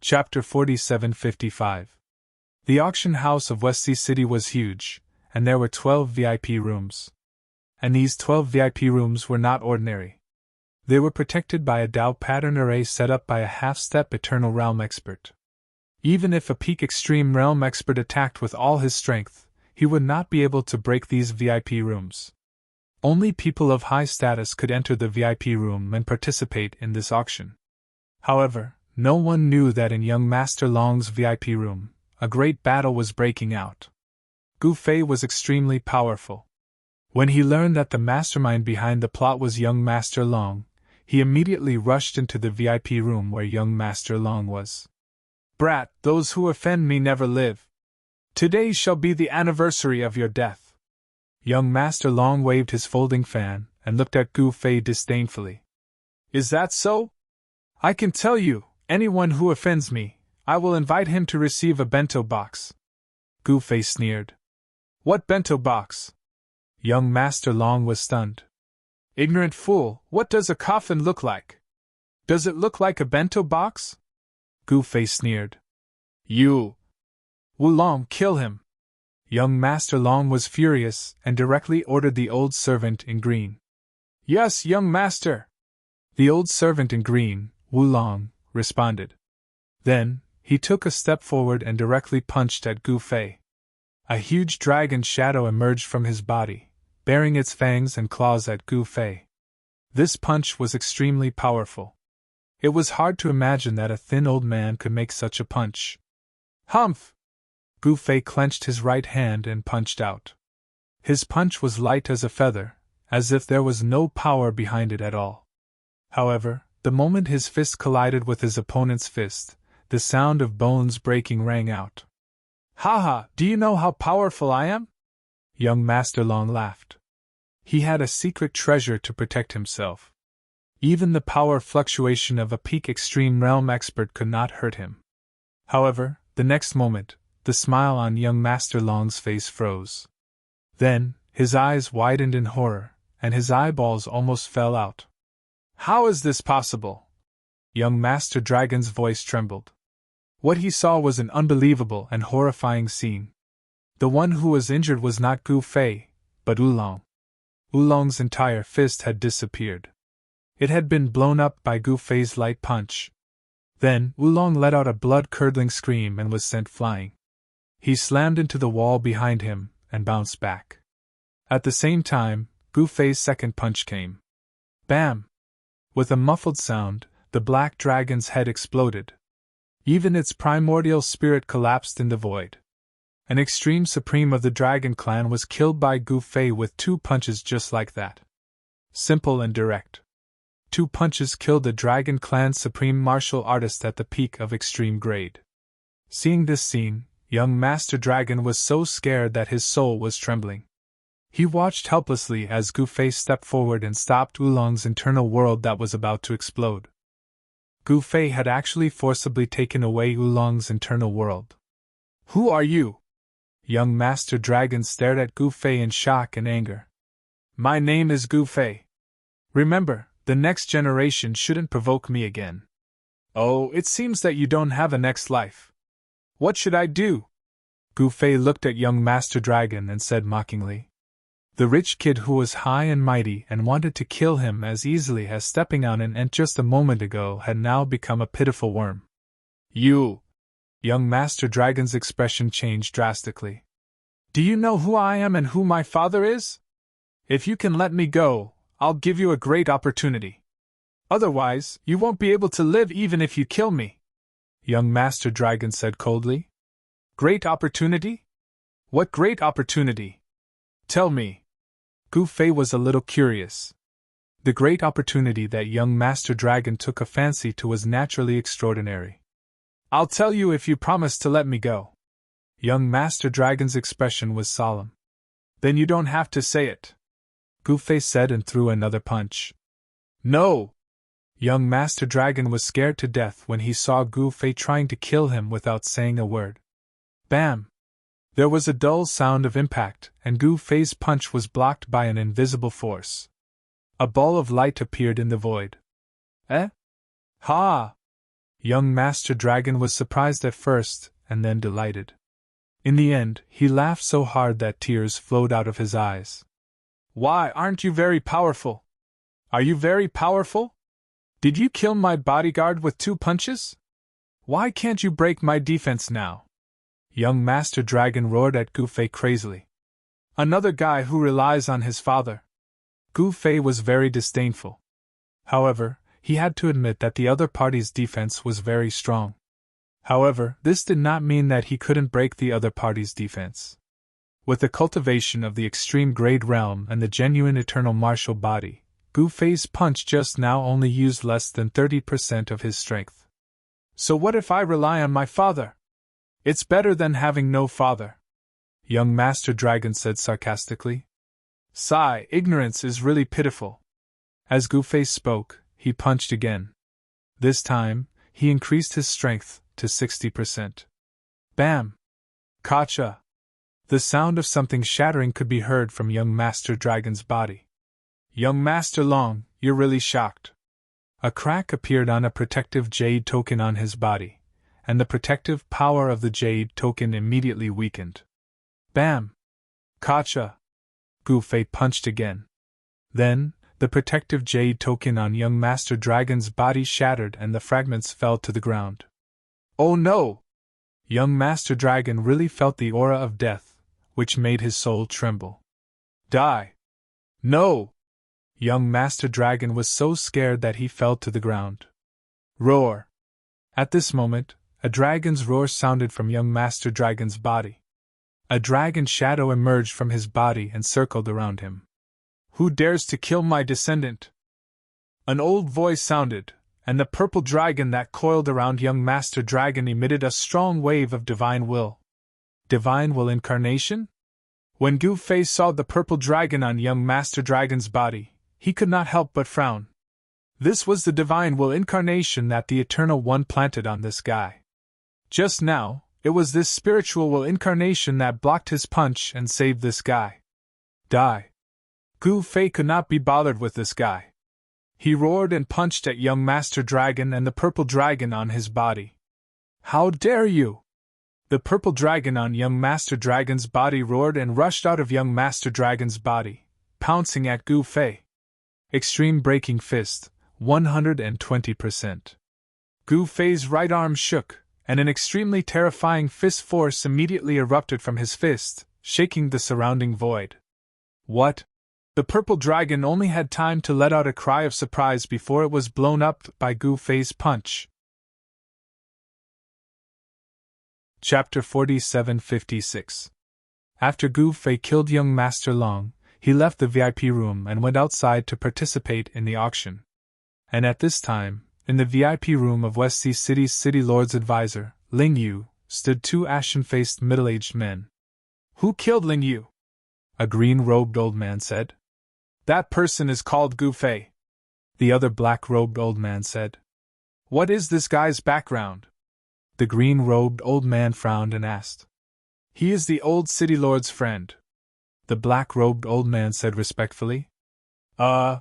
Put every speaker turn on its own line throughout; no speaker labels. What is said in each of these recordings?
Chapter 4755. The auction house of Westsea City was huge, and there were 12 VIP rooms. And these 12 VIP rooms were not ordinary. They were protected by a Tao pattern array set up by a half-step Eternal Realm expert. Even if a peak Extreme Realm expert attacked with all his strength, he would not be able to break these VIP rooms. Only people of high status could enter the VIP room and participate in this auction. However, no one knew that in young Master Long's VIP room, a great battle was breaking out. Gu Fei was extremely powerful. When he learned that the mastermind behind the plot was young Master Long, he immediately rushed into the VIP room where young Master Long was. "Brat, those who offend me never live. Today shall be the anniversary of your death." Young Master Long waved his folding fan and looked at Gu Fei disdainfully. "Is that so? I can tell you, anyone who offends me, I will invite him to receive a bento box." Gu Fei sneered. "What bento box?" Young Master Long was stunned. "Ignorant fool, what does a coffin look like? Does it look like a bento box?" Gu Fei sneered. "You! Wulong, kill him!" Young Master Long was furious and directly ordered the old servant in green. "Yes, young master!" The old servant in green, Wulong, responded. Then, he took a step forward and directly punched at Gu Fei. A huge dragon shadow emerged from his body, baring its fangs and claws at Gu Fei. This punch was extremely powerful. It was hard to imagine that a thin old man could make such a punch. "Humph!" Gu Fei clenched his right hand and punched out. His punch was light as a feather, as if there was no power behind it at all. However, the moment his fist collided with his opponent's fist, the sound of bones breaking rang out. "Ha! Do you know how powerful I am?" Young Master Long laughed. He had a secret treasure to protect himself. Even the power fluctuation of a peak Extreme Realm expert could not hurt him. However, the next moment, the smile on young Master Long's face froze. Then, his eyes widened in horror, and his eyeballs almost fell out. "How is this possible?" Young Master Dragon's voice trembled. What he saw was an unbelievable and horrifying scene. The one who was injured was not Gu Fei, but Wulong. Wulong's entire fist had disappeared. It had been blown up by Gu Fei's light punch. Then, Wulong let out a blood-curdling scream and was sent flying. He slammed into the wall behind him and bounced back. At the same time, Gu Fei's second punch came. Bam! With a muffled sound, the black dragon's head exploded. Even its primordial spirit collapsed in the void. An extreme supreme of the dragon clan was killed by Gu Fei with 2 punches just like that. Simple and direct. 2 punches killed the dragon clan's supreme martial artist at the peak of extreme grade. Seeing this scene, young Master Dragon was so scared that his soul was trembling. He watched helplessly as Gu Fei stepped forward and stopped Wulong's internal world that was about to explode. Gu Fei had actually forcibly taken away Wulong's internal world. "Who are you?" Young Master Dragon stared at Gu Fei in shock and anger. "My name is Gu Fei. Remember, the next generation shouldn't provoke me again." "Oh, it seems that you don't have a next life. What should I do?" Gu Fei looked at young Master Dragon and said mockingly. The rich kid who was high and mighty and wanted to kill him as easily as stepping on an ant just a moment ago had now become a pitiful worm. "You!" Young Master Dragon's expression changed drastically. "Do you know who I am and who my father is? If you can let me go, I'll give you a great opportunity. Otherwise, you won't be able to live even if you kill me," young Master Dragon said coldly. "Great opportunity? What great opportunity? Tell me." Gu Fei was a little curious. The great opportunity that young Master Dragon took a fancy to was naturally extraordinary. "I'll tell you if you promise to let me go." Young Master Dragon's expression was solemn. "Then you don't have to say it," Gu Fei said and threw another punch. "No!" Young Master Dragon was scared to death when he saw Gu Fei trying to kill him without saying a word. Bam! There was a dull sound of impact, and Gu Fei's punch was blocked by an invisible force. A ball of light appeared in the void. "Eh? Ha!" Young Master Dragon was surprised at first, and then delighted. In the end, he laughed so hard that tears flowed out of his eyes. Why, aren't you very powerful? Are you very powerful? Did you kill my bodyguard with 2 punches? Why can't you break my defense now? Young Master Dragon roared at Gu Fei crazily. Another guy who relies on his father. Gu Fei was very disdainful. However, he had to admit that the other party's defense was very strong. However, this did not mean that he couldn't break the other party's defense. With the cultivation of the extreme grade realm and the genuine eternal martial body, Gu Fei's punch just now only used less than 30% of his strength. So what if I rely on my father? It's better than having no father, young Master Dragon said sarcastically. Sigh, ignorance is really pitiful. As Gu Fei spoke, he punched again. This time, he increased his strength to 60%. Bam! Kacha! The sound of something shattering could be heard from young Master Dragon's body. Young Master Long, you're really shocked. A crack appeared on a protective jade token on his body, and the protective power of the jade token immediately weakened. Bam! Kacha! Gu Fei punched again. Then, the protective jade token on young Master Dragon's body shattered and the fragments fell to the ground. Oh no! Young Master Dragon really felt the aura of death, which made his soul tremble. Die! No! Young Master Dragon was so scared that he fell to the ground. Roar! At this moment, a dragon's roar sounded from young Master Dragon's body. A dragon shadow emerged from his body and circled around him. Who dares to kill my descendant? An old voice sounded, and the purple dragon that coiled around young Master Dragon emitted a strong wave of divine will. Divine will incarnation? When Gu Fei saw the purple dragon on young Master Dragon's body, he could not help but frown. This was the divine will incarnation that the Eternal One planted on this guy. Just now, it was this spiritual will incarnation that blocked his punch and saved this guy. Die. Gu Fei could not be bothered with this guy. He roared and punched at young Master Dragon and the purple dragon on his body. How dare you! The purple dragon on young Master Dragon's body roared and rushed out of young Master Dragon's body, pouncing at Gu Fei. Extreme Breaking Fist, 120%. Gu Fei's right arm shook, and an extremely terrifying fist force immediately erupted from his fist, shaking the surrounding void. What? The purple dragon only had time to let out a cry of surprise before it was blown up by Gu Fei's punch. Chapter 4756. After Gu Fei killed young Master Long, he left the VIP room and went outside to participate in the auction. And at this time, in the VIP room of West Sea City's City Lord's advisor, Ling Yu, stood 2 ashen-faced middle-aged men. Who killed Ling Yu? A green-robed old man said. That person is called Gu Fei. The other black-robed old man said. What is this guy's background? The green-robed old man frowned and asked. He is the old city lord's friend. The black-robed old man said respectfully. The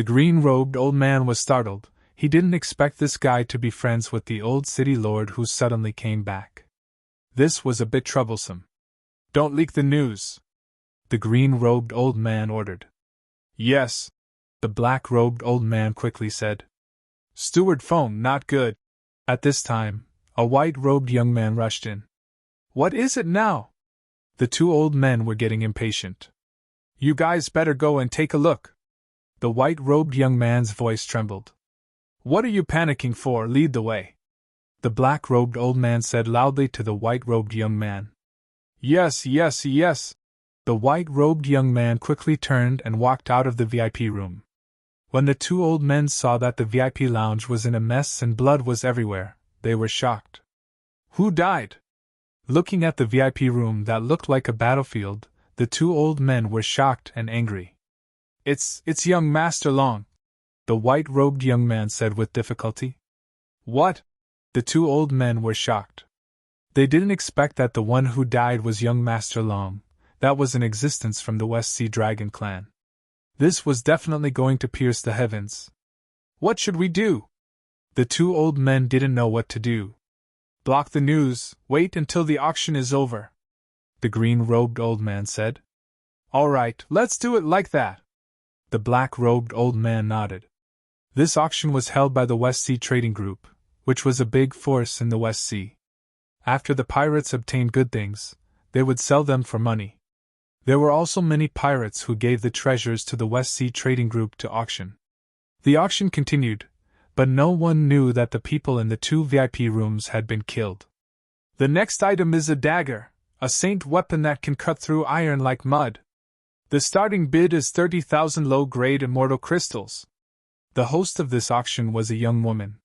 green-robed old man was startled. He didn't expect this guy to be friends with the old city lord who suddenly came back. This was a bit troublesome. Don't leak the news, the green-robed old man ordered. Yes, the black-robed old man quickly said. Steward phone not good. At this time, a white-robed young man rushed in. What is it now? The 2 old men were getting impatient. You guys better go and take a look. The white-robed young man's voice trembled. What are you panicking for? Lead the way. The black-robed old man said loudly to the white-robed young man. Yes, yes, yes. The white-robed young man quickly turned and walked out of the VIP room. When the 2 old men saw that the VIP lounge was in a mess and blood was everywhere, they were shocked. Who died? Looking at the VIP room that looked like a battlefield, the 2 old men were shocked and angry. It's young Master Long, the white-robed young man said with difficulty. What? The 2 old men were shocked. They didn't expect that the one who died was young Master Long, that was in existence from the West Sea Dragon clan. This was definitely going to pierce the heavens. What should we do? The two old men didn't know what to do. Block the news, wait until the auction is over, the green-robed old man said. All right, let's do it like that. The black-robed old man nodded. This auction was held by the West Sea Trading Group, which was a big force in the West Sea. After the pirates obtained good things, they would sell them for money. There were also many pirates who gave the treasures to the West Sea Trading Group to auction. The auction continued, but no one knew that the people in the 2 VIP rooms had been killed. The next item is a dagger, a saint weapon that can cut through iron like mud. The starting bid is 30,000 low-grade immortal crystals. The host of this auction was a young woman.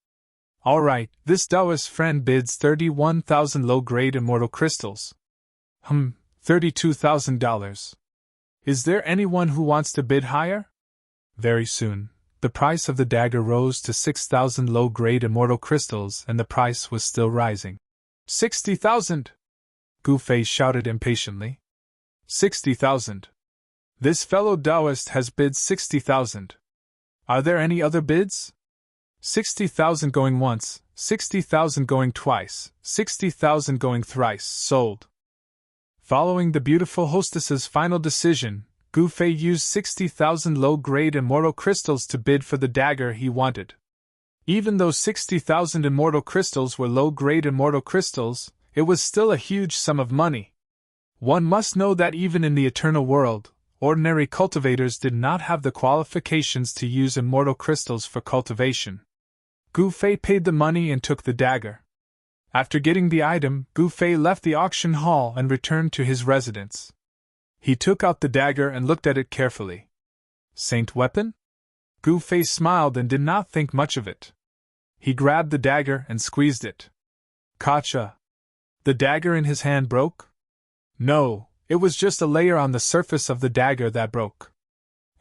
All right, this Taoist friend bids 31,000 low-grade immortal crystals. $32,000. Is there anyone who wants to bid higher? Very soon, the price of the dagger rose to 6,000 low-grade immortal crystals, and the price was still rising. 60,000! Gu Fei shouted impatiently. 60,000. This fellow Taoist has bid 60,000. Are there any other bids? 60,000 going once, 60,000 going twice, 60,000 going thrice, sold. Following the beautiful hostess's final decision, Gu Fei used 60,000 low-grade immortal crystals to bid for the dagger he wanted. Even though 60,000 immortal crystals were low-grade immortal crystals, it was still a huge sum of money. One must know that even in the eternal world, ordinary cultivators did not have the qualifications to use immortal crystals for cultivation. Gu Fei paid the money and took the dagger. After getting the item, Gu Fei left the auction hall and returned to his residence. He took out the dagger and looked at it carefully. Saint weapon? Gu Fei smiled and did not think much of it. He grabbed the dagger and squeezed it. Gotcha! The dagger in his hand broke? No, it was just a layer on the surface of the dagger that broke.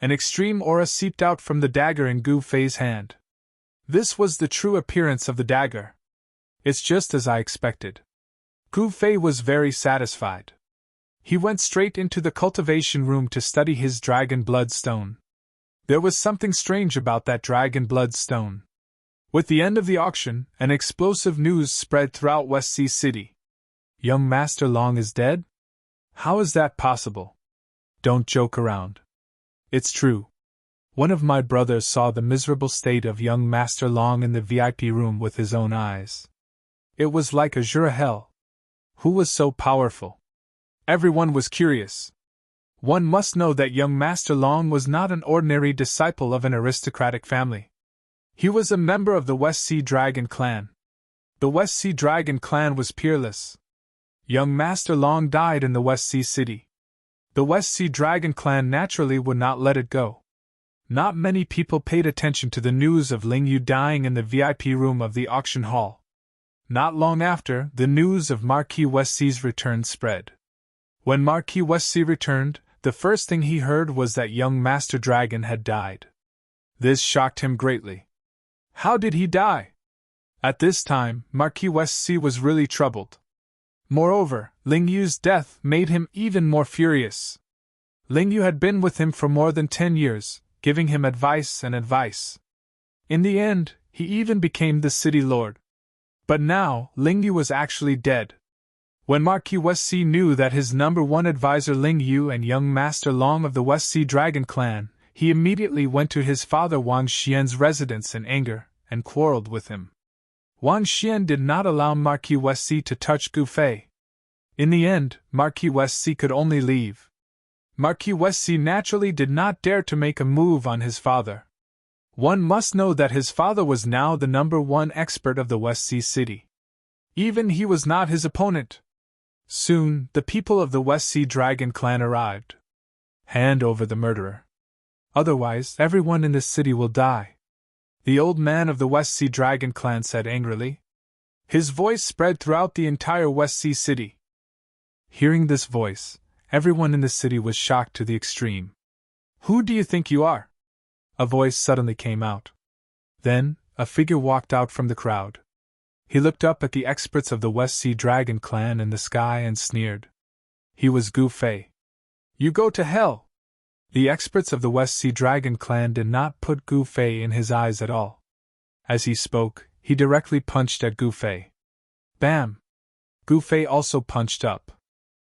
An extreme aura seeped out from the dagger in Gu Fei's hand. This was the true appearance of the dagger. It's just as I expected. Gu Fei was very satisfied. He went straight into the cultivation room to study his dragon blood stone. There was something strange about that dragon blood stone. With the end of the auction, an explosive news spread throughout West Sea City. Young Master Long is dead? How is that possible? Don't joke around. It's true. One of my brothers saw the miserable state of young Master Long in the VIP room with his own eyes. It was like azure hell. Who was so powerful? Everyone was curious. One must know that young Master Long was not an ordinary disciple of an aristocratic family. He was a member of the West Sea Dragon clan. The West Sea Dragon clan was peerless. Young Master Long died in the West Sea City. The West Sea Dragon clan naturally would not let it go. Not many people paid attention to the news of Ling Yu dying in the VIP room of the auction hall. Not long after, the news of Marquis West Sea's return spread. When Marquis West Sea returned, the first thing he heard was that young Master Dragon had died. This shocked him greatly. How did he die? At this time, Marquis West Sea was really troubled. Moreover, Ling Yu's death made him even more furious. Ling Yu had been with him for more than 10 years, giving him advice and advice. In the end, he even became the city lord. But now, Ling Yu was actually dead. When Marquis West Sea knew that his #1 advisor Ling Yu and young Master Long of the West Sea Dragon clan, he immediately went to his father Wang Xian's residence in anger, and quarreled with him. Wang Xian did not allow Marquis West Sea to touch Gu Fei. In the end, Marquis West Sea could only leave. Marquis West Sea naturally did not dare to make a move on his father. One must know that his father was now the #1 expert of the West Sea City. Even he was not his opponent. Soon, the people of the West Sea Dragon clan arrived. Hand over the murderer. Otherwise, everyone in this city will die, the old man of the West Sea Dragon clan said angrily. His voice spread throughout the entire West Sea City. Hearing this voice, everyone in the city was shocked to the extreme. Who do you think you are? A voice suddenly came out. Then, a figure walked out from the crowd. He looked up at the experts of the West Sea Dragon clan in the sky and sneered. He was Gu Fei. You go to hell! The experts of the West Sea Dragon clan did not put Gu Fei in his eyes at all. As he spoke, he directly punched at Gu Fei. Bam! Gu Fei also punched up.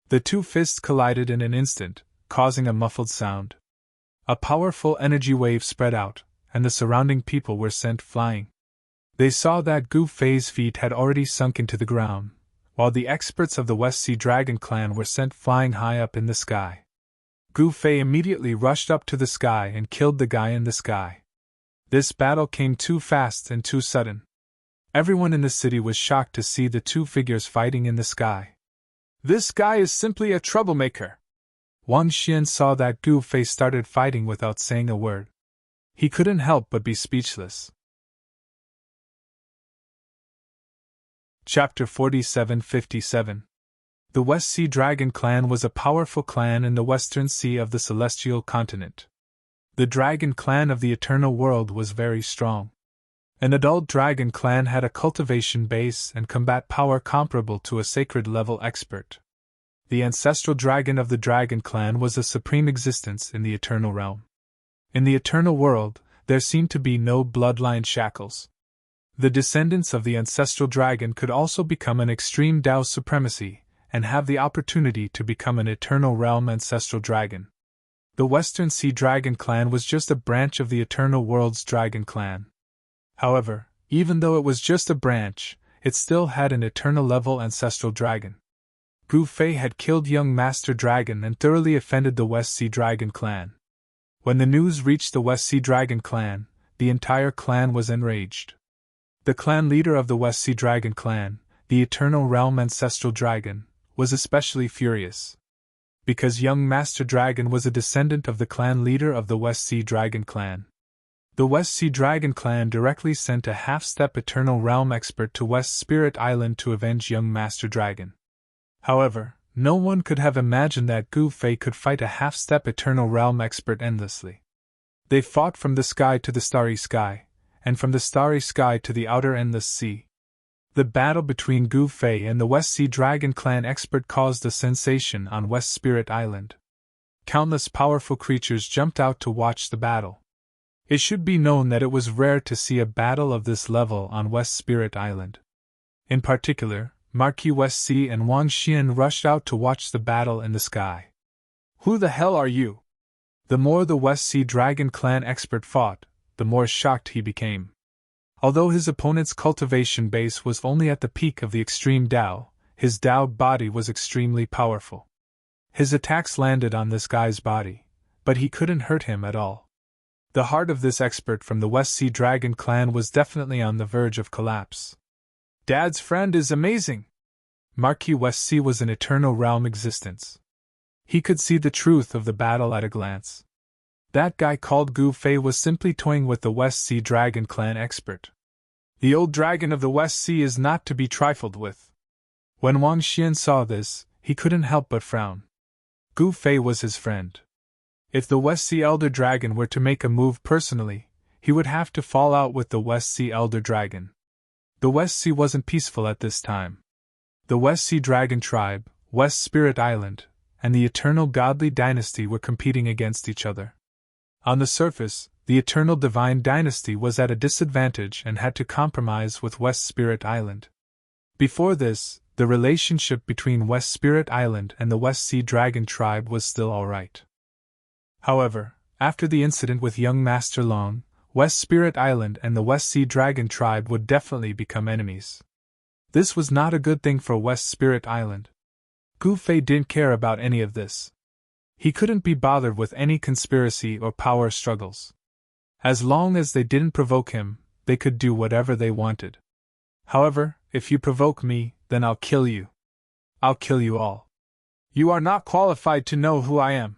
The two fists collided in an instant, causing a muffled sound. A powerful energy wave spread out, and the surrounding people were sent flying. They saw that Gu Fei's feet had already sunk into the ground, while the experts of the West Sea Dragon clan were sent flying high up in the sky. Gu Fei immediately rushed up to the sky and killed the guy in the sky. This battle came too fast and too sudden. Everyone in the city was shocked to see the two figures fighting in the sky. This guy is simply a troublemaker. Wang Xian saw that Gu Fei started fighting without saying a word. He couldn't help but be speechless. Chapter 4757. The West Sea Dragon clan was a powerful clan in the western sea of the celestial continent. The Dragon clan of the Eternal World was very strong. An adult Dragon clan had a cultivation base and combat power comparable to a sacred level expert. The ancestral dragon of the Dragon clan was a supreme existence in the Eternal Realm. In the Eternal World, there seemed to be no bloodline shackles. The descendants of the ancestral dragon could also become an extreme Tao supremacy, and have the opportunity to become an Eternal Realm ancestral dragon. The Western Sea Dragon clan was just a branch of the Eternal World's Dragon clan. However, even though it was just a branch, it still had an eternal level ancestral dragon. Gu Fei had killed young Master Dragon and thoroughly offended the West Sea Dragon clan. When the news reached the West Sea Dragon clan, the entire clan was enraged. The clan leader of the West Sea Dragon clan, the Eternal Realm ancestral dragon, was especially furious. Because young Master Dragon was a descendant of the clan leader of the West Sea Dragon clan. The West Sea Dragon clan directly sent a half-step Eternal Realm expert to West Spirit Island to avenge young Master Dragon. However, no one could have imagined that Gu Fei could fight a half-step Eternal Realm expert endlessly. They fought from the sky to the starry sky, and from the starry sky to the outer endless sea. The battle between Gu Fei and the West Sea Dragon clan expert caused a sensation on West Spirit Island. Countless powerful creatures jumped out to watch the battle. It should be known that it was rare to see a battle of this level on West Spirit Island. In particular, Marquis West Sea and Wang Xian rushed out to watch the battle in the sky. Who the hell are you? The more the West Sea Dragon clan expert fought, the more shocked he became. Although his opponent's cultivation base was only at the peak of the extreme Tao, his Tao body was extremely powerful. His attacks landed on this guy's body, but he couldn't hurt him at all. The heart of this expert from the West Sea Dragon clan was definitely on the verge of collapse. Dad's friend is amazing! Marquis West Sea was an Eternal Realm existence. He could see the truth of the battle at a glance. That guy called Gu Fei was simply toying with the West Sea Dragon clan expert. The old dragon of the West Sea is not to be trifled with. When Wang Xian saw this, he couldn't help but frown. Gu Fei was his friend. If the West Sea Elder Dragon were to make a move personally, he would have to fall out with the West Sea Elder Dragon. The West Sea wasn't peaceful at this time. The West Sea Dragon tribe, West Spirit Island, and the Eternal Godly Dynasty were competing against each other. On the surface, the Eternal Divine Dynasty was at a disadvantage and had to compromise with West Spirit Island. Before this, the relationship between West Spirit Island and the West Sea Dragon tribe was still alright. However, after the incident with young Master Long, West Spirit Island and the West Sea Dragon tribe would definitely become enemies. This was not a good thing for West Spirit Island. Gu Fei didn't care about any of this. He couldn't be bothered with any conspiracy or power struggles. As long as they didn't provoke him, they could do whatever they wanted. However, if you provoke me, then I'll kill you. I'll kill you all. You are not qualified to know who I am.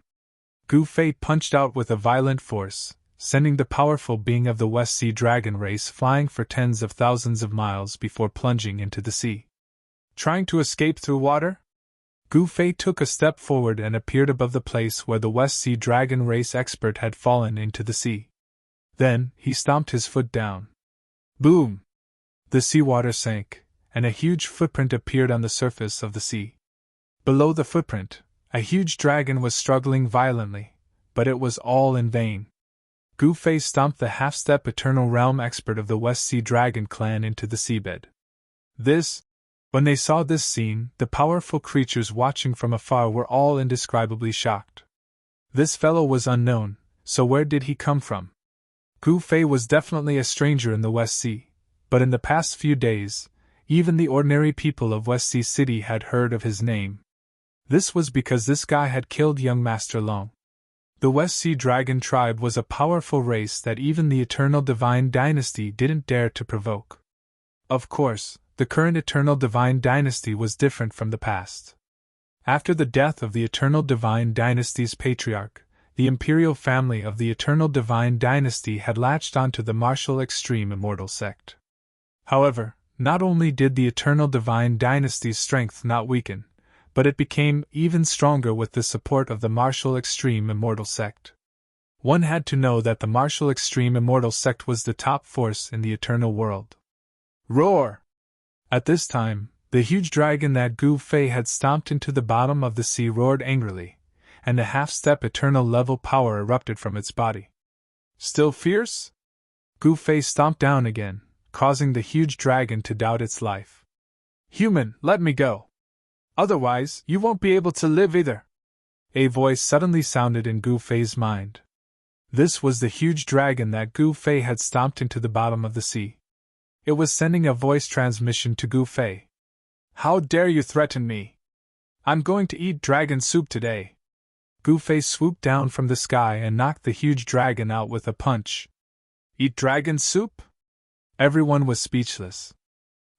Gu Fei punched out with a violent force, sending the powerful being of the West Sea Dragon race flying for tens of thousands of miles before plunging into the sea. Trying to escape through water? Gu Fei took a step forward and appeared above the place where the West Sea Dragon race expert had fallen into the sea. Then, he stomped his foot down. Boom! The seawater sank, and a huge footprint appeared on the surface of the sea. Below the footprint, a huge dragon was struggling violently, but it was all in vain. Gu Fei stomped the half-step Eternal Realm expert of the West Sea Dragon clan into the seabed. When they saw this scene, the powerful creatures watching from afar were all indescribably shocked. This fellow was unknown, so where did he come from? Gu Fei was definitely a stranger in the West Sea, but in the past few days, even the ordinary people of West Sea City had heard of his name. This was because this guy had killed young Master Long. The West Sea Dragon tribe was a powerful race that even the Eternal Divine Dynasty didn't dare to provoke. Of course, the current Eternal Divine Dynasty was different from the past. After the death of the Eternal Divine Dynasty's patriarch, the imperial family of the Eternal Divine Dynasty had latched onto the martial extreme immortal sect. However, not only did the Eternal Divine Dynasty's strength not weaken, but it became even stronger with the support of the martial extreme immortal sect. One had to know that the martial extreme immortal sect was the top force in the eternal world. Roar! At this time, the huge dragon that Gu Fei had stomped into the bottom of the sea roared angrily, and a half-step eternal level power erupted from its body. Still fierce? Gu Fei stomped down again, causing the huge dragon to doubt its life. Human, let me go. Otherwise, you won't be able to live either. A voice suddenly sounded in Gu Fei's mind. This was the huge dragon that Gu Fei had stomped into the bottom of the sea. It was sending a voice transmission to Gu Fei. How dare you threaten me? I'm going to eat dragon soup today. Gu Fei swooped down from the sky and knocked the huge dragon out with a punch. Eat dragon soup? Everyone was speechless.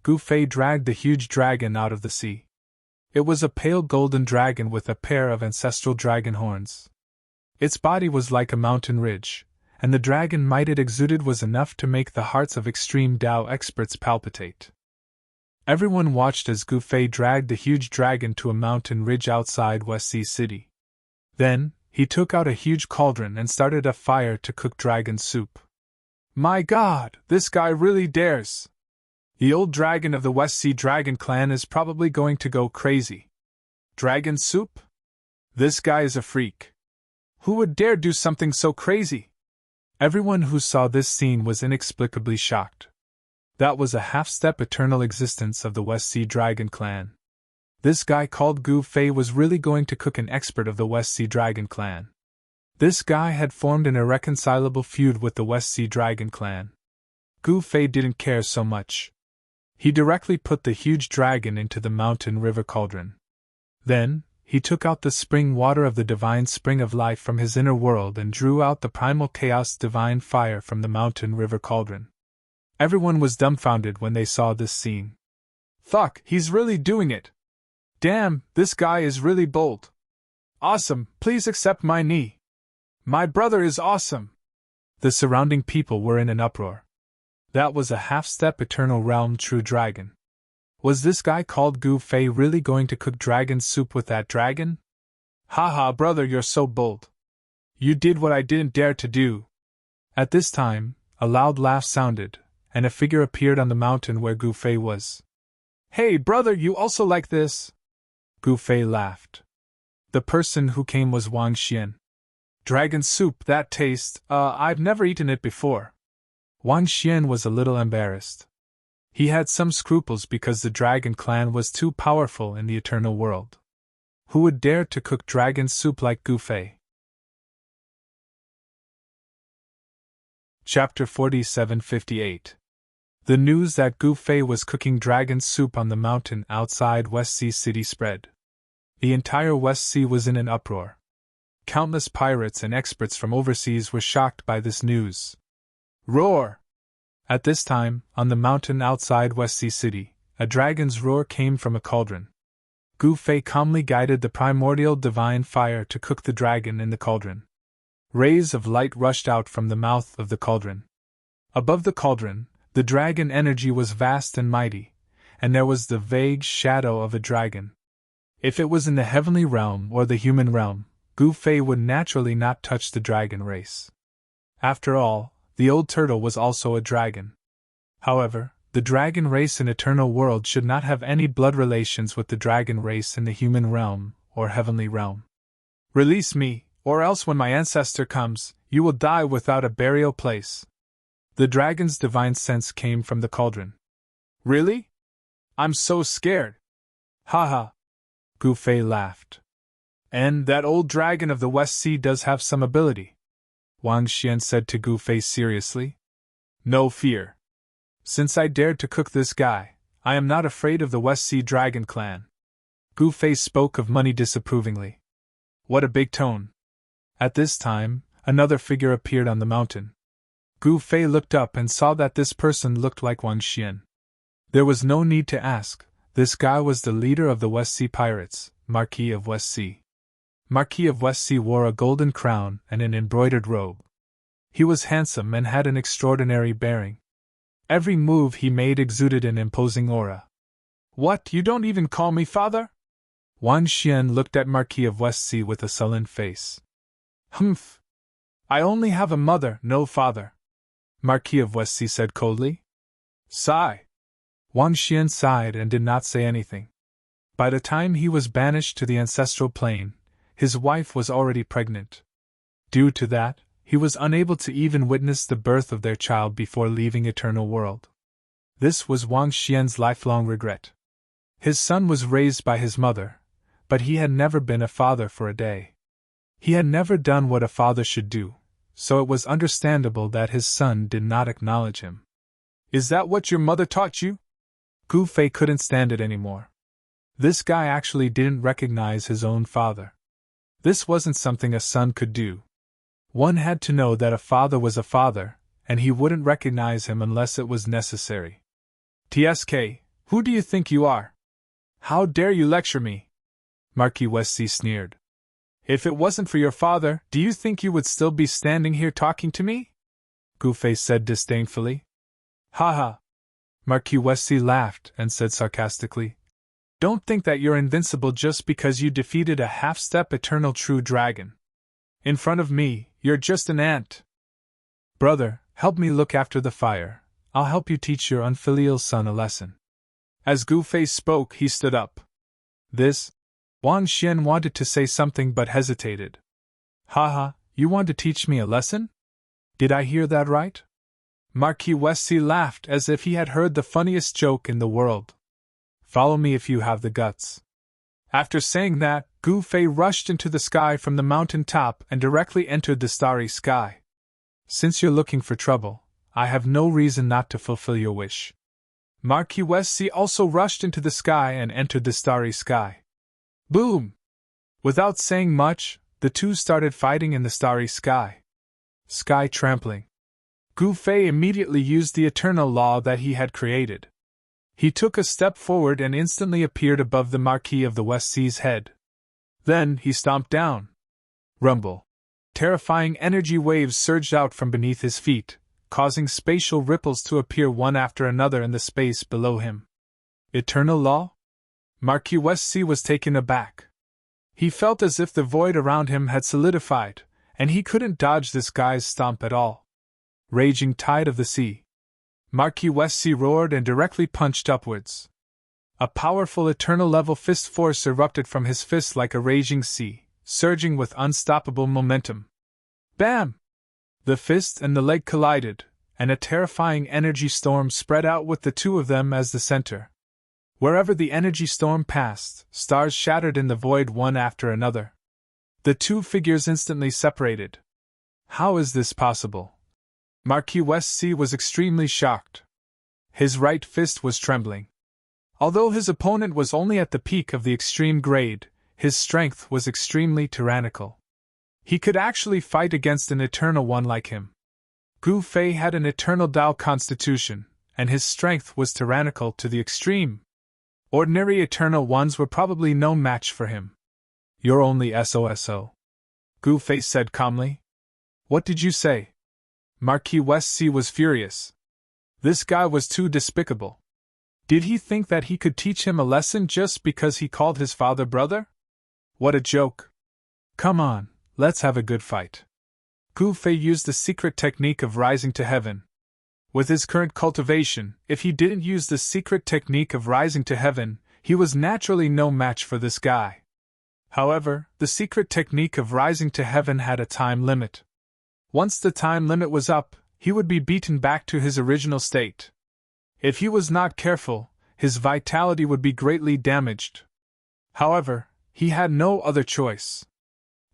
Gu Fei dragged the huge dragon out of the sea. It was a pale golden dragon with a pair of ancestral dragon horns. Its body was like a mountain ridge, and the dragon might it exuded was enough to make the hearts of extreme Dao experts palpitate. Everyone watched as Gu Fei dragged the huge dragon to a mountain ridge outside West Sea City. Then, he took out a huge cauldron and started a fire to cook dragon soup. My God, this guy really dares! The old dragon of the West Sea Dragon clan is probably going to go crazy. Dragon soup? This guy is a freak. Who would dare do something so crazy? Everyone who saw this scene was inexplicably shocked. That was a half-step eternal existence of the West Sea Dragon clan. This guy called Gu Fei was really going to cook an expert of the West Sea Dragon clan. This guy had formed an irreconcilable feud with the West Sea Dragon clan. Gu Fei didn't care so much. He directly put the huge dragon into the mountain river cauldron. Then, he took out the spring water of the divine spring of life from his inner world and drew out the primal chaos divine fire from the mountain river cauldron. Everyone was dumbfounded when they saw this scene. Fuck, he's really doing it! Damn, this guy is really bold. Awesome, please accept my knee. My brother is awesome! The surrounding people were in an uproar. That was a half-step eternal realm true dragon. Was this guy called Gu Fei really going to cook dragon soup with that dragon? Haha, brother, you're so bold. You did what I didn't dare to do. At this time, a loud laugh sounded, and a figure appeared on the mountain where Gu Fei was. Hey, brother, you also like this? Gu Fei laughed. The person who came was Wang Xian. Dragon soup, that taste, I've never eaten it before. Wang Xian was a little embarrassed. He had some scruples because the dragon clan was too powerful in the eternal world. Who would dare to cook dragon soup like Gu Fei? Chapter 4758. The news that Gu Fei was cooking dragon soup on the mountain outside West Sea City spread. The entire West Sea was in an uproar. Countless pirates and experts from overseas were shocked by this news. Roar! At this time, on the mountain outside West Sea City, a dragon's roar came from a cauldron. Gu Fei calmly guided the primordial divine fire to cook the dragon in the cauldron. Rays of light rushed out from the mouth of the cauldron. Above the cauldron, the dragon energy was vast and mighty, and there was the vague shadow of a dragon. If it was in the heavenly realm or the human realm, Gu Fei would naturally not touch the dragon race. After all, the old turtle was also a dragon. However, the dragon race in eternal world should not have any blood relations with the dragon race in the human realm or heavenly realm. Release me, or else when my ancestor comes, you will die without a burial place. The dragon's divine sense came from the cauldron. Really? I'm so scared. Haha. Gu Fei laughed. And that old dragon of the West Sea does have some ability, Wang Xian said to Gu Fei seriously. No fear. Since I dared to cook this guy, I am not afraid of the West Sea Dragon clan. Gu Fei spoke of money disapprovingly. What a big tone. At this time, another figure appeared on the mountain. Gu Fei looked up and saw that this person looked like Wang Xian. There was no need to ask, this guy was the leader of the West Sea Pirates, Marquis of West Sea. Marquis of West Sea wore a golden crown and an embroidered robe. He was handsome and had an extraordinary bearing. Every move he made exuded an imposing aura. What, you don't even call me father? Wang Xian looked at Marquis of West Sea with a sullen face. Humph! I only have a mother, no father, Marquis of West Sea said coldly. Sigh. Wang Xian sighed and did not say anything. By the time he was banished to the ancestral plane, his wife was already pregnant. Due to that, he was unable to even witness the birth of their child before leaving Eternal World. This was Wang Xian's lifelong regret. His son was raised by his mother, but he had never been a father for a day. He had never done what a father should do, so it was understandable that his son did not acknowledge him. Is that what your mother taught you? Gu Fei couldn't stand it anymore. This guy actually didn't recognize his own father. This wasn't something a son could do. One had to know that a father was a father, and he wouldn't recognize him unless it was necessary. TSK, who do you think you are? How dare you lecture me? Marquis West Sea sneered. If it wasn't for your father, do you think you would still be standing here talking to me? Gu Fei said disdainfully. Haha. Marquis West Sea laughed and said sarcastically, Don't think that you're invincible just because you defeated a half-step eternal true dragon. In front of me, you're just an ant. Brother, help me look after the fire. I'll help you teach your unfilial son a lesson. As Gu Fei spoke, he stood up. Wang Xian wanted to say something but hesitated. Haha, you want to teach me a lesson? Did I hear that right? Marquis West Sea laughed as if he had heard the funniest joke in the world. Follow me if you have the guts. After saying that, Gu Fei rushed into the sky from the mountain top and directly entered the starry sky. Since you're looking for trouble, I have no reason not to fulfill your wish. Marquis West Sea also rushed into the sky and entered the starry sky. Boom! Without saying much, the two started fighting in the starry sky. Sky trampling. Gu Fei immediately used the eternal law that he had created. He took a step forward and instantly appeared above the Marquis of the West Sea's head. Then he stomped down. Rumble. Terrifying energy waves surged out from beneath his feet, causing spatial ripples to appear one after another in the space below him. Eternal law? Marquis West Sea was taken aback. He felt as if the void around him had solidified, and he couldn't dodge this guy's stomp at all. Raging tide of the sea. Marquis West Sea roared and directly punched upwards. A powerful eternal-level fist force erupted from his fist like a raging sea, surging with unstoppable momentum. Bam! The fist and the leg collided, and a terrifying energy storm spread out with the two of them as the center. Wherever the energy storm passed, stars shattered in the void one after another. The two figures instantly separated. How is this possible? Marquis West Sea was extremely shocked. His right fist was trembling. Although his opponent was only at the peak of the extreme grade, his strength was extremely tyrannical. He could actually fight against an eternal one like him. Gu Fei had an eternal Tao constitution, and his strength was tyrannical to the extreme. Ordinary eternal ones were probably no match for him. You're only SOSO. Gu Fei said calmly. What did you say? Marquis West Sea was furious. This guy was too despicable. Did he think that he could teach him a lesson just because he called his father brother? What a joke. Come on, let's have a good fight. Gu Fei used the secret technique of rising to heaven. With his current cultivation, if he didn't use the secret technique of rising to heaven, he was naturally no match for this guy. However, the secret technique of rising to heaven had a time limit. Once the time limit was up, he would be beaten back to his original state. If he was not careful, his vitality would be greatly damaged. However, he had no other choice.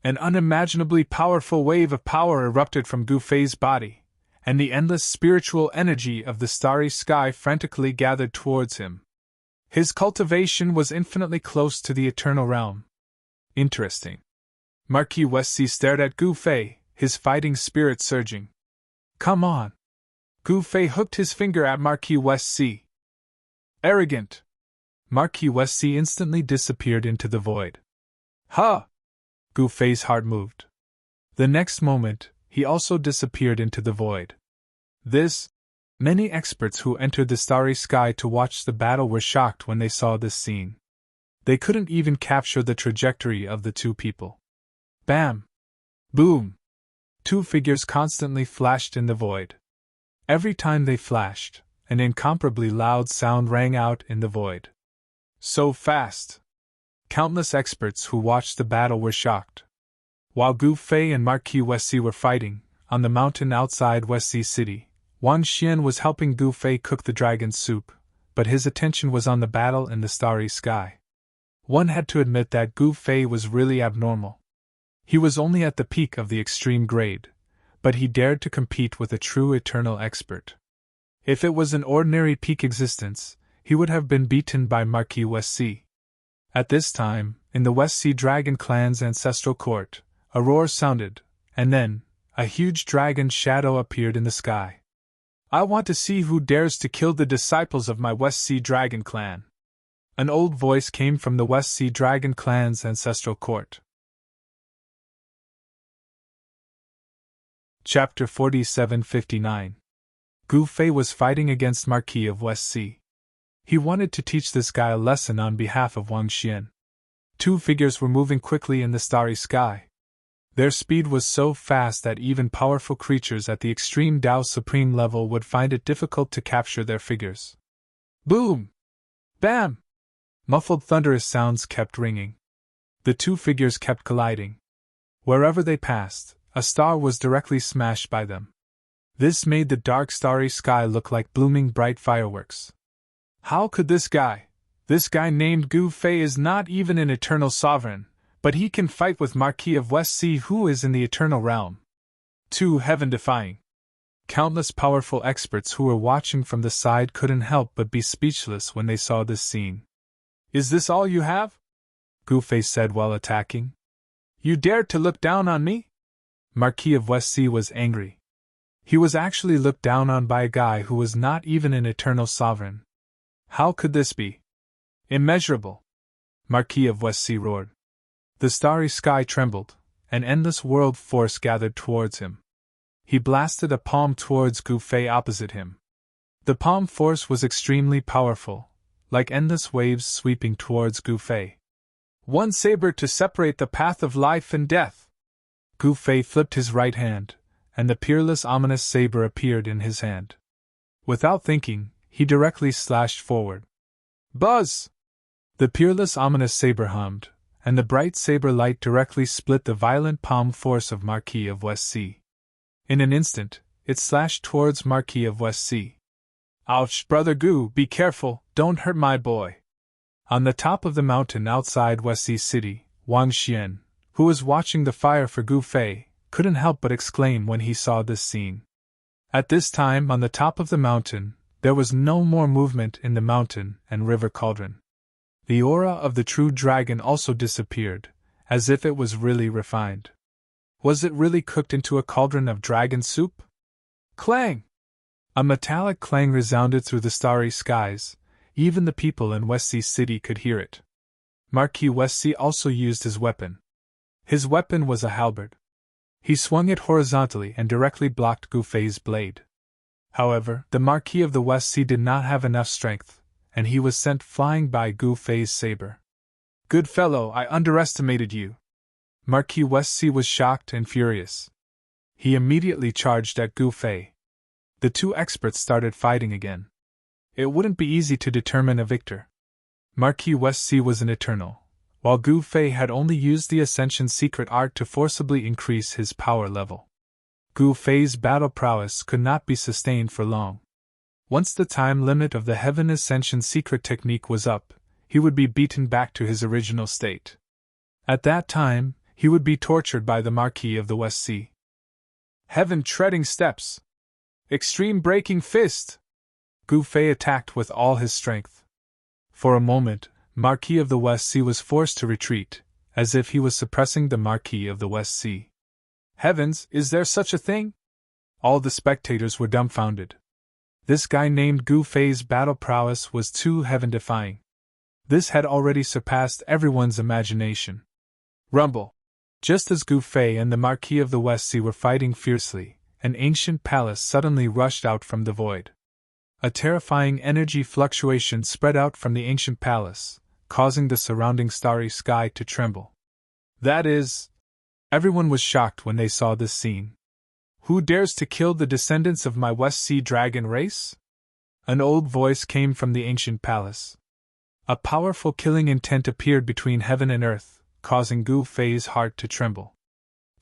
An unimaginably powerful wave of power erupted from Gu Fei's body, and the endless spiritual energy of the starry sky frantically gathered towards him. His cultivation was infinitely close to the eternal realm. Interesting. Marquis Westcy stared at Gu Fei, his fighting spirit surging. Come on. Gu Fei hooked his finger at Marquis Westcy. Arrogant. Marquis Westcy instantly disappeared into the void. Huh! Gu Fei's heart moved. The next moment, he also disappeared into the void. Many experts who entered the starry sky to watch the battle were shocked when they saw this scene. They couldn't even capture the trajectory of the two people. Bam! Boom! Two figures constantly flashed in the void. Every time they flashed, an incomparably loud sound rang out in the void. So fast! Countless experts who watched the battle were shocked. While Gu Fei and Marquis Westcy were fighting, on the mountain outside Westcy City, Wang Xian was helping Gu Fei cook the dragon soup, but his attention was on the battle in the starry sky. One had to admit that Gu Fei was really abnormal. He was only at the peak of the extreme grade, but he dared to compete with a true eternal expert. If it was an ordinary peak existence, he would have been beaten by Marquis Westcy. At this time, in the Westcy Dragon clan's ancestral court, a roar sounded, and then, a huge dragon shadow appeared in the sky. I want to see who dares to kill the disciples of my Westcy Dragon clan. An old voice came from the Westcy Dragon clan's ancestral court. Chapter 4759. Gu Fei was fighting against Marquis of Westcy. He wanted to teach this guy a lesson on behalf of Wang Xian. Two figures were moving quickly in the starry sky. Their speed was so fast that even powerful creatures at the extreme Tao Supreme level would find it difficult to capture their figures. Boom! Bam! Muffled thunderous sounds kept ringing. The two figures kept colliding. Wherever they passed, a star was directly smashed by them. This made the dark starry sky look like blooming bright fireworks. How could this guy named Gu Fei is not even an eternal sovereign, but he can fight with Marquis of Westcy who is in the eternal realm. Too heaven-defying. Countless powerful experts who were watching from the side couldn't help but be speechless when they saw this scene. Is this all you have? Gu Fei said while attacking. You dared to look down on me? Marquis of Westcy was angry. He was actually looked down on by a guy who was not even an eternal sovereign. How could this be? Immeasurable! Marquis of Westcy roared. The starry sky trembled, an endless world force gathered towards him. He blasted a palm towards Gu Fei opposite him. The palm force was extremely powerful, like endless waves sweeping towards Gu Fei. One saber to separate the path of life and death! Gu Fei flipped his right hand, and the peerless ominous saber appeared in his hand. Without thinking, he directly slashed forward. Buzz! The peerless ominous saber hummed, and the bright saber light directly split the violent palm force of Marquis of Westcy. In an instant, it slashed towards Marquis of Westcy. Ouch, Brother Gu, be careful, don't hurt my boy. On the top of the mountain outside Westcy City, Wang Xian, who was watching the fire for Gu Fei, couldn't help but exclaim when he saw this scene. At this time, on the top of the mountain, there was no more movement in the mountain and river cauldron. The aura of the true dragon also disappeared, as if it was really refined. Was it really cooked into a cauldron of dragon soup? Clang! A metallic clang resounded through the starry skies. Even the people in Westcy City could hear it. Marquis Westcy also used his weapon. His weapon was a halberd. He swung it horizontally and directly blocked Gu Fei's blade. However, the Marquis of the Westcy did not have enough strength, and he was sent flying by Gu Fei's saber. Good fellow, I underestimated you. Marquis Westcy was shocked and furious. He immediately charged at Gu Fei. The two experts started fighting again. It wouldn't be easy to determine a victor. Marquis Westcy was an eternal, while Gu Fei had only used the Ascension secret art to forcibly increase his power level. Gu Fei's battle prowess could not be sustained for long. Once the time limit of the Heaven Ascension secret technique was up, he would be beaten back to his original state. At that time, he would be tortured by the Marquis of the West Sea. Heaven treading steps! Extreme breaking fist! Gu Fei attacked with all his strength. For a moment, Marquis of the West Sea was forced to retreat, as if he was suppressing the Marquis of the West Sea. Heavens, is there such a thing? All the spectators were dumbfounded. This guy named Gu Fei's battle prowess was too heaven-defying. This had already surpassed everyone's imagination. Rumble! Just as Gu Fei and the Marquis of the West Sea were fighting fiercely, an ancient palace suddenly rushed out from the void. A terrifying energy fluctuation spread out from the ancient palace, causing the surrounding starry sky to tremble. That is... Everyone was shocked when they saw this scene. Who dares to kill the descendants of my West Sea dragon race? An old voice came from the ancient palace. A powerful killing intent appeared between heaven and earth, causing Gu Fei's heart to tremble.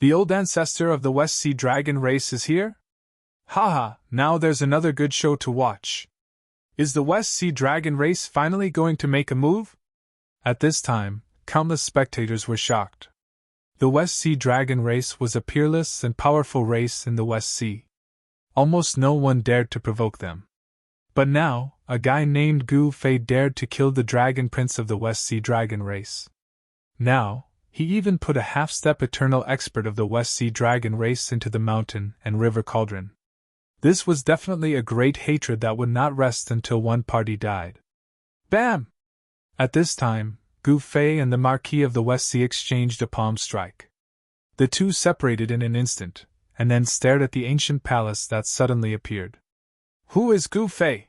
The old ancestor of the West Sea dragon race is here? Haha, now there's another good show to watch. Is the West Sea dragon race finally going to make a move? At this time, countless spectators were shocked. The West Sea dragon race was a peerless and powerful race in the West Sea. Almost no one dared to provoke them. But now, a guy named Gu Fei dared to kill the dragon prince of the West Sea dragon race. Now, he even put a half-step eternal expert of the West Sea dragon race into the mountain and river cauldron. This was definitely a great hatred that would not rest until one party died. Bam! At this time, Gu Fei and the Marquis of the West Sea exchanged a palm strike. The two separated in an instant, and then stared at the ancient palace that suddenly appeared. Who is Gu Fei?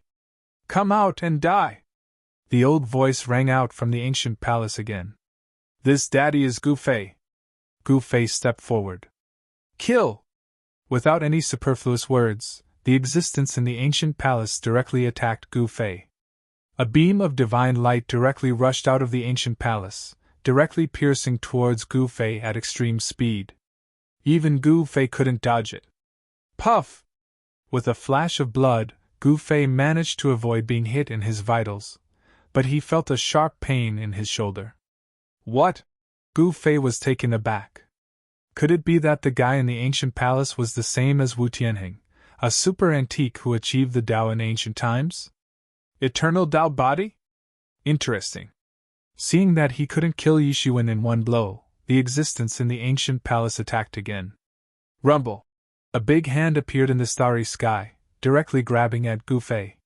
Come out and die! The old voice rang out from the ancient palace again. This daddy is Gu Fei. Gu Fei stepped forward. Kill! Without any superfluous words, the existence in the ancient palace directly attacked Gu Fei. A beam of divine light directly rushed out of the ancient palace, directly piercing towards Gu Fei at extreme speed. Even Gu Fei couldn't dodge it. Puff! With a flash of blood, Gu Fei managed to avoid being hit in his vitals, but he felt a sharp pain in his shoulder. What? Gu Fei was taken aback. Could it be that the guy in the ancient palace was the same as Wu Tianheng, a super antique who achieved the Tao in ancient times? Eternal Tao body? Interesting. Seeing that he couldn't kill Yishuan in one blow, the existence in the ancient palace attacked again. Rumble! A big hand appeared in the starry sky, directly grabbing at Gu Fei.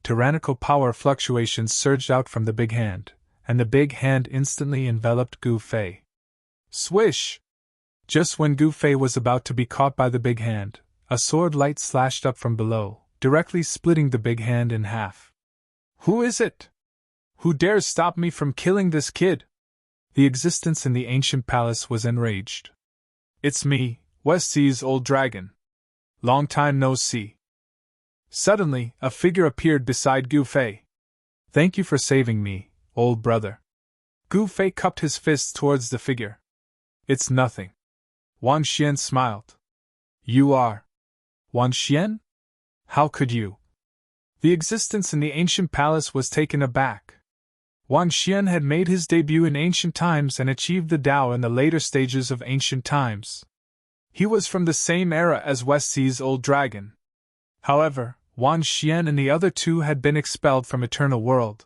Tyrannical power fluctuations surged out from the big hand, and the big hand instantly enveloped Gu Fei. Swish! Just when Gu Fei was about to be caught by the big hand, a sword light slashed up from below, directly splitting the big hand in half. Who is it? Who dares stop me from killing this kid? The existence in the ancient palace was enraged. It's me, West Sea's old dragon. Long time no see. Suddenly, a figure appeared beside Gu Fei. Thank you for saving me, old brother. Gu Fei cupped his fists towards the figure. It's nothing. Wan Xian smiled. You are Wan Xian? How could you? The existence in the ancient palace was taken aback. Wan Xian had made his debut in ancient times and achieved the Tao in the later stages of ancient times. He was from the same era as West Sea's old dragon. However, Wan Xian and the other two had been expelled from Eternal World.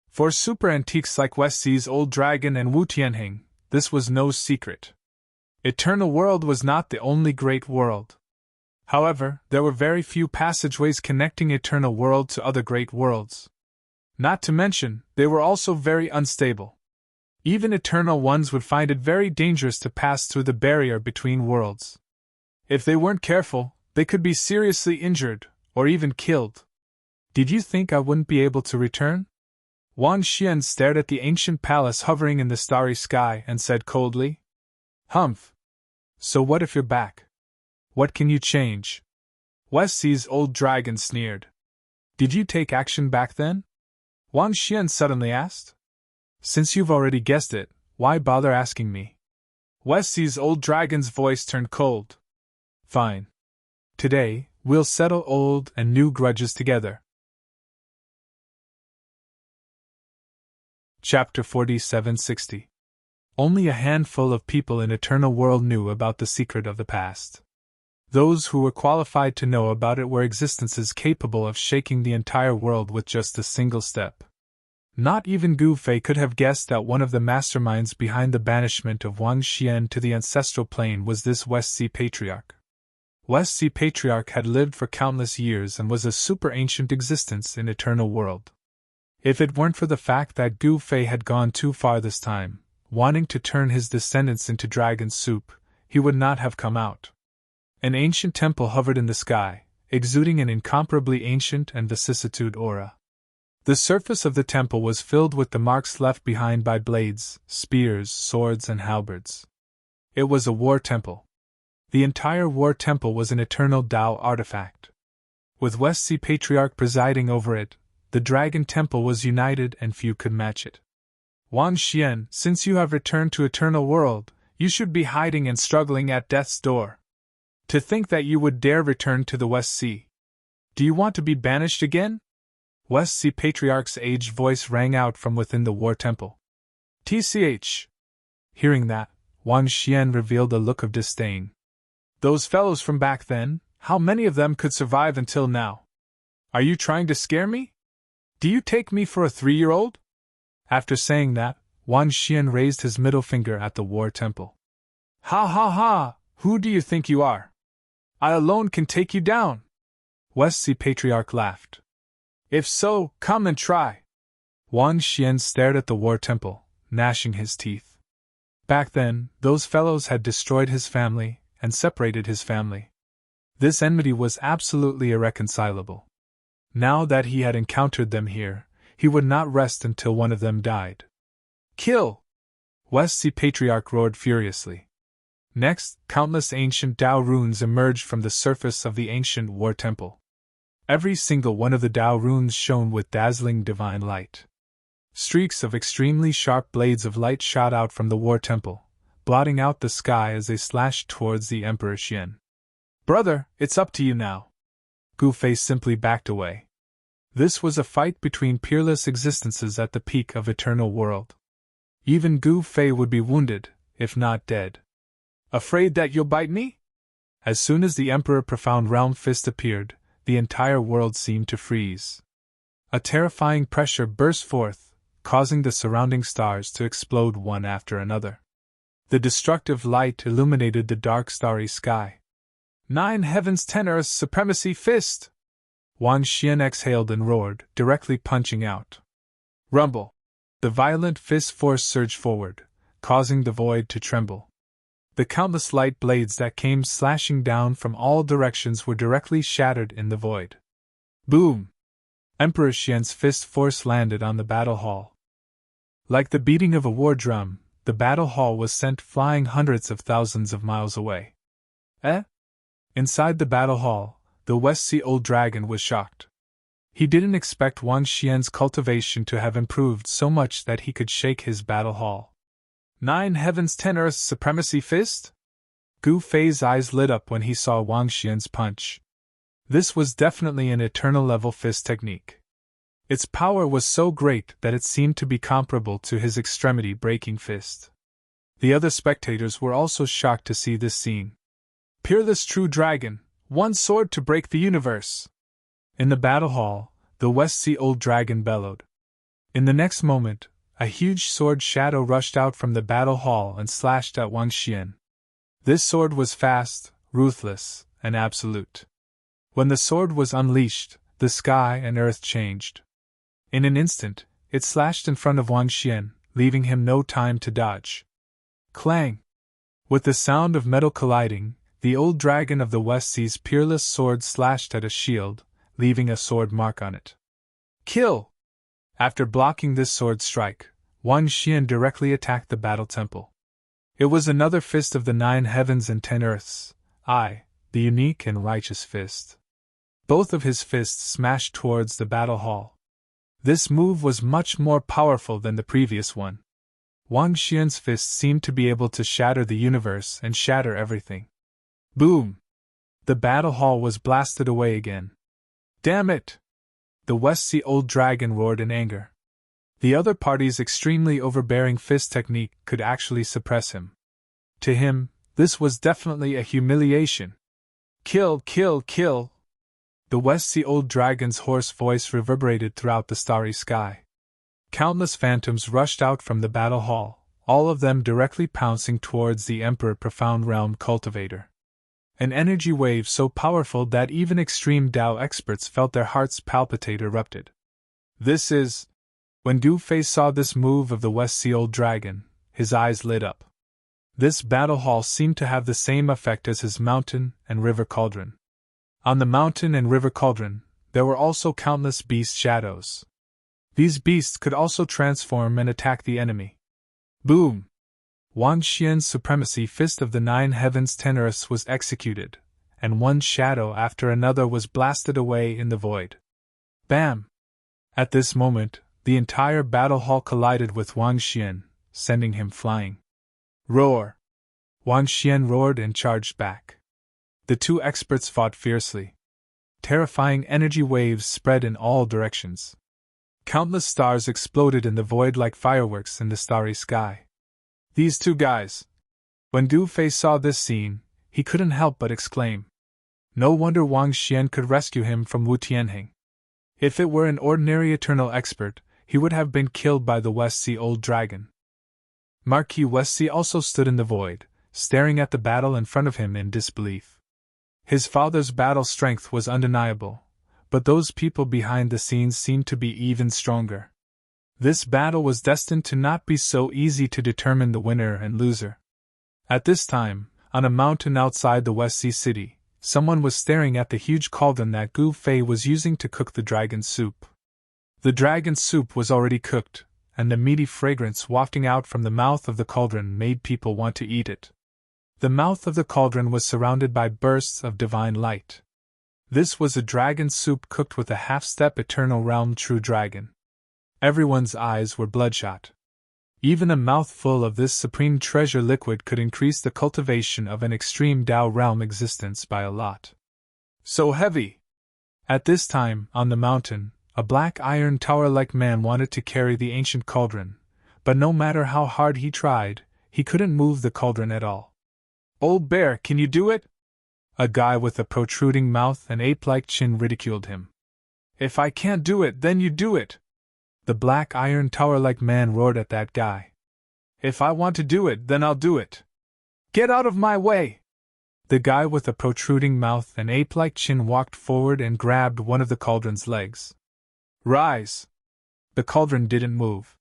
For super antiques like West Sea's old dragon and Wu Tianheng, this was no secret. Eternal World was not the only great world. However, there were very few passageways connecting Eternal World to other great worlds. Not to mention, they were also very unstable. Even eternal ones would find it very dangerous to pass through the barrier between worlds. If they weren't careful, they could be seriously injured, or even killed. Did you think I wouldn't be able to return? Wan Xian stared at the ancient palace hovering in the starry sky and said coldly, Humph. So what if you're back? What can you change? West Sea's old dragon sneered. Did you take action back then? Wan Xian suddenly asked. Since you've already guessed it, why bother asking me? West Sea's old dragon's voice turned cold. Fine. Today, we'll settle old and new grudges together. Chapter 4760. Only a handful of people in Eternal World knew about the secret of the past. Those who were qualified to know about it were existences capable of shaking the entire world with just a single step. Not even Gu Fei could have guessed that one of the masterminds behind the banishment of Wang Xian to the ancestral plane was this West Sea Patriarch. West Sea Patriarch had lived for countless years and was a super-ancient existence in Eternal World. If it weren't for the fact that Gu Fei had gone too far this time, wanting to turn his descendants into dragon soup, he would not have come out. An ancient temple hovered in the sky, exuding an incomparably ancient and vicissitude aura. The surface of the temple was filled with the marks left behind by blades, spears, swords, and halberds. It was a war temple. The entire war temple was an eternal Tao artifact. With West Sea Patriarch presiding over it, the Dragon Temple was united and few could match it. Wang Xian, since you have returned to Eternal World, you should be hiding and struggling at death's door. To think that you would dare return to the West Sea. Do you want to be banished again? West Sea Patriarch's aged voice rang out from within the war temple. TCH. Hearing that, Wang Xian revealed a look of disdain. Those fellows from back then, how many of them could survive until now? Are you trying to scare me? Do you take me for a 3-year-old? After saying that, Wang Xian raised his middle finger at the war temple. Ha ha ha! Who do you think you are? I alone can take you down! West Sea Patriarch laughed. If so, come and try. Wang Xian stared at the war temple, gnashing his teeth. Back then, those fellows had destroyed his family and separated his family. This enmity was absolutely irreconcilable. Now that he had encountered them here, he would not rest until one of them died. Kill! West Sea Patriarch roared furiously. Next, countless ancient Tao runes emerged from the surface of the ancient war temple. Every single one of the Tao runes shone with dazzling divine light. Streaks of extremely sharp blades of light shot out from the war temple, blotting out the sky as they slashed towards the Emperor Xian. Brother, it's up to you now. Gu Fei simply backed away. This was a fight between peerless existences at the peak of Eternal World. Even Gu Fei would be wounded, if not dead. Afraid that you'll bite me? As soon as the Emperor Profound Realm Fist appeared, the entire world seemed to freeze. A terrifying pressure burst forth, causing the surrounding stars to explode one after another. The destructive light illuminated the dark starry sky. 9 heavens 10 earths supremacy fist! Wang Xian exhaled and roared, directly punching out. Rumble! The violent fist force surged forward, causing the void to tremble. The countless light blades that came slashing down from all directions were directly shattered in the void. Boom! Emperor Xian's fist force landed on the battle hall. Like the beating of a war drum, the battle hall was sent flying hundreds of thousands of miles away. Inside the battle hall, the West Sea Old Dragon was shocked. He didn't expect Wang Xian's cultivation to have improved so much that he could shake his battle hall. 9 heavens 10 earths supremacy fist? Gu Fei's eyes lit up when he saw Wang Xian's punch. This was definitely an eternal level fist technique. Its power was so great that it seemed to be comparable to his extremity-breaking fist. The other spectators were also shocked to see this scene. Peerless true dragon, one sword to break the universe! In the battle hall, the West Sea Old Dragon bellowed. In the next moment, a huge sword shadow rushed out from the battle hall and slashed at Wang Xian. This sword was fast, ruthless, and absolute. When the sword was unleashed, the sky and earth changed. In an instant, it slashed in front of Wang Xian, leaving him no time to dodge. Clang! With the sound of metal colliding, the old dragon of the West Sea's peerless sword slashed at a shield, leaving a sword mark on it. Kill! After blocking this sword strike, Wang Xian directly attacked the battle temple. It was another fist of the 9 heavens and 10 earths, the unique and righteous fist. Both of his fists smashed towards the battle hall. This move was much more powerful than the previous one. Wang Xian's fist seemed to be able to shatter the universe and shatter everything. Boom! The battle hall was blasted away again. Damn it! The West Sea Old Dragon roared in anger. The other party's extremely overbearing fist technique could actually suppress him. To him, this was definitely a humiliation. Kill, kill, kill! The West Sea Old Dragon's hoarse voice reverberated throughout the starry sky. Countless phantoms rushed out from the battle hall, all of them directly pouncing towards the Emperor Profound Realm Cultivator. An energy wave so powerful that even extreme Tao experts felt their hearts palpitate erupted. This is... When Du Fei saw this move of the West Sea Old Dragon, his eyes lit up. This battle hall seemed to have the same effect as his mountain and river cauldron. On the mountain and river cauldron, there were also countless beast shadows. These beasts could also transform and attack the enemy. Boom! Wang Xian's supremacy fist of the 9 heavens tenorus was executed, and one shadow after another was blasted away in the void. Bam! At this moment, the entire battle hall collided with Wang Xian, sending him flying. Roar! Wang Xian roared and charged back. The two experts fought fiercely. Terrifying energy waves spread in all directions. Countless stars exploded in the void like fireworks in the starry sky. These two guys. When Du Fei saw this scene, he couldn't help but exclaim. No wonder Wang Xian could rescue him from Wu Tianheng. If it were an ordinary eternal expert, he would have been killed by the West Sea Old Dragon. Marquis West Sea also stood in the void, staring at the battle in front of him in disbelief. His father's battle strength was undeniable, but those people behind the scenes seemed to be even stronger. This battle was destined to not be so easy to determine the winner and loser. At this time, on a mountain outside the West Sea City, someone was staring at the huge cauldron that Gu Fei was using to cook the dragon soup. The dragon soup was already cooked, and the meaty fragrance wafting out from the mouth of the cauldron made people want to eat it. The mouth of the cauldron was surrounded by bursts of divine light. This was a dragon soup cooked with a half-step eternal realm true dragon. Everyone's eyes were bloodshot. Even a mouthful of this supreme treasure liquid could increase the cultivation of an extreme Tao realm existence by a lot. So heavy! At this time, on the mountain, a black iron tower-like man wanted to carry the ancient cauldron, but no matter how hard he tried, he couldn't move the cauldron at all. Old bear, can you do it? A guy with a protruding mouth and ape-like chin ridiculed him. If I can't do it, then you do it! The black iron tower-like man roared at that guy. If I want to do it, then I'll do it. Get out of my way! The guy with a protruding mouth and ape-like chin walked forward and grabbed one of the cauldron's legs. Rise! The cauldron didn't move.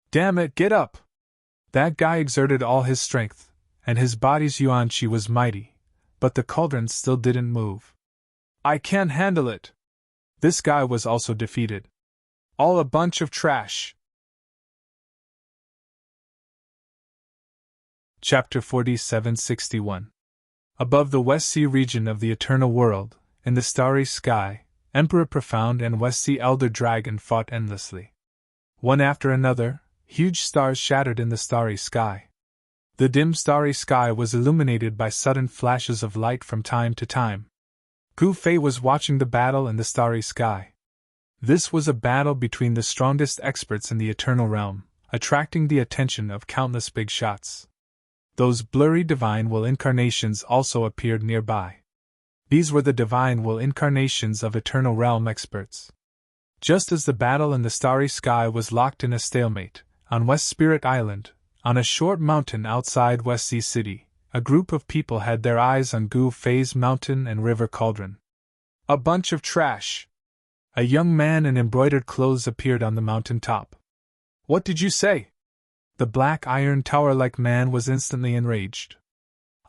Damn it, get up! That guy exerted all his strength, and his body's yuan qi was mighty, but the cauldron still didn't move. I can't handle it! This guy was also defeated. All a bunch of trash. Chapter 4761. Above the West Sea region of the Eternal World, in the starry sky, Emperor Profound and West Sea Elder Dragon fought endlessly. One after another, huge stars shattered in the starry sky. The dim starry sky was illuminated by sudden flashes of light from time to time. Gu Fei was watching the battle in the starry sky. This was a battle between the strongest experts in the Eternal Realm, attracting the attention of countless big shots. Those blurry divine will incarnations also appeared nearby. These were the divine will incarnations of Eternal Realm experts. Just as the battle in the starry sky was locked in a stalemate, on West Spirit Island, on a short mountain outside West Sea City, a group of people had their eyes on Gu Fei's mountain and river cauldron. A bunch of trash! A young man in embroidered clothes appeared on the mountain top. What did you say? The black iron tower-like man was instantly enraged.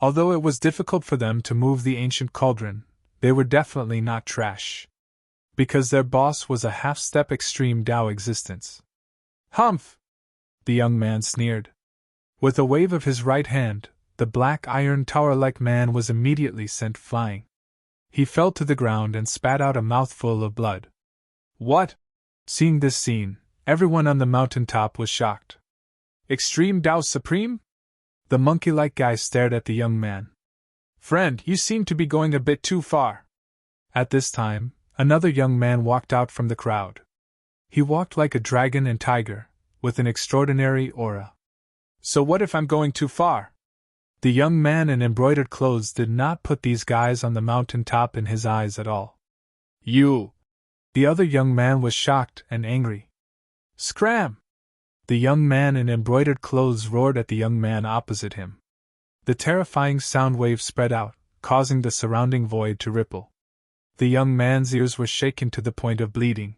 Although it was difficult for them to move the ancient cauldron, they were definitely not trash. Because their boss was a half-step extreme Tao existence. Humph! The young man sneered. With a wave of his right hand, the black iron tower-like man was immediately sent flying. He fell to the ground and spat out a mouthful of blood. What? Seeing this scene, everyone on the mountain top was shocked. Extreme Tao Supreme? The monkey-like guy stared at the young man. Friend, you seem to be going a bit too far. At this time, another young man walked out from the crowd. He walked like a dragon and tiger, with an extraordinary aura. So what if I'm going too far? The young man in embroidered clothes did not put these guys on the mountain top in his eyes at all. You! The other young man was shocked and angry. Scram! The young man in embroidered clothes roared at the young man opposite him. The terrifying sound wave spread out, causing the surrounding void to ripple. The young man's ears were shaken to the point of bleeding.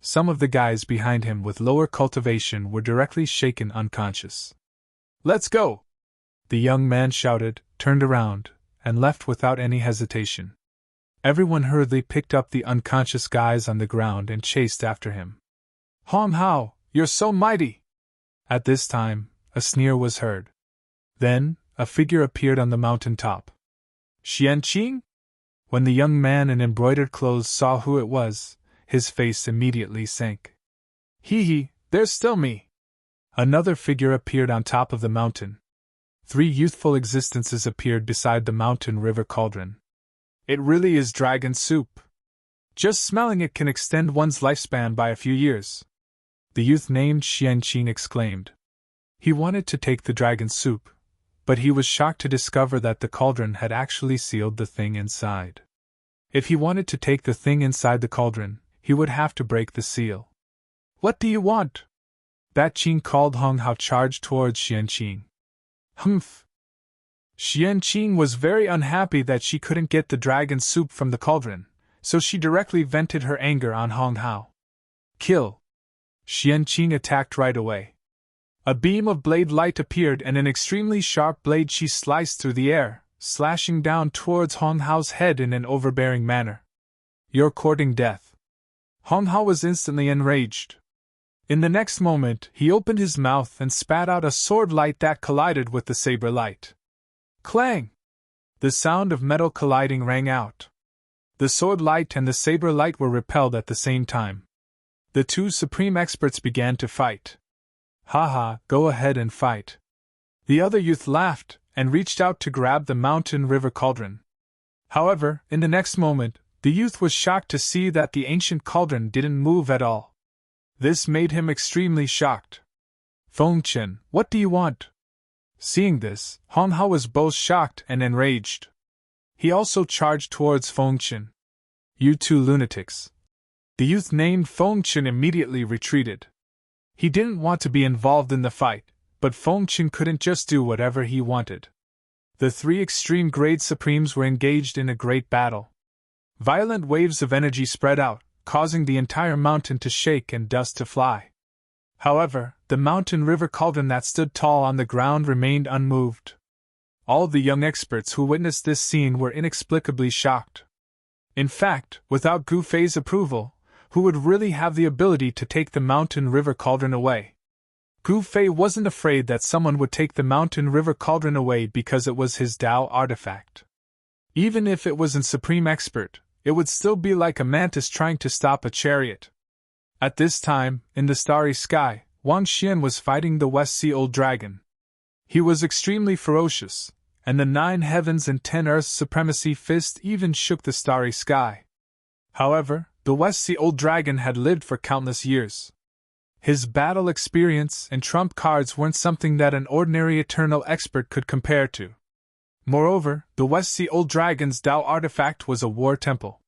Some of the guys behind him with lower cultivation were directly shaken unconscious. Let's go! The young man shouted, turned around, and left without any hesitation. Everyone hurriedly picked up the unconscious guys on the ground and chased after him. Hong Hao, you're so mighty! At this time, a sneer was heard. Then, a figure appeared on the mountain top. Xianqing? When the young man in embroidered clothes saw who it was, his face immediately sank. Hee, there's still me! Another figure appeared on top of the mountain. 3 youthful existences appeared beside the mountain river cauldron. It really is dragon soup. Just smelling it can extend one's lifespan by a few years. The youth named Xianqing exclaimed. He wanted to take the dragon soup, but he was shocked to discover that the cauldron had actually sealed the thing inside. If he wanted to take the thing inside the cauldron, he would have to break the seal. What do you want? That Qing called. Hong Hao charged towards Xianqing. Humph! Xianqing was very unhappy that she couldn't get the dragon soup from the cauldron, so she directly vented her anger on Hong Hao. Kill! Xianqing attacked right away. A beam of blade light appeared and an extremely sharp blade she sliced through the air, slashing down towards Hong Hao's head in an overbearing manner. You're courting death. Hong Hao was instantly enraged. In the next moment, he opened his mouth and spat out a sword light that collided with the saber light. Clang! The sound of metal colliding rang out. The sword light and the saber light were repelled at the same time. The 2 supreme experts began to fight. Haha, go ahead and fight. The other youth laughed and reached out to grab the mountain river cauldron. However, in the next moment, the youth was shocked to see that the ancient cauldron didn't move at all. This made him extremely shocked. Fengchen, what do you want? Seeing this, Hong Hao was both shocked and enraged. He also charged towards Fengchen. You 2 lunatics. The youth named Fengchen immediately retreated. He didn't want to be involved in the fight, but Fengchen couldn't just do whatever he wanted. The 3 extreme grade supremes were engaged in a great battle. Violent waves of energy spread out, causing the entire mountain to shake and dust to fly. However, the mountain river cauldron that stood tall on the ground remained unmoved. All the young experts who witnessed this scene were inexplicably shocked. In fact, without Gu Fei's approval, who would really have the ability to take the mountain river cauldron away? Gu Fei wasn't afraid that someone would take the mountain river cauldron away because it was his Tao artifact. Even if it was a supreme expert, it would still be like a mantis trying to stop a chariot. At this time, in the starry sky, Wang Xian was fighting the West Sea Old Dragon. He was extremely ferocious, and the 9 heavens and 10 earths supremacy fist even shook the starry sky. However, the West Sea Old Dragon had lived for countless years. His battle experience and trump cards weren't something that an ordinary eternal expert could compare to. Moreover, the West Sea Old Dragon's Tao artifact was a war temple.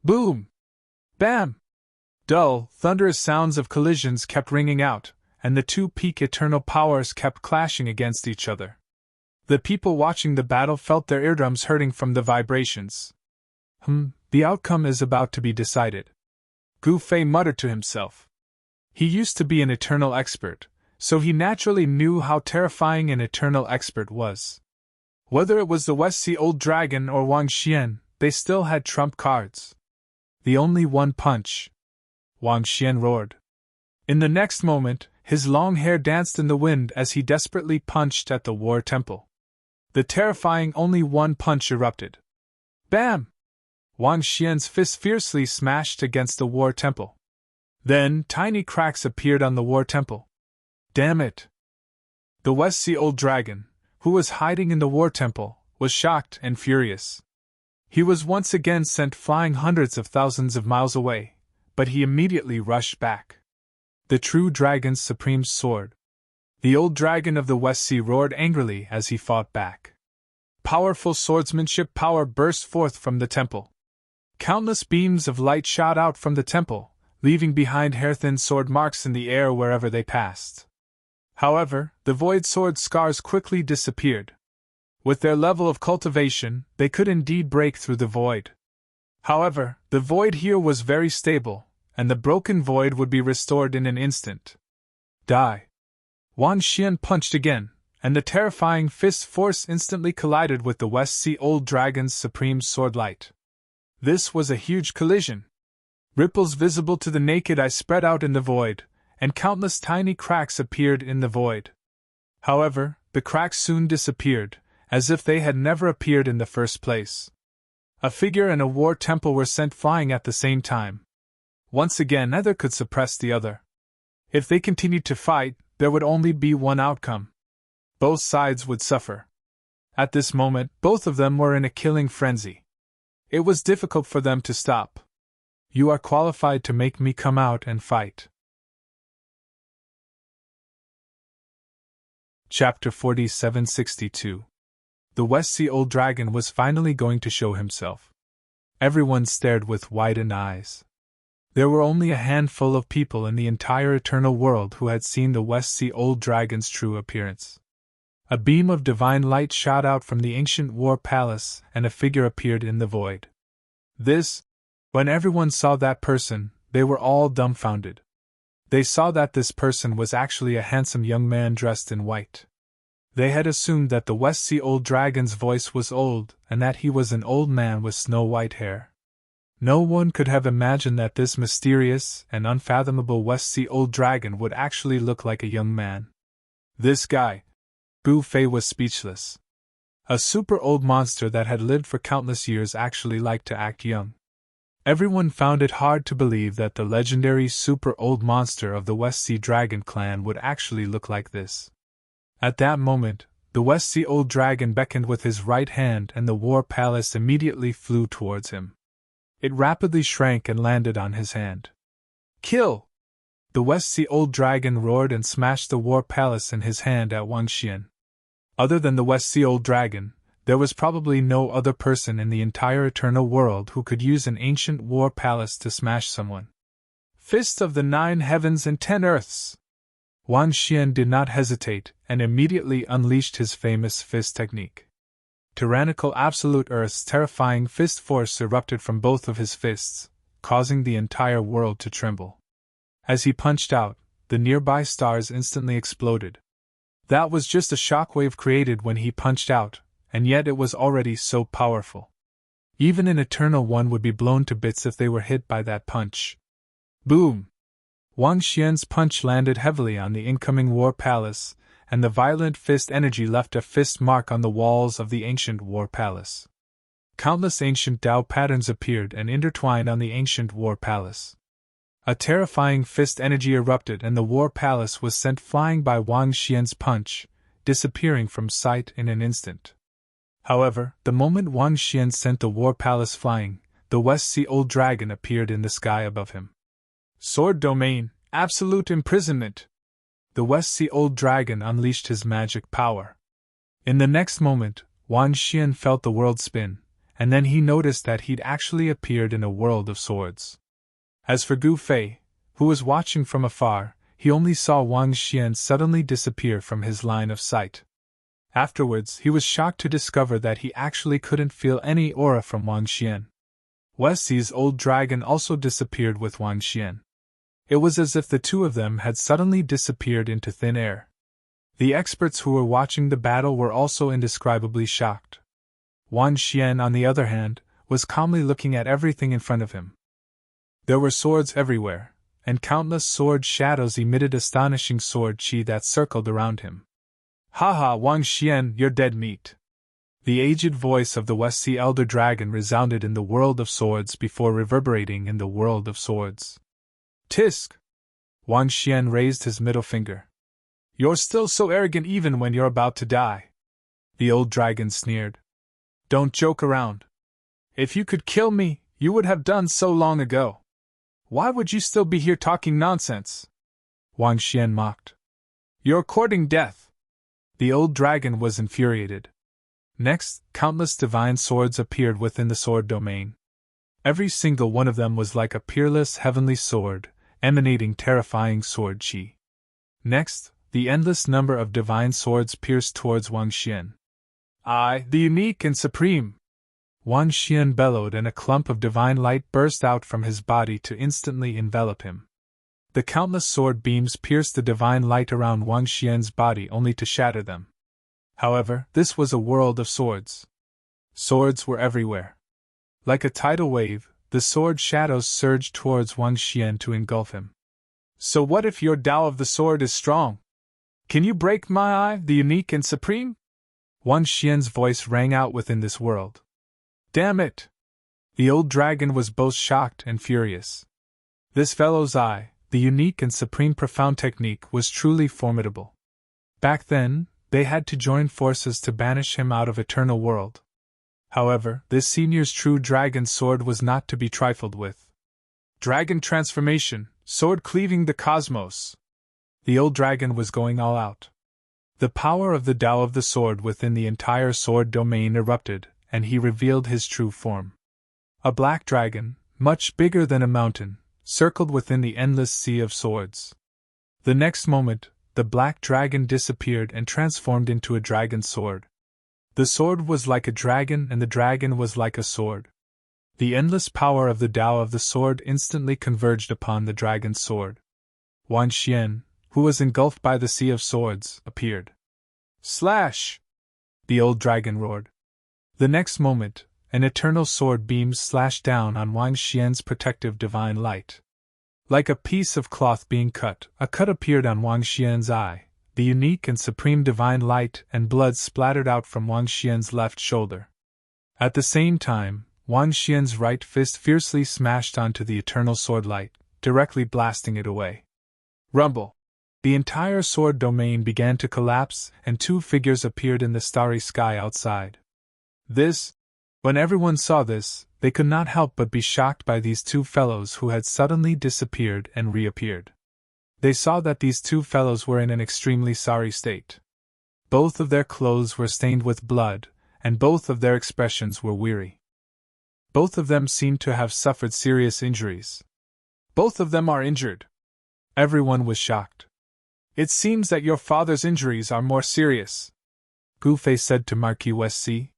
Boom! Bam! Dull, thunderous sounds of collisions kept ringing out, and the 2 peak eternal powers kept clashing against each other. The people watching the battle felt their eardrums hurting from the vibrations. The outcome is about to be decided. Gu Fei muttered to himself. He used to be an eternal expert, so he naturally knew how terrifying an eternal expert was. Whether it was the West Sea Old Dragon or Wang Xian, they still had trump cards. The only one punch. Wang Xian roared. In the next moment, his long hair danced in the wind as he desperately punched at the war temple. The terrifying only one punch erupted. Bam! Wang Xian's fist fiercely smashed against the war temple. Then, tiny cracks appeared on the war temple. Damn it! The West Sea Old Dragon, who was hiding in the war temple, was shocked and furious. He was once again sent flying hundreds of thousands of miles away, but he immediately rushed back. The true dragon's supreme sword. The old dragon of the West Sea roared angrily as he fought back. Powerful swordsmanship power burst forth from the temple. Countless beams of light shot out from the temple, leaving behind hair-thin sword marks in the air wherever they passed. However, the void sword scars quickly disappeared. With their level of cultivation, they could indeed break through the void. However, the void here was very stable, and the broken void would be restored in an instant. Die! Wan Xian punched again, and the terrifying fist force instantly collided with the West Sea Old Dragon's supreme sword light. This was a huge collision. Ripples visible to the naked eye spread out in the void, and countless tiny cracks appeared in the void. However, the cracks soon disappeared, as if they had never appeared in the first place. A figure and a war temple were sent flying at the same time. Once again, neither could suppress the other. If they continued to fight, there would only be one outcome. Both sides would suffer. At this moment, both of them were in a killing frenzy. It was difficult for them to stop. You are qualified to make me come out and fight. Chapter 4762. The West Sea Old Dragon was finally going to show himself. Everyone stared with widened eyes. There were only a handful of people in the entire eternal world who had seen the West Sea Old Dragon's true appearance. A beam of divine light shot out from the ancient war palace, and a figure appeared in the void. When everyone saw that person, they were all dumbfounded. They saw that this person was actually a handsome young man dressed in white. They had assumed that the West Sea Old Dragon's voice was old, and that he was an old man with snow-white hair. No one could have imagined that this mysterious and unfathomable West Sea Old Dragon would actually look like a young man. This guy, Gu Fei, was speechless. A super old monster that had lived for countless years actually liked to act young. Everyone found it hard to believe that the legendary super old monster of the West Sea Dragon clan would actually look like this. At that moment, the West Sea Old Dragon beckoned with his right hand and the war palace immediately flew towards him. It rapidly shrank and landed on his hand. Kill! The West Sea Old Dragon roared and smashed the war palace in his hand at Wang Xian. Other than the West Sea Old Dragon, there was probably no other person in the entire eternal world who could use an ancient war palace to smash someone. Fist of the 9 heavens and 10 earths! Wang Xian did not hesitate and immediately unleashed his famous fist technique. Tyrannical Absolute Earth's terrifying fist force erupted from both of his fists, causing the entire world to tremble. As he punched out, the nearby stars instantly exploded. That was just a shockwave created when he punched out, and yet it was already so powerful. Even an Eternal One would be blown to bits if they were hit by that punch. Boom! Wang Xian's punch landed heavily on the incoming war palace, and the violent fist energy left a fist mark on the walls of the ancient war palace. Countless ancient Tao patterns appeared and intertwined on the ancient war palace. A terrifying fist energy erupted and the war palace was sent flying by Wang Xian's punch, disappearing from sight in an instant. However, the moment Wang Xian sent the war palace flying, the West Sea Old Dragon appeared in the sky above him. Sword Domain, Absolute Imprisonment! The West Sea Old Dragon unleashed his magic power. In the next moment, Wang Xian felt the world spin, and then he noticed that he'd actually appeared in a world of swords. As for Gu Fei, who was watching from afar, he only saw Wang Xian suddenly disappear from his line of sight. Afterwards, he was shocked to discover that he actually couldn't feel any aura from Wang Xian. West Sea's Old Dragon also disappeared with Wang Xian. It was as if the two of them had suddenly disappeared into thin air. The experts who were watching the battle were also indescribably shocked. Wang Xian, on the other hand, was calmly looking at everything in front of him. There were swords everywhere, and countless sword shadows emitted astonishing sword chi that circled around him. "Ha, Wang Xian, you're dead meat!" The aged voice of the West Sea Elder Dragon resounded in the world of swords before reverberating in the world of swords. Tisk! Wang Xian raised his middle finger. "You're still so arrogant even when you're about to die!" The old dragon sneered. Don't joke around. If you could kill me, you would have done so long ago. Why would you still be here talking nonsense? Wang Xian mocked. You're courting death. The old dragon was infuriated. Next, countless divine swords appeared within the sword domain. Every single one of them was like a peerless heavenly sword, emanating terrifying sword qi. Next, the endless number of divine swords pierced towards Wang Xian. I, the unique and supreme! Wang Xian bellowed, and a clump of divine light burst out from his body to instantly envelop him. The countless sword beams pierced the divine light around Wang Xian's body only to shatter them. However, this was a world of swords. Swords were everywhere. Like a tidal wave, the sword shadows surged towards Wang Xian to engulf him. So what if your Tao of the sword is strong? Can you break my eye, the unique and supreme? Wang Xian's voice rang out within this world. Damn it! The old dragon was both shocked and furious. This fellow's eye, the unique and supreme profound technique, was truly formidable. Back then, they had to join forces to banish him out of eternal world. However, this senior's true dragon sword was not to be trifled with. Dragon transformation, sword cleaving the cosmos. The old dragon was going all out. The power of the Tao of the sword within the entire sword domain erupted, and he revealed his true form. A black dragon, much bigger than a mountain, circled within the endless sea of swords. The next moment, the black dragon disappeared and transformed into a dragon sword. The sword was like a dragon and the dragon was like a sword. The endless power of the Tao of the sword instantly converged upon the dragon's sword. Wang Xian, who was engulfed by the sea of swords, appeared. Slash! The old dragon roared. The next moment, an eternal sword beam slashed down on Wang Xian's protective divine light. Like a piece of cloth being cut, a cut appeared on Wang Xian's eye. The unique and supreme divine light and blood splattered out from Wang Xian's left shoulder. At the same time, Wang Xian's right fist fiercely smashed onto the eternal sword light, directly blasting it away. Rumble! The entire sword domain began to collapse, and two figures appeared in the starry sky outside. When everyone saw this, they could not help but be shocked by these two fellows who had suddenly disappeared and reappeared. They saw that these two fellows were in an extremely sorry state. Both of their clothes were stained with blood, and both of their expressions were weary. Both of them seemed to have suffered serious injuries. Both of them are injured. Everyone was shocked. It seems that your father's injuries are more serious, Gufei said to Marquis Westcy.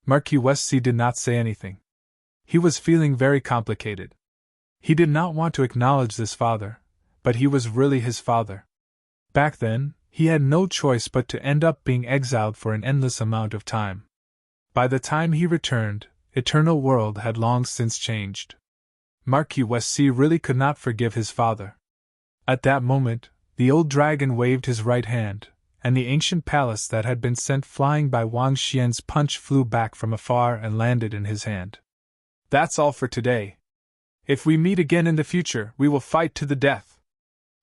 Marquis Westcy did not say anything. He was feeling very complicated. He did not want to acknowledge this father, but he was really his father. Back then, he had no choice but to end up being exiled for an endless amount of time. By the time he returned, eternal world had long since changed. Marquis Westcy really could not forgive his father. At that moment, the old dragon waved his right hand, and the ancient palace that had been sent flying by Wang Xian's punch flew back from afar and landed in his hand. That's all for today. If we meet again in the future, we will fight to the death.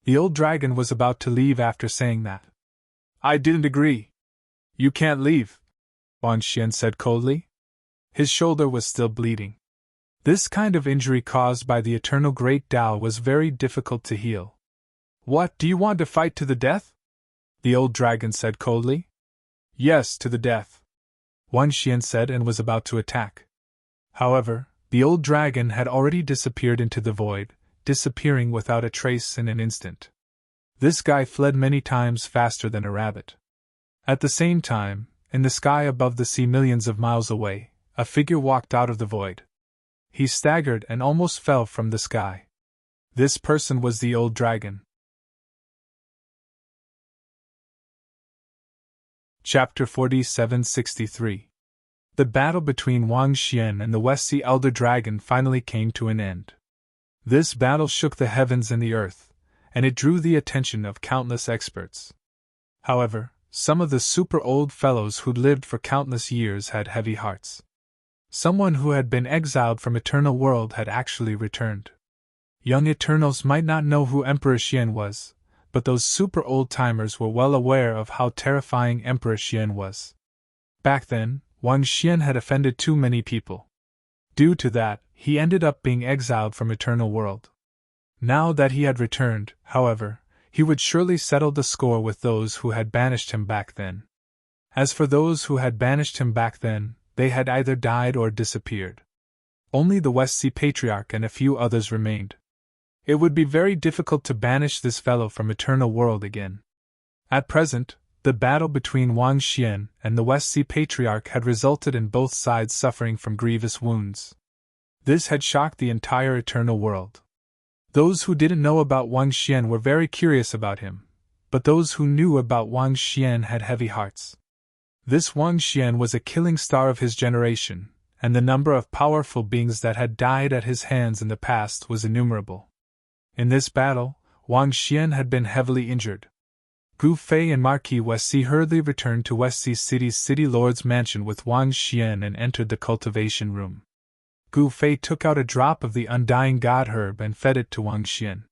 The old dragon was about to leave after saying that. I didn't agree. You can't leave, Wang Xian said coldly. His shoulder was still bleeding. This kind of injury caused by the eternal great Tao was very difficult to heal. What, do you want to fight to the death? The old dragon said coldly. Yes, to the death, Wang Xian said and was about to attack. However, the old dragon had already disappeared into the void, disappearing without a trace in an instant. This guy fled many times faster than a rabbit. At the same time, in the sky above the sea millions of miles away, a figure walked out of the void. He staggered and almost fell from the sky. This person was the old dragon. Chapter 4763. The battle between Wang Xian and the Westcy Elder Dragon finally came to an end. This battle shook the heavens and the earth, and it drew the attention of countless experts. However, some of the super old fellows who'd lived for countless years had heavy hearts. Someone who had been exiled from Eternal World had actually returned. Young Eternals might not know who Emperor Xian was, but those super old-timers were well aware of how terrifying Emperor Xian was. Back then, Wang Xian had offended too many people. Due to that, he ended up being exiled from Eternal World. Now that he had returned, however, he would surely settle the score with those who had banished him back then. As for those who had banished him back then, they had either died or disappeared. Only the West Sea Patriarch and a few others remained. It would be very difficult to banish this fellow from Eternal World again. At present, the battle between Wang Xian and the West Sea Patriarch had resulted in both sides suffering from grievous wounds. This had shocked the entire Eternal World. Those who didn't know about Wang Xian were very curious about him, but those who knew about Wang Xian had heavy hearts. This Wang Xian was a killing star of his generation, and the number of powerful beings that had died at his hands in the past was innumerable. In this battle, Wang Xian had been heavily injured. Gu Fei and Marquis West Sea hurriedly returned to West Sea City's City Lord's mansion with Wang Xian and entered the cultivation room. Gu Fei took out a drop of the undying god herb and fed it to Wang Xian.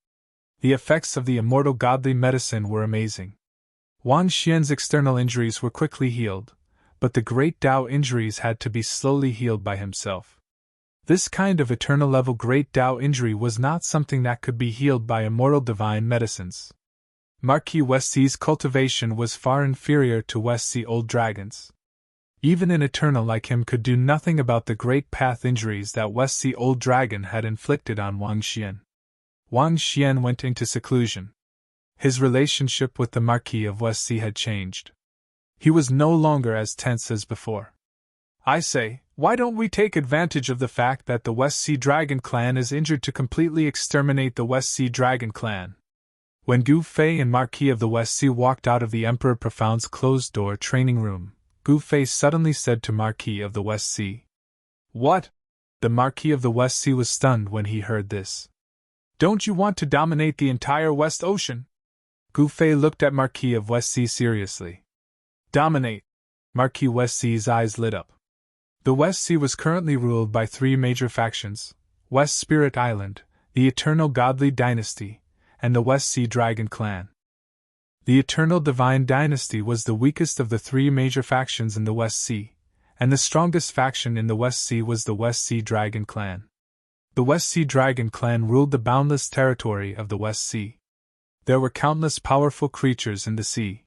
The effects of the immortal godly medicine were amazing. Wang Xian's external injuries were quickly healed, but the great Tao injuries had to be slowly healed by himself. This kind of eternal level great Tao injury was not something that could be healed by immortal divine medicines. Marquis West Sea's cultivation was far inferior to West Sea Old Dragon's. Even an eternal like him could do nothing about the great path injuries that West Sea Old Dragon had inflicted on Wang Xian. Wang Xian went into seclusion. His relationship with the Marquis of West Sea had changed. He was no longer as tense as before. I say, why don't we take advantage of the fact that the West Sea Dragon clan is injured to completely exterminate the West Sea Dragon clan? When Gu Fei and Marquis of the West Sea walked out of the Emperor Profound's closed-door training room, Gu Fei suddenly said to Marquis of the West Sea. What? The Marquis of the West Sea was stunned when he heard this. Don't you want to dominate the entire West Ocean? Gu Fei looked at Marquis of West Sea seriously. Dominate? Marquis West Sea's eyes lit up. The West Sea was currently ruled by three major factions: West Spirit Island, the Eternal Godly Dynasty, and the West Sea Dragon clan. The Eternal Divine Dynasty was the weakest of the three major factions in the West Sea, and the strongest faction in the West Sea was the West Sea Dragon clan. The West Sea Dragon clan ruled the boundless territory of the West Sea. There were countless powerful creatures in the sea.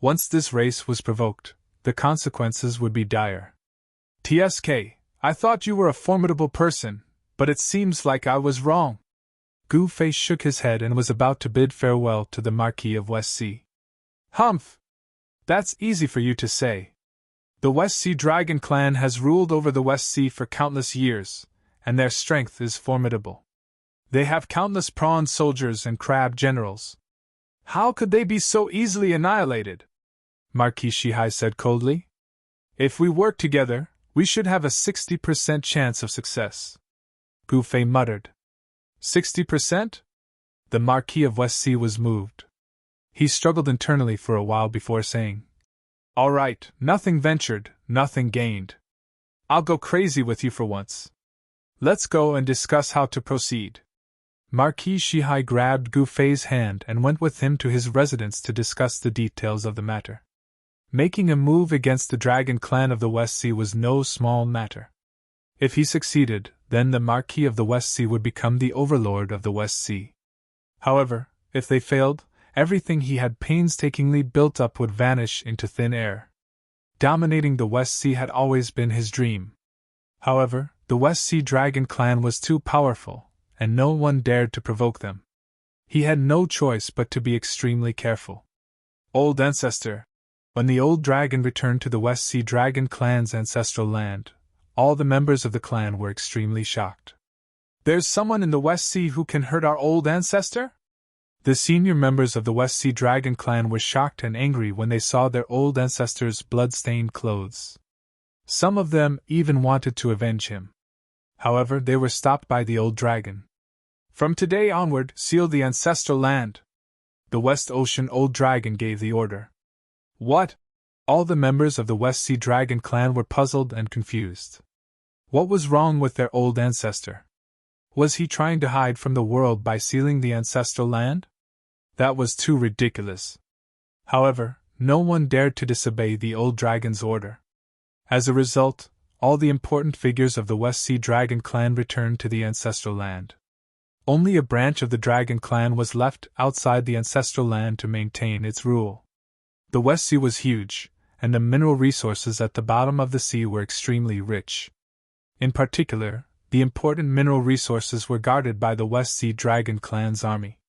Once this race was provoked, the consequences would be dire. TSK, I thought you were a formidable person, but it seems like I was wrong. Gu Fei shook his head and was about to bid farewell to the Marquis of West Sea. Humph! That's easy for you to say. The West Sea Dragon clan has ruled over the West Sea for countless years, and their strength is formidable. They have countless prawn soldiers and crab generals. How could they be so easily annihilated? Marquis Shihai said coldly. If we work together, we should have a 60% chance of success. Gu Fei muttered. 60%? The Marquis of West Sea was moved. He struggled internally for a while before saying, All right, nothing ventured, nothing gained. I'll go crazy with you for once. Let's go and discuss how to proceed. Marquis Shihai grabbed Gu Fei's hand and went with him to his residence to discuss the details of the matter. Making a move against the Dragon clan of the West Sea was no small matter. If he succeeded, then the Marquis of the West Sea would become the overlord of the West Sea. However, if they failed, everything he had painstakingly built up would vanish into thin air. Dominating the West Sea had always been his dream. However, the West Sea Dragon clan was too powerful, and no one dared to provoke them. He had no choice but to be extremely careful. Old Ancestor. When the old dragon returned to the West Sea Dragon clan's ancestral land, all the members of the clan were extremely shocked. There's someone in the West Sea who can hurt our old ancestor? The senior members of the West Sea Dragon clan were shocked and angry when they saw their old ancestor's blood-stained clothes. Some of them even wanted to avenge him. However, they were stopped by the old dragon. From today onward, seal the ancestral land. The West Ocean Old Dragon gave the order. What? All the members of the West Sea Dragon clan were puzzled and confused. What was wrong with their old ancestor? Was he trying to hide from the world by sealing the ancestral land? That was too ridiculous. However, no one dared to disobey the old dragon's order. As a result, all the important figures of the West Sea Dragon clan returned to the ancestral land. Only a branch of the Dragon clan was left outside the ancestral land to maintain its rule. The West Sea was huge, and the mineral resources at the bottom of the sea were extremely rich. In particular, the important mineral resources were guarded by the West Sea Dragon clan's army.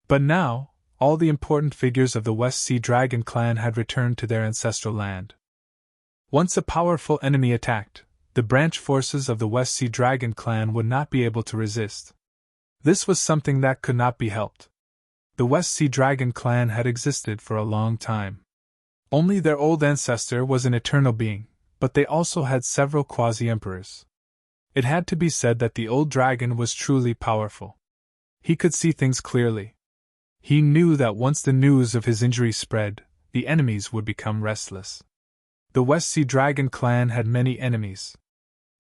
But now, all the important figures of the West Sea Dragon clan had returned to their ancestral land. Once a powerful enemy attacked, the branch forces of the West Sea Dragon clan would not be able to resist. This was something that could not be helped. The West Sea Dragon clan had existed for a long time. Only their old ancestor was an eternal being, but they also had several quasi-emperors. It had to be said that the old dragon was truly powerful. He could see things clearly. He knew that once the news of his injury spread, the enemies would become restless. The West Sea Dragon clan had many enemies.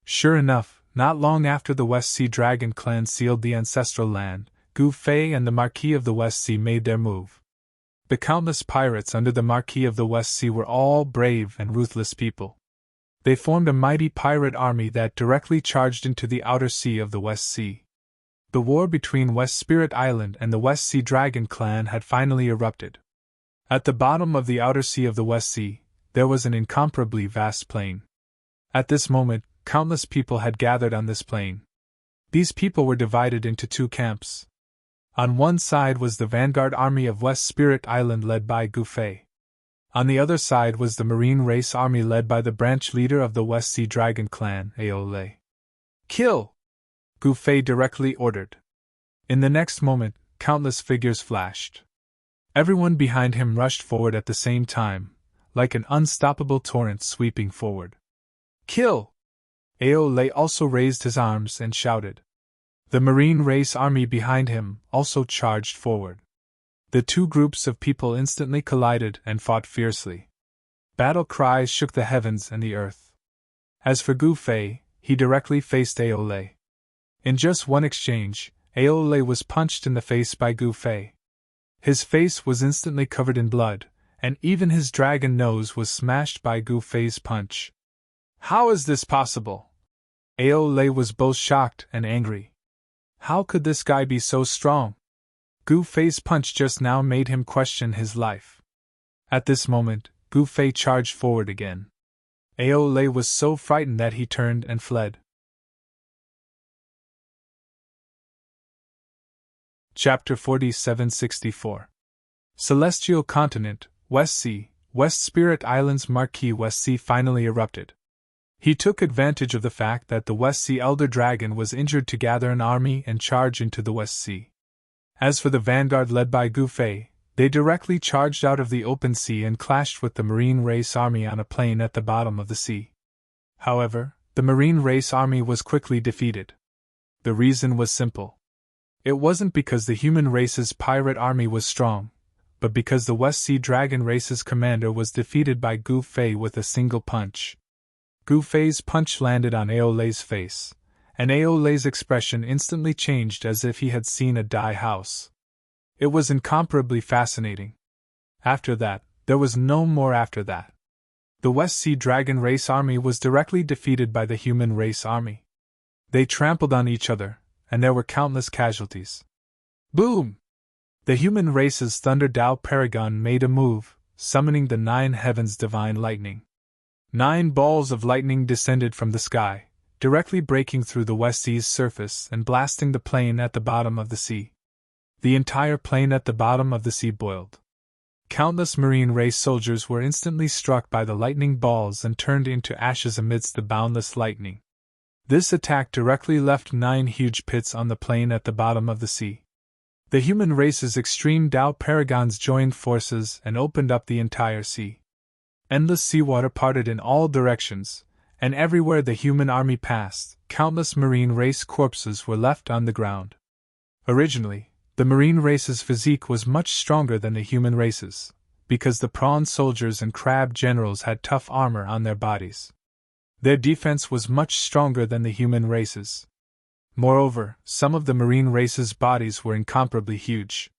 Sure enough, not long after the West Sea Dragon clan sealed the ancestral land, Gu Fei and the Marquis of the West Sea made their move. The countless pirates under the Marquis of the West Sea were all brave and ruthless people. They formed a mighty pirate army that directly charged into the outer sea of the West Sea. The war between West Spirit Island and the West Sea Dragon clan had finally erupted. At the bottom of the outer sea of the West Sea, there was an incomparably vast plain. At this moment, countless people had gathered on this plain. These people were divided into two camps. On one side was the vanguard army of West Spirit Island led by Gu Fei. On the other side was the marine race army led by the branch leader of the West Sea Dragon clan, Aole. "Kill!" Gu Fei directly ordered. In the next moment, countless figures flashed. Everyone behind him rushed forward at the same time, like an unstoppable torrent sweeping forward. "Kill!" Aole also raised his arms and shouted. The marine race army behind him also charged forward. The two groups of people instantly collided and fought fiercely. Battle cries shook the heavens and the earth. As for Gu Fei, he directly faced Aole. In just one exchange, Aole was punched in the face by Gu Fei. His face was instantly covered in blood, and even his dragon nose was smashed by Gu Fei's punch. How is this possible? Aole was both shocked and angry. How could this guy be so strong? Gu Fei's punch just now made him question his life. At this moment, Gu Fei charged forward again. Aole was so frightened that he turned and fled. Chapter 4764. Celestial Continent, West Sea, West Spirit Islands. Marquis West Sea finally erupted. He took advantage of the fact that the West Sea Elder Dragon was injured to gather an army and charge into the West Sea. As for the vanguard led by Gu Fei, they directly charged out of the open sea and clashed with the marine race army on a plain at the bottom of the sea. However, the marine race army was quickly defeated. The reason was simple. It wasn't because the human race's pirate army was strong, but because the West Sea Dragon race's commander was defeated by Gu Fei with a single punch. Gu Fei's punch landed on Aole's face, and Aole's expression instantly changed as if he had seen a die house. It was incomparably fascinating. After that, there was no more after that. The West Sea Dragon race army was directly defeated by the human race army. They trampled on each other, and there were countless casualties. Boom! The human race's Thunder Dao Paragon made a move, summoning the 9 heavens divine lightning. 9 balls of lightning descended from the sky, directly breaking through the West Sea's surface and blasting the plain at the bottom of the sea. The entire plain at the bottom of the sea boiled. Countless marine race soldiers were instantly struck by the lightning balls and turned into ashes amidst the boundless lightning. This attack directly left 9 huge pits on the plain at the bottom of the sea. The human race's extreme Dao Paragons joined forces and opened up the entire sea. Endless seawater parted in all directions, and everywhere the human army passed, countless marine race corpses were left on the ground. Originally, the marine race's physique was much stronger than the human race's, because the prawn soldiers and crab generals had tough armor on their bodies. Their defense was much stronger than the human race's. Moreover, some of the marine race's bodies were incomparably huge.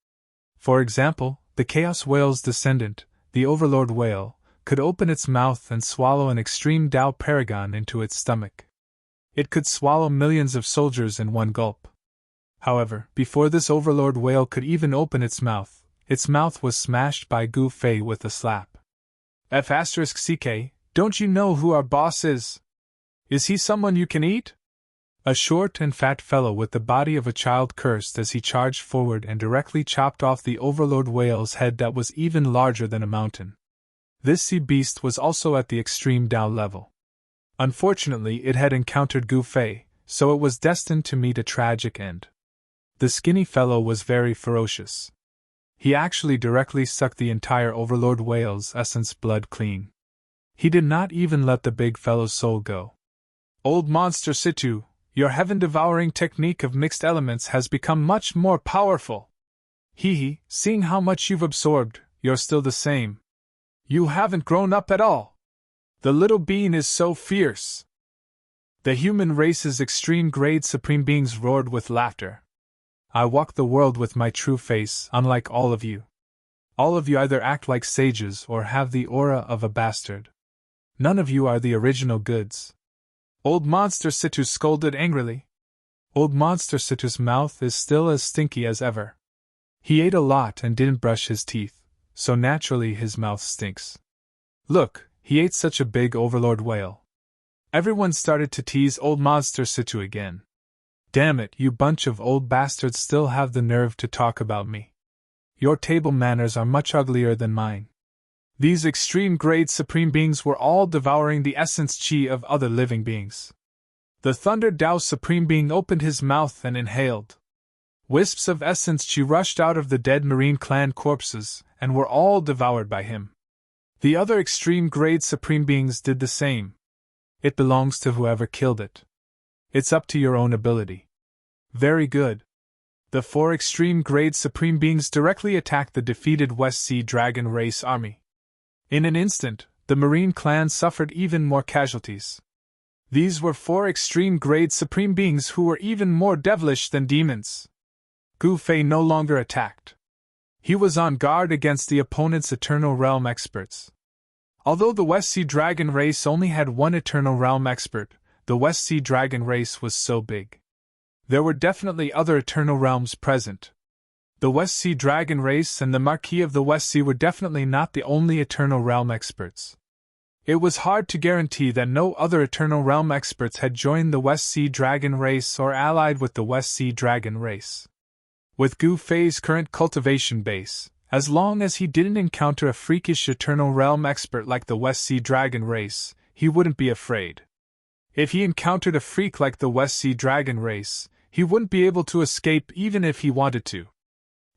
For example, the Chaos Whale's descendant, the Overlord Whale, could open its mouth and swallow an extreme Tao paragon into its stomach. It could swallow millions of soldiers in one gulp. However, before this overlord whale could even open its mouth was smashed by Gu Fei with a slap. F***CK, don't you know who our boss is? Is he someone you can eat? A short and fat fellow with the body of a child cursed as he charged forward and directly chopped off the overlord whale's head that was even larger than a mountain. This sea beast was also at the extreme Tao level. Unfortunately, it had encountered Gu Fei, so it was destined to meet a tragic end. The skinny fellow was very ferocious. He actually directly sucked the entire overlord whale's essence blood clean. He did not even let the big fellow's soul go. Old monster situ, your heaven-devouring technique of mixed elements has become much more powerful. Hee, seeing how much you've absorbed, you're still the same. You haven't grown up at all. The little being is so fierce. The human race's extreme-grade supreme beings roared with laughter. I walk the world with my true face, unlike all of you. All of you either act like sages or have the aura of a bastard. None of you are the original goods. Old Monster Situ scolded angrily. Old Monster Situ's mouth is still as stinky as ever. He ate a lot and didn't brush his teeth, so naturally his mouth stinks. Look, he ate such a big overlord whale. Everyone started to tease Old Monster Situ again. Damn it, you bunch of old bastards still have the nerve to talk about me. Your table manners are much uglier than mine. These extreme-grade supreme beings were all devouring the essence chi of other living beings. The Thunder Tao Supreme Being opened his mouth and inhaled. Wisps of essence chi rushed out of the dead Marine clan corpses and were all devoured by him. The other extreme-grade supreme beings did the same. It belongs to whoever killed it. It's up to your own ability. Very good. The 4 extreme-grade supreme beings directly attacked the defeated West Sea Dragon race army. In an instant, the Marine clan suffered even more casualties. These were 4 extreme-grade supreme beings who were even more devilish than demons. Gu Fei no longer attacked. He was on guard against the opponent's Eternal Realm experts. Although the West Sea Dragon race only had 1 Eternal Realm expert, the West Sea Dragon race was so big. There were definitely other Eternal Realms present. The West Sea Dragon race and the Marquis of the West Sea were definitely not the only Eternal Realm experts. It was hard to guarantee that no other Eternal Realm experts had joined the West Sea Dragon race or allied with the West Sea Dragon race. With Gu Fei's current cultivation base, as long as he didn't encounter a freakish Eternal Realm expert like the West Sea Dragon race, he wouldn't be afraid. If he encountered a freak like the West Sea Dragon race, he wouldn't be able to escape even if he wanted to.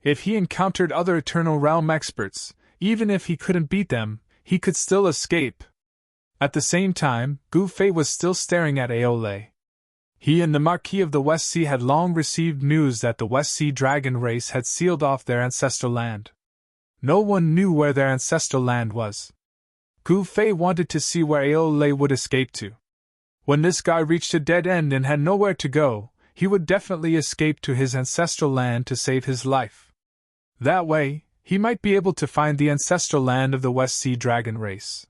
If he encountered other Eternal Realm experts, even if he couldn't beat them, he could still escape. At the same time, Gu Fei was still staring at Aole. He and the Marquis of the West Sea had long received news that the West Sea Dragon race had sealed off their ancestral land. No one knew where their ancestral land was. Gu Fei wanted to see where Aole would escape to. When this guy reached a dead end and had nowhere to go, he would definitely escape to his ancestral land to save his life. That way, he might be able to find the ancestral land of the West Sea Dragon race.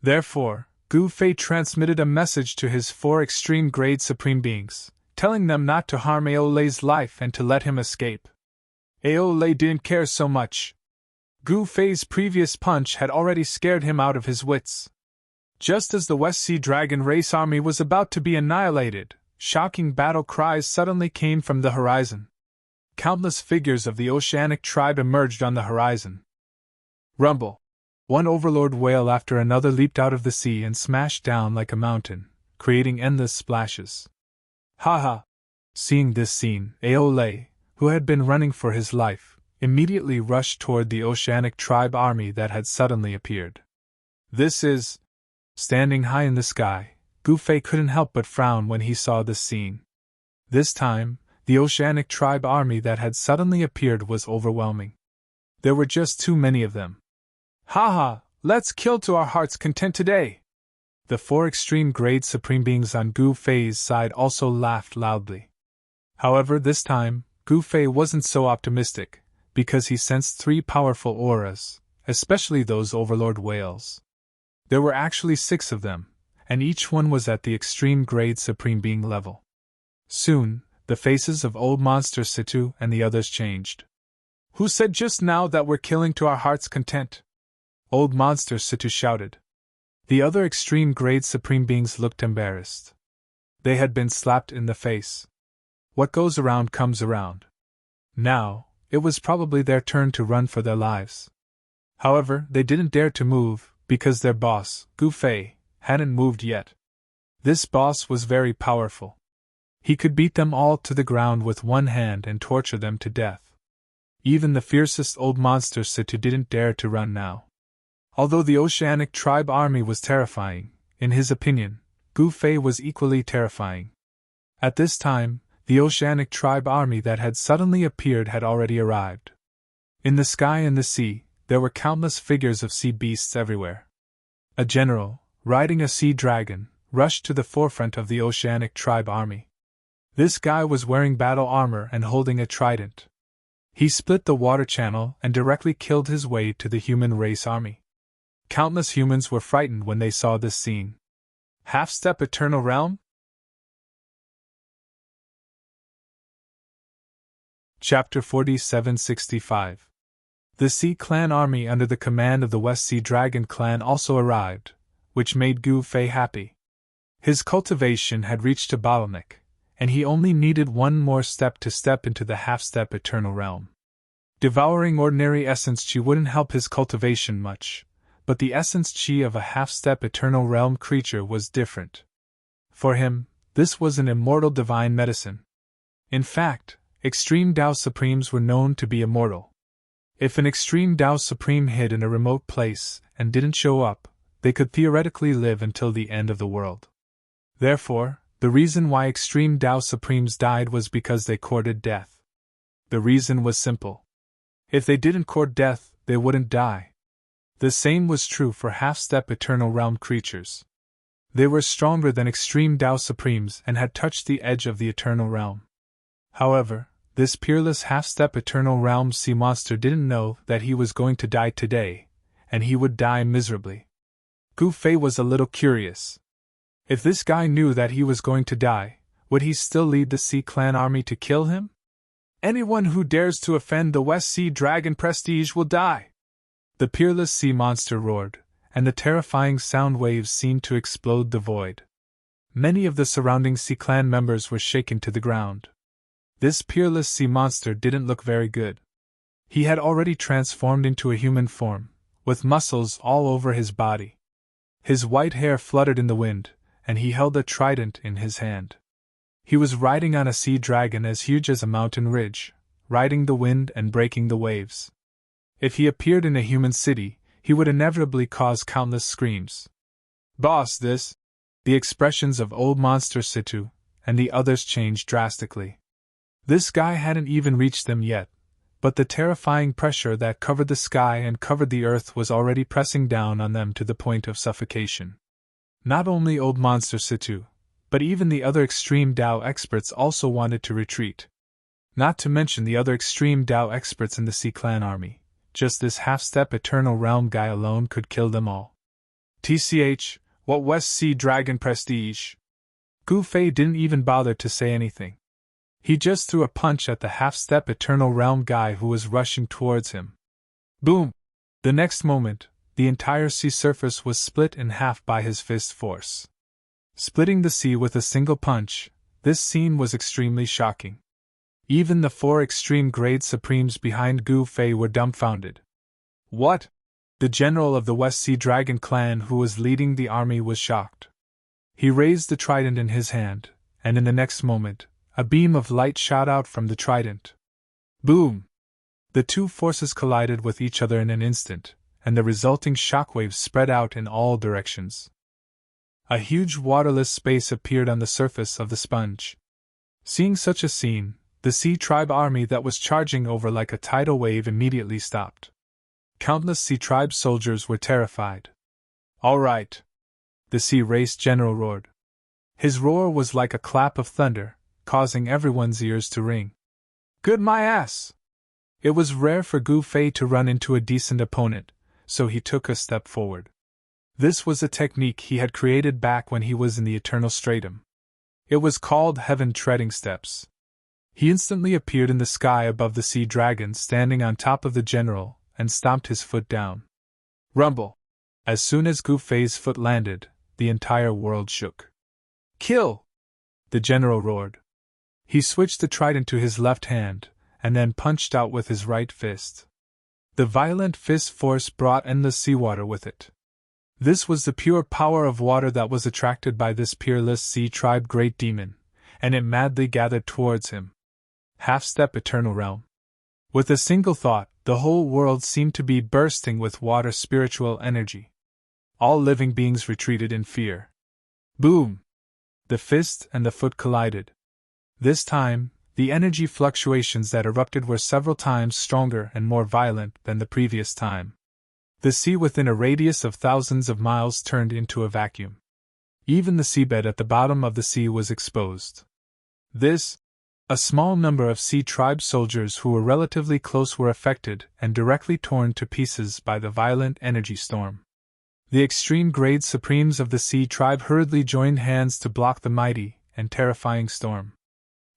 Therefore, Gu Fei transmitted a message to his 4 extreme-grade supreme beings, telling them not to harm Aole's life and to let him escape. Aole didn't care so much. Gu Fei's previous punch had already scared him out of his wits. Just as the West Sea Dragon race army was about to be annihilated, shocking battle cries suddenly came from the horizon. Countless figures of the oceanic tribe emerged on the horizon. Rumble! One overlord whale after another leaped out of the sea and smashed down like a mountain, creating endless splashes. Haha! Seeing this scene, Aole, who had been running for his life, immediately rushed toward the oceanic tribe army that had suddenly appeared. This is... Standing high in the sky, Gu Fei couldn't help but frown when he saw this scene. This time, the oceanic tribe army that had suddenly appeared was overwhelming. There were just too many of them. Haha, let's kill to our heart's content today! The 4 extreme-grade supreme beings on Gu Fei's side also laughed loudly. However, this time, Gu Fei wasn't so optimistic, because he sensed 3 powerful auras, especially those overlord whales. There were actually 6 of them, and each one was at the extreme grade supreme being level. Soon, the faces of Old Monster Situ and the others changed. "Who said just now that we're killing to our heart's content?" Old Monster Situ shouted. The other extreme grade supreme beings looked embarrassed. They had been slapped in the face. What goes around comes around. Now, it was probably their turn to run for their lives. However, they didn't dare to move, because their boss, Gu Fei, hadn't moved yet. This boss was very powerful. He could beat them all to the ground with one hand and torture them to death. Even the fiercest Old Monster Situ didn't dare to run now. Although the Oceanic Tribe army was terrifying, in his opinion, Gu Fei was equally terrifying. At this time, the Oceanic Tribe army that had suddenly appeared had already arrived. In the sky and the sea, there were countless figures of sea beasts everywhere. A general, riding a sea dragon, rushed to the forefront of the Oceanic Tribe army. This guy was wearing battle armor and holding a trident. He split the water channel and directly killed his way to the human race army. Countless humans were frightened when they saw this scene. Half-step Eternal Realm? Chapter 4765. The Sea Clan army under the command of the West Sea Dragon Clan also arrived, which made Gu Fei happy. His cultivation had reached a bottleneck, and he only needed one more step to step into the half-step Eternal Realm. Devouring ordinary essence chi wouldn't help his cultivation much, but the essence chi of a half-step Eternal Realm creature was different. For him, this was an immortal divine medicine. In fact, Extreme Tao Supremes were known to be immortal. If an Extreme Tao Supreme hid in a remote place and didn't show up, they could theoretically live until the end of the world. Therefore, the reason why Extreme Tao Supremes died was because they courted death. The reason was simple. If they didn't court death, they wouldn't die. The same was true for half-step Eternal Realm creatures. They were stronger than Extreme Tao Supremes and had touched the edge of the Eternal Realm. However, this peerless half-step Eternal Realm sea monster didn't know that he was going to die today, and he would die miserably. Gu Fei was a little curious. If this guy knew that he was going to die, would he still lead the Sea Clan army to kill him? "Anyone who dares to offend the West Sea Dragon prestige will die!" The peerless sea monster roared, and the terrifying sound waves seemed to explode the void. Many of the surrounding Sea Clan members were shaken to the ground. This peerless sea monster didn't look very good. He had already transformed into a human form, with muscles all over his body. His white hair fluttered in the wind, and he held a trident in his hand. He was riding on a sea dragon as huge as a mountain ridge, riding the wind and breaking the waves. If he appeared in a human city, he would inevitably cause countless screams. "Boss, this..." The expressions of Old Monster Situ and the others changed drastically. This guy hadn't even reached them yet, but the terrifying pressure that covered the sky and covered the earth was already pressing down on them to the point of suffocation. Not only Old Monster Situ, but even the other Extreme Tao experts also wanted to retreat. Not to mention the other Extreme Tao experts in the Sea Clan army. Just this half-step Eternal Realm guy alone could kill them all. TCH, what West Sea Dragon prestige? Gu Fei didn't even bother to say anything. He just threw a punch at the half-step Eternal Realm guy who was rushing towards him. Boom! The next moment, the entire sea surface was split in half by his fist force. Splitting the sea with a single punch, this scene was extremely shocking. Even the 4 extreme grade supremes behind Gu Fei were dumbfounded. What? The general of the West Sea Dragon clan who was leading the army was shocked. He raised the trident in his hand, and in the next moment, a beam of light shot out from the trident. Boom! The two forces collided with each other in an instant, and the resulting shockwaves spread out in all directions. A huge waterless space appeared on the surface of the sponge. Seeing such a scene, the Sea Tribe army that was charging over like a tidal wave immediately stopped. Countless Sea Tribe soldiers were terrified. "All right!" the Sea Race general roared. His roar was like a clap of thunder, causing everyone's ears to ring. "Good my ass!" It was rare for Gu Fei to run into a decent opponent, so he took a step forward. This was a technique he had created back when he was in the Eternal Stratum. It was called Heaven Treading Steps. He instantly appeared in the sky above the sea dragon standing on top of the general, and stomped his foot down. Rumble! As soon as Gu Fei's foot landed, the entire world shook. Kill! The general roared. He switched the trident to his left hand, and then punched out with his right fist. The violent fist force brought endless seawater with it. This was the pure power of water that was attracted by this peerless sea tribe great demon, and it madly gathered towards him. Half-step eternal realm. With a single thought, the whole world seemed to be bursting with water spiritual energy. All living beings retreated in fear. Boom! The fist and the foot collided. This time, the energy fluctuations that erupted were several times stronger and more violent than the previous time. The sea within a radius of thousands of miles turned into a vacuum. Even the seabed at the bottom of the sea was exposed. A small number of sea tribe soldiers who were relatively close were affected and directly torn to pieces by the violent energy storm. The extreme grade supremes of the sea tribe hurriedly joined hands to block the mighty and terrifying storm.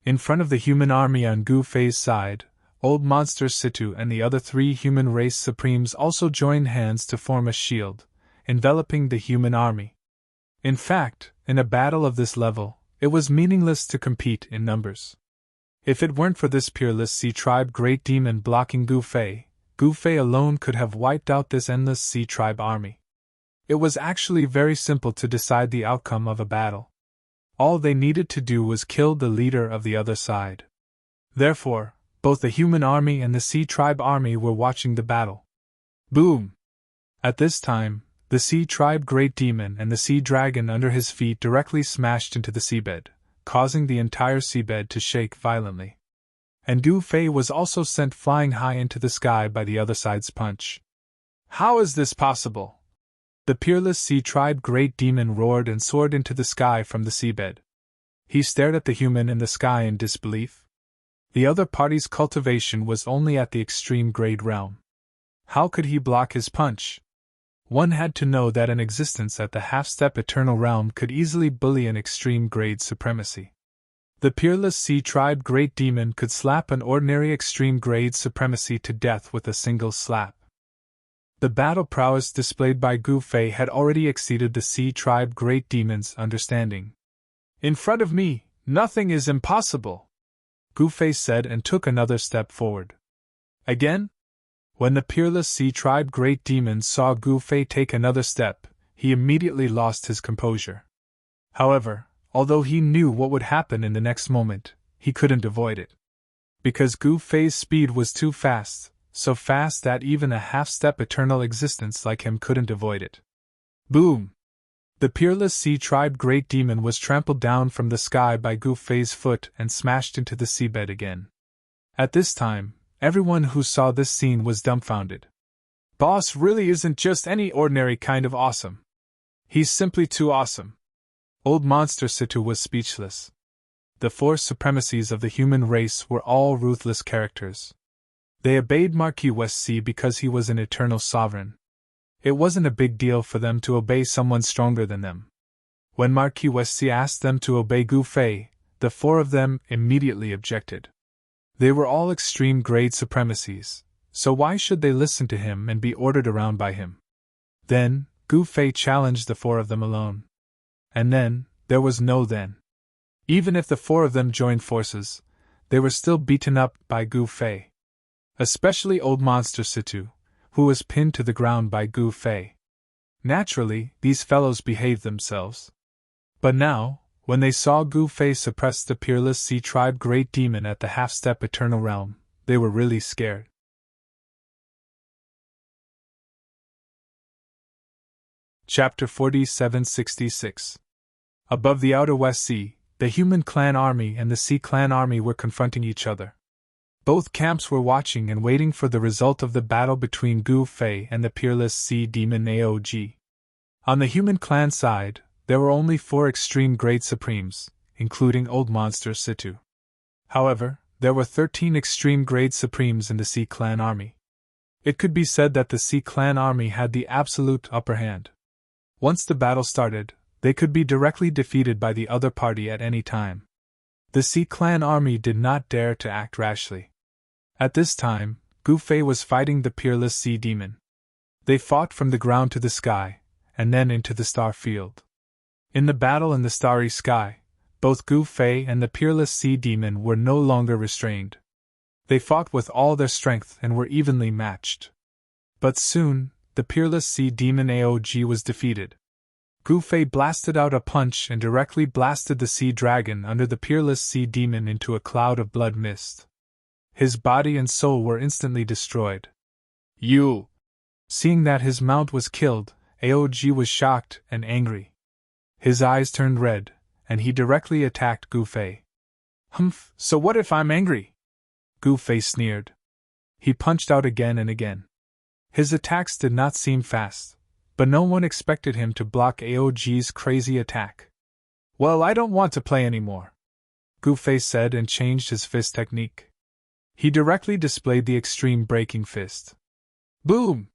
In front of the human army on Gu Fei's side, Old Monster Situ and the other 3 human race supremes also joined hands to form a shield, enveloping the human army. In fact, in a battle of this level, it was meaningless to compete in numbers. If it weren't for this peerless sea tribe great demon blocking Gu Fei alone could have wiped out this endless sea tribe army. It was actually very simple to decide the outcome of a battle. All they needed to do was kill the leader of the other side. Therefore, both the human army and the sea tribe army were watching the battle. Boom! At this time, the sea tribe great demon and the sea dragon under his feet directly smashed into the seabed, causing the entire seabed to shake violently. And Gu Fei was also sent flying high into the sky by the other side's punch. How is this possible? The peerless sea tribe great demon roared and soared into the sky from the seabed. He stared at the human in the sky in disbelief. The other party's cultivation was only at the extreme grade realm. How could he block his punch? One had to know that an existence at the half-step eternal realm could easily bully an extreme grade supremacy. The peerless sea tribe great demon could slap an ordinary extreme grade supremacy to death with a single slap. The battle prowess displayed by Gu Fei had already exceeded the sea tribe great demon's understanding. In front of me, nothing is impossible, Gu Fei said and took another step forward. Again? When the peerless sea tribe great demon saw Gu Fei take another step, he immediately lost his composure. However, although he knew what would happen in the next moment, he couldn't avoid it. Because Gu Fei's speed was too fast, so fast that even a half-step eternal existence like him couldn't avoid it. Boom! The peerless sea tribe great demon was trampled down from the sky by Gu Fei's foot and smashed into the seabed again. At this time, everyone who saw this scene was dumbfounded. Boss really isn't just any ordinary kind of awesome. He's simply too awesome. Old Monster Situ was speechless. The 4 supremacies of the human race were all ruthless characters. They obeyed Marquis West Sea because he was an eternal sovereign. It wasn't a big deal for them to obey someone stronger than them. When Marquis West Sea asked them to obey Gu Fei, the 4 of them immediately objected. They were all extreme grade supremacies, so why should they listen to him and be ordered around by him? Then, Gu Fei challenged the 4 of them alone. And then, there was no then. Even if the 4 of them joined forces, they were still beaten up by Gu Fei. Especially Old Monster Situ, who was pinned to the ground by Gu Fei. Naturally, these fellows behaved themselves. But now, when they saw Gu Fei suppress the peerless sea tribe great demon at the half-step eternal realm, they were really scared. Chapter 4766. Above the outer West Sea, the human clan army and the sea clan army were confronting each other. Both camps were watching and waiting for the result of the battle between Gu Fei and the peerless sea demon Aog. On the human clan side, there were only 4 extreme grade supremes, including Old Monster Situ. However, there were 13 extreme grade supremes in the sea clan army. It could be said that the sea clan army had the absolute upper hand. Once the battle started, they could be directly defeated by the other party at any time. The Sea Clan army did not dare to act rashly. At this time, Gu Fei was fighting the peerless sea demon. They fought from the ground to the sky, and then into the star field. In the battle in the starry sky, both Gu Fei and the peerless sea demon were no longer restrained. They fought with all their strength and were evenly matched. But soon, the peerless sea demon Aog was defeated. Gu Fei blasted out a punch and directly blasted the sea dragon under the peerless sea demon into a cloud of blood mist. His body and soul were instantly destroyed. You! Seeing that his mount was killed, Aog was shocked and angry. His eyes turned red, and he directly attacked Gu Fei. Humph, so what if I'm angry? Gu Fei sneered. He punched out again and again. His attacks did not seem fast, but no one expected him to block Aog's crazy attack. Well, I don't want to play anymore, Gu Fei said and changed his fist technique. He directly displayed the extreme breaking fist. Boom!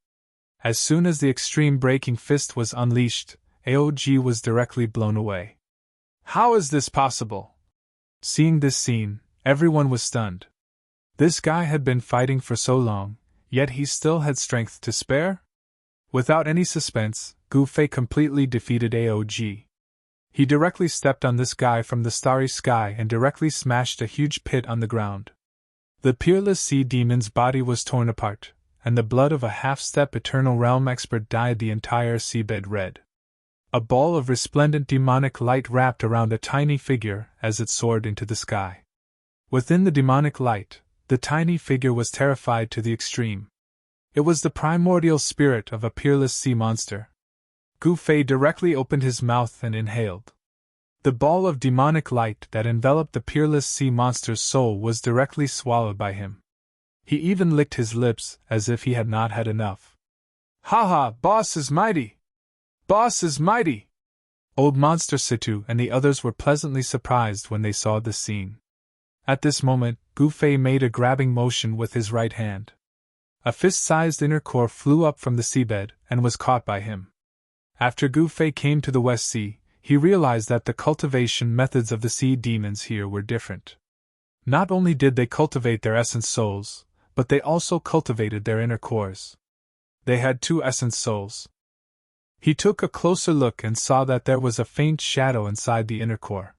As soon as the extreme breaking fist was unleashed, Aog was directly blown away. How is this possible? Seeing this scene, everyone was stunned. This guy had been fighting for so long, yet he still had strength to spare? Without any suspense, Gu Fei completely defeated Aog. He directly stepped on this guy from the starry sky and directly smashed a huge pit on the ground. The peerless sea demon's body was torn apart, and the blood of a half-step eternal realm expert dyed the entire seabed red. A ball of resplendent demonic light wrapped around a tiny figure as it soared into the sky. Within the demonic light, the tiny figure was terrified to the extreme. It was the primordial spirit of a peerless sea monster. Gu Fei directly opened his mouth and inhaled. The ball of demonic light that enveloped the peerless sea monster's soul was directly swallowed by him. He even licked his lips as if he had not had enough. Ha ha, boss is mighty! Boss is mighty! Old Monster Situ and the others were pleasantly surprised when they saw the scene. At this moment, Gu Fei made a grabbing motion with his right hand. A fist-sized inner core flew up from the seabed and was caught by him. After Gu Fei came to the West Sea, he realized that the cultivation methods of the sea demons here were different. Not only did they cultivate their essence souls, but they also cultivated their inner cores. They had 2 essence souls. He took a closer look and saw that there was a faint shadow inside the inner core.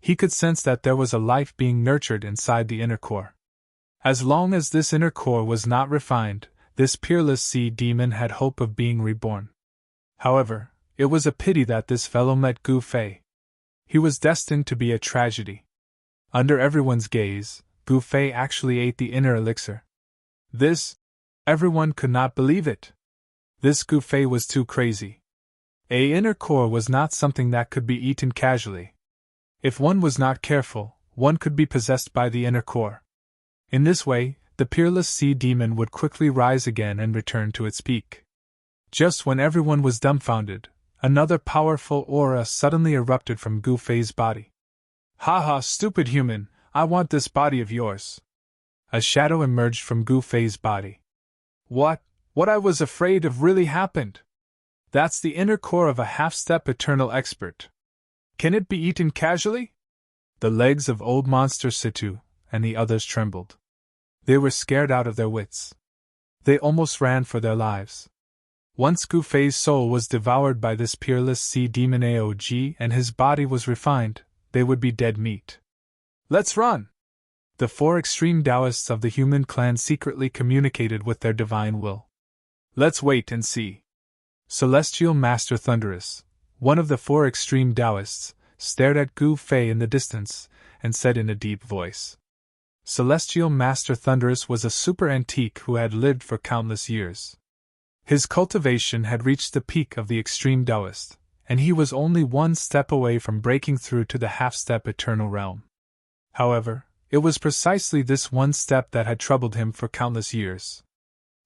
He could sense that there was a life being nurtured inside the inner core. As long as this inner core was not refined, this peerless sea demon had hope of being reborn. However, it was a pity that this fellow met Gu Fei. He was destined to be a tragedy. Under everyone's gaze, Gu Fei actually ate the inner elixir. Everyone could not believe it. This Gu Fei was too crazy. A inner core was not something that could be eaten casually. If one was not careful, one could be possessed by the inner core. In this way, the peerless sea demon would quickly rise again and return to its peak. Just when everyone was dumbfounded, another powerful aura suddenly erupted from Gu Fei's body. Ha ha, stupid human, I want this body of yours. A shadow emerged from Gu Fei's body. What I was afraid of really happened. That's the inner core of a half-step eternal expert. Can it be eaten casually? The legs of Old Monster Situ and the others trembled. They were scared out of their wits. They almost ran for their lives. Once Gu Fei's soul was devoured by this peerless sea demon Aog and his body was refined, they would be dead meat. Let's run! The 4 extreme Taoists of the human clan secretly communicated with their divine will. Let's wait and see. Celestial Master Thunderous, one of the 4 extreme Taoists, stared at Gu Fei in the distance and said in a deep voice. Celestial Master Thunderous was a super antique who had lived for countless years. His cultivation had reached the peak of the extreme Taoist, and he was only 1 step away from breaking through to the half-step eternal realm. However, it was precisely this 1 step that had troubled him for countless years.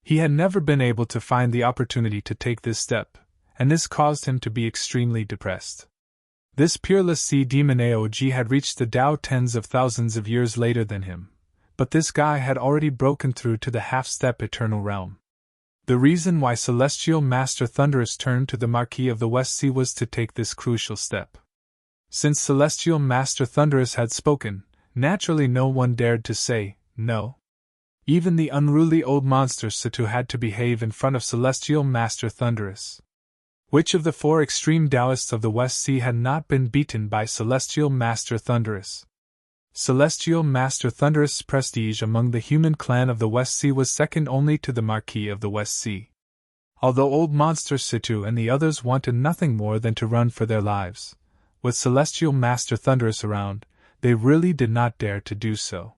He had never been able to find the opportunity to take this step, and this caused him to be extremely depressed. This peerless sea demon Aog had reached the Tao tens of thousands of years later than him, but this guy had already broken through to the half-step eternal realm. The reason why Celestial Master Thunderous turned to the Marquis of the West Sea was to take this crucial step. Since Celestial Master Thunderous had spoken, naturally no one dared to say no. Even the unruly old monster Situ had to behave in front of Celestial Master Thunderous. Which of the 4 extreme Taoists of the West Sea had not been beaten by Celestial Master Thunderous? Celestial Master Thunderous' prestige among the human clan of the West Sea was second only to the Marquis of the West Sea. Although old monster Situ and the others wanted nothing more than to run for their lives, with Celestial Master Thunderous around, they really did not dare to do so.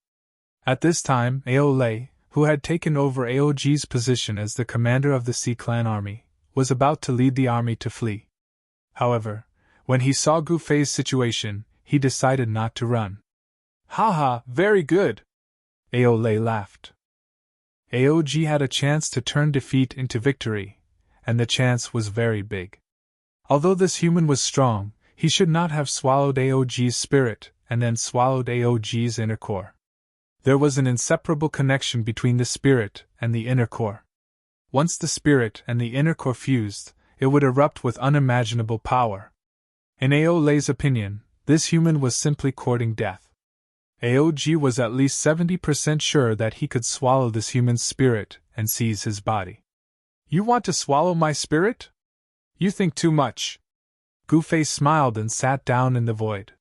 At this time, Aolei, who had taken over Aog's position as the commander of the Sea Clan army, was about to lead the army to flee. However, when he saw Gu Fei's situation, he decided not to run. "Haha, very good!" Aolei laughed. Aog had a chance to turn defeat into victory, and the chance was very big. Although this human was strong, he should not have swallowed Aog's spirit and then swallowed Aog's inner core. There was an inseparable connection between the spirit and the inner core. Once the spirit and the inner core fused, it would erupt with unimaginable power. In Aolei's opinion, this human was simply courting death. Aog was at least 70% sure that he could swallow this human's spirit and seize his body. "You want to swallow my spirit? You think too much." Gu Fei smiled and sat down in the void.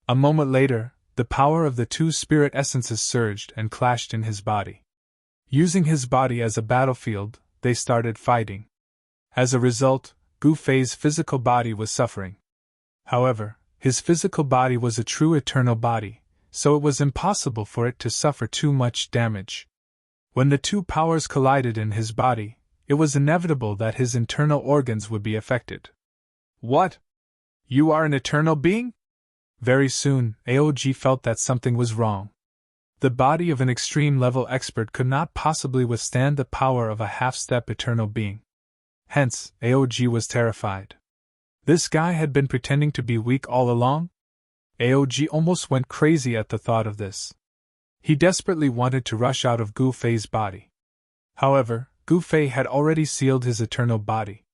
A moment later, the power of the 2 spirit essences surged and clashed in his body. Using his body as a battlefield, they started fighting. As a result, Gu Fei's physical body was suffering. However, his physical body was a true eternal body, so it was impossible for it to suffer too much damage. When the 2 powers collided in his body, it was inevitable that his internal organs would be affected. "What? You are an eternal being?" Very soon, Aog felt that something was wrong. The body of an extreme-level expert could not possibly withstand the power of a half-step eternal being. Hence, Aog was terrified. This guy had been pretending to be weak all along? Aog almost went crazy at the thought of this. He desperately wanted to rush out of Gu Fei's body. However, Gu Fei had already sealed his eternal body.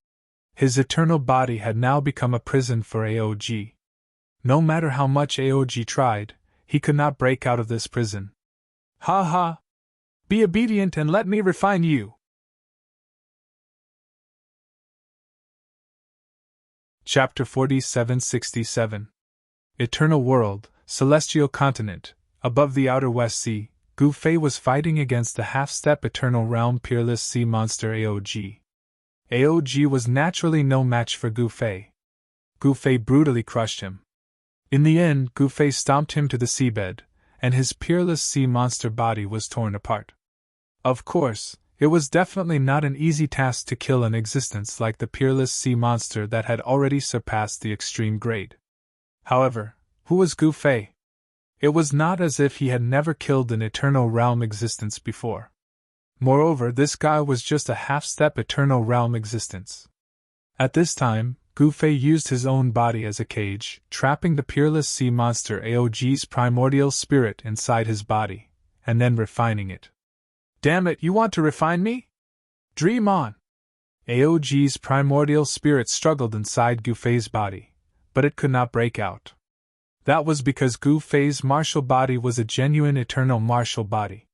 His eternal body had now become a prison for Aog. No matter how much Aog tried, he could not break out of this prison. "Ha ha! Be obedient and let me refine you!" Chapter 4767. Eternal World, Celestial Continent. Above the outer West Sea, Gu Fei was fighting against the half-step Eternal Realm peerless sea monster Aog. Aog was naturally no match for Gu Fei. Gu Fei brutally crushed him. In the end, Gu Fei stomped him to the seabed, and his peerless sea monster body was torn apart. Of course, it was definitely not an easy task to kill an existence like the peerless sea monster that had already surpassed the extreme grade. However, who was Gu Fei? It was not as if he had never killed an Eternal Realm existence before. Moreover, this guy was just a half-step Eternal Realm existence. At this time, Gu Fei used his own body as a cage, trapping the peerless sea monster Aog's primordial spirit inside his body, and then refining it. "Damn it, you want to refine me? Dream on!" Aog's primordial spirit struggled inside Gu Fei's body, but it could not break out. That was because Gu Fei's martial body was a genuine eternal martial body.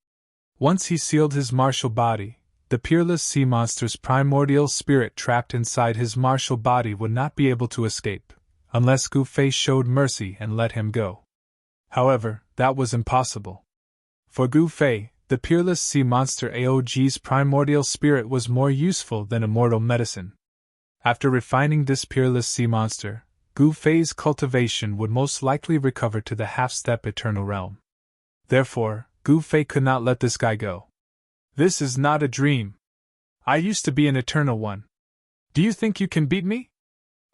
Once he sealed his martial body, the peerless sea monster's primordial spirit trapped inside his martial body would not be able to escape, unless Gu Fei showed mercy and let him go. However, that was impossible. For Gu Fei, the peerless sea monster Aog's primordial spirit was more useful than immortal medicine. After refining this peerless sea monster, Gu Fei's cultivation would most likely recover to the half-step Eternal Realm. Therefore, Gu Fei could not let this guy go. "This is not a dream. I used to be an Eternal One. Do you think you can beat me?"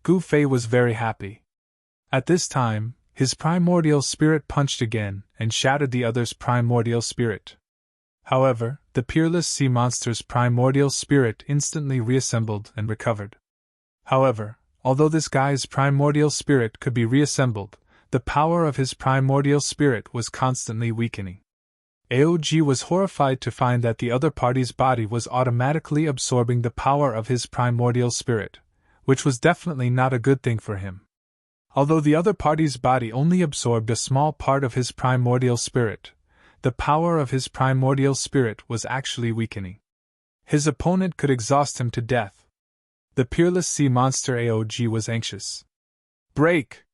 Gu Fei was very happy. At this time, his primordial spirit punched again and shattered the other's primordial spirit. However, the peerless sea monster's primordial spirit instantly reassembled and recovered. However, although this guy's primordial spirit could be reassembled, the power of his primordial spirit was constantly weakening. AOG was horrified to find that the other party's body was automatically absorbing the power of his primordial spirit, which was definitely not a good thing for him. Although the other party's body only absorbed a small part of his primordial spirit, the power of his primordial spirit was actually weakening. His opponent could exhaust him to death. The peerless sea monster AOG was anxious. Break!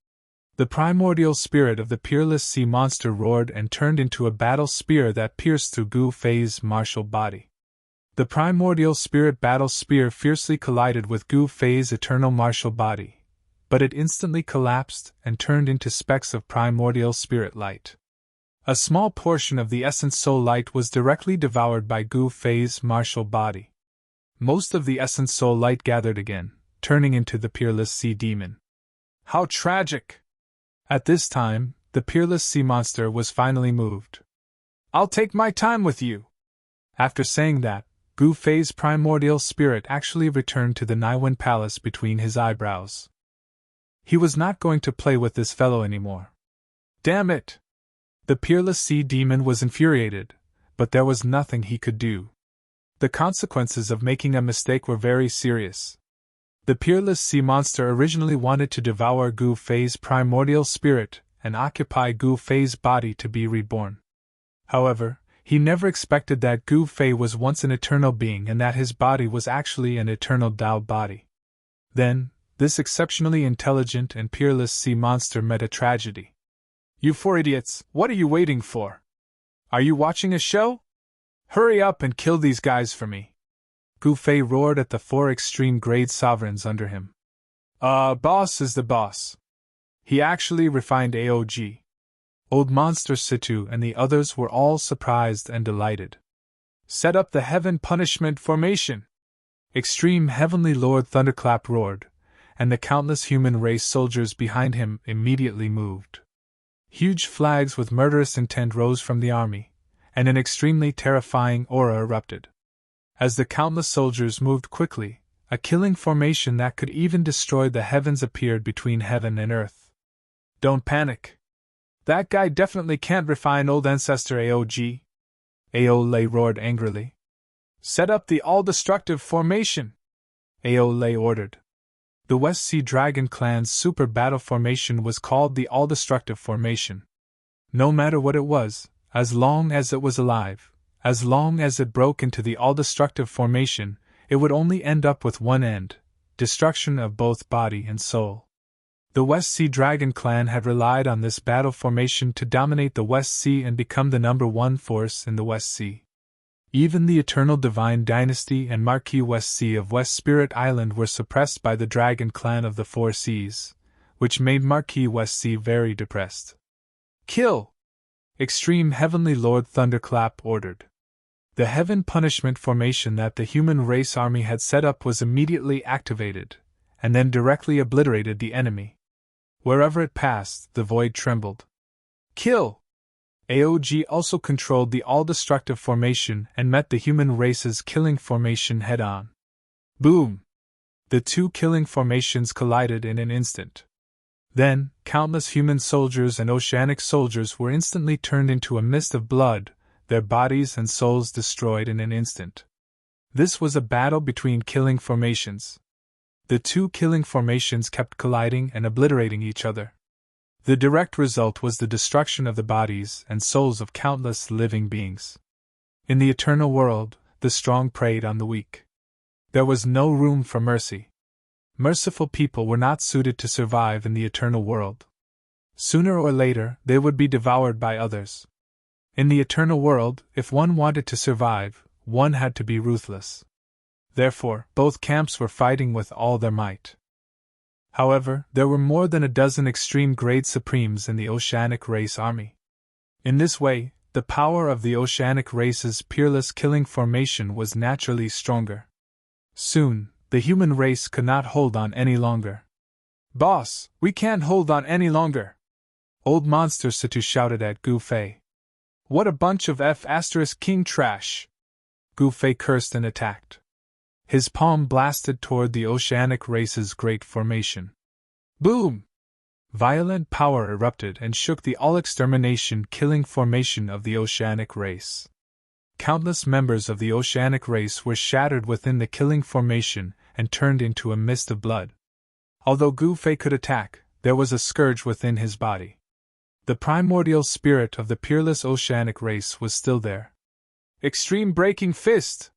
The primordial spirit of the peerless sea monster roared and turned into a battle spear that pierced through Gu Fei's martial body. The primordial spirit battle spear fiercely collided with Gu Fei's eternal martial body, but it instantly collapsed and turned into specks of primordial spirit light. A small portion of the essence soul light was directly devoured by Gu Fei's martial body. Most of the essence soul light gathered again, turning into the peerless sea demon. How tragic! At this time, the peerless sea monster was finally moved. I'll take my time with you. After saying that, Gu Fei's primordial spirit actually returned to the Naiwen Palace between his eyebrows. He was not going to play with this fellow anymore. Damn it! The peerless sea demon was infuriated, but there was nothing he could do. The consequences of making a mistake were very serious. The peerless sea monster originally wanted to devour Gu Fei's primordial spirit and occupy Gu Fei's body to be reborn. However, he never expected that Gu Fei was once an eternal being and that his body was actually an eternal Dao body. Then, this exceptionally intelligent and peerless sea monster met a tragedy. You four idiots, what are you waiting for? Are you watching a show? Hurry up and kill these guys for me. Gu Fei roared at the four extreme grade sovereigns under him. Boss is the boss. He actually refined AOG. Old Monster Situ and the others were all surprised and delighted. Set up the Heaven Punishment Formation! Extreme Heavenly Lord Thunderclap roared, and the countless human race soldiers behind him immediately moved. Huge flags with murderous intent rose from the army, and an extremely terrifying aura erupted. As the countless soldiers moved quickly, a killing formation that could even destroy the heavens appeared between heaven and earth. Don't panic. That guy definitely can't refine old ancestor AOG. Aole roared angrily. Set up the all-destructive formation, Aole ordered. The West Sea Dragon Clan's super battle formation was called the all-destructive formation. No matter what it was, as long as it was alive, as long as it broke into the all-destructive formation, it would only end up with one end: destruction of both body and soul. The West Sea Dragon Clan had relied on this battle formation to dominate the West Sea and become the #1 force in the West Sea. Even the Eternal Divine Dynasty and Marquis West Sea of West Spirit Island were suppressed by the Dragon Clan of the Four Seas, which made Marquis West Sea very depressed. Kill! Extreme Heavenly Lord Thunderclap ordered. The Heaven Punishment Formation that the human race army had set up was immediately activated, and then directly obliterated the enemy. Wherever it passed, the void trembled. Kill! AOG also controlled the all-destructive formation and met the human race's killing formation head-on. Boom! The two killing formations collided in an instant. Then, countless human soldiers and oceanic soldiers were instantly turned into a mist of blood, their bodies and souls destroyed in an instant. This was a battle between killing formations. The two killing formations kept colliding and obliterating each other. The direct result was the destruction of the bodies and souls of countless living beings. In the eternal world, the strong preyed on the weak. There was no room for mercy. Merciful people were not suited to survive in the eternal world. Sooner or later, they would be devoured by others. In the eternal world, if one wanted to survive, one had to be ruthless. Therefore, both camps were fighting with all their might. However, there were more than a dozen extreme-grade supremes in the Oceanic Race Army. In this way, the power of the Oceanic Race's peerless killing formation was naturally stronger. Soon, the human race could not hold on any longer. Boss, we can't hold on any longer! Old Monster Situ shouted at Gu Fei. What a bunch of F***king trash! Gu Fei cursed and attacked. His palm blasted toward the Oceanic Race's great formation. Boom! Violent power erupted and shook the all-extermination killing formation of the oceanic race. Countless members of the oceanic race were shattered within the killing formation and turned into a mist of blood. Although Gu Fei could attack, there was a scourge within his body. The primordial spirit of the peerless oceanic race was still there. Extreme Breaking Fist!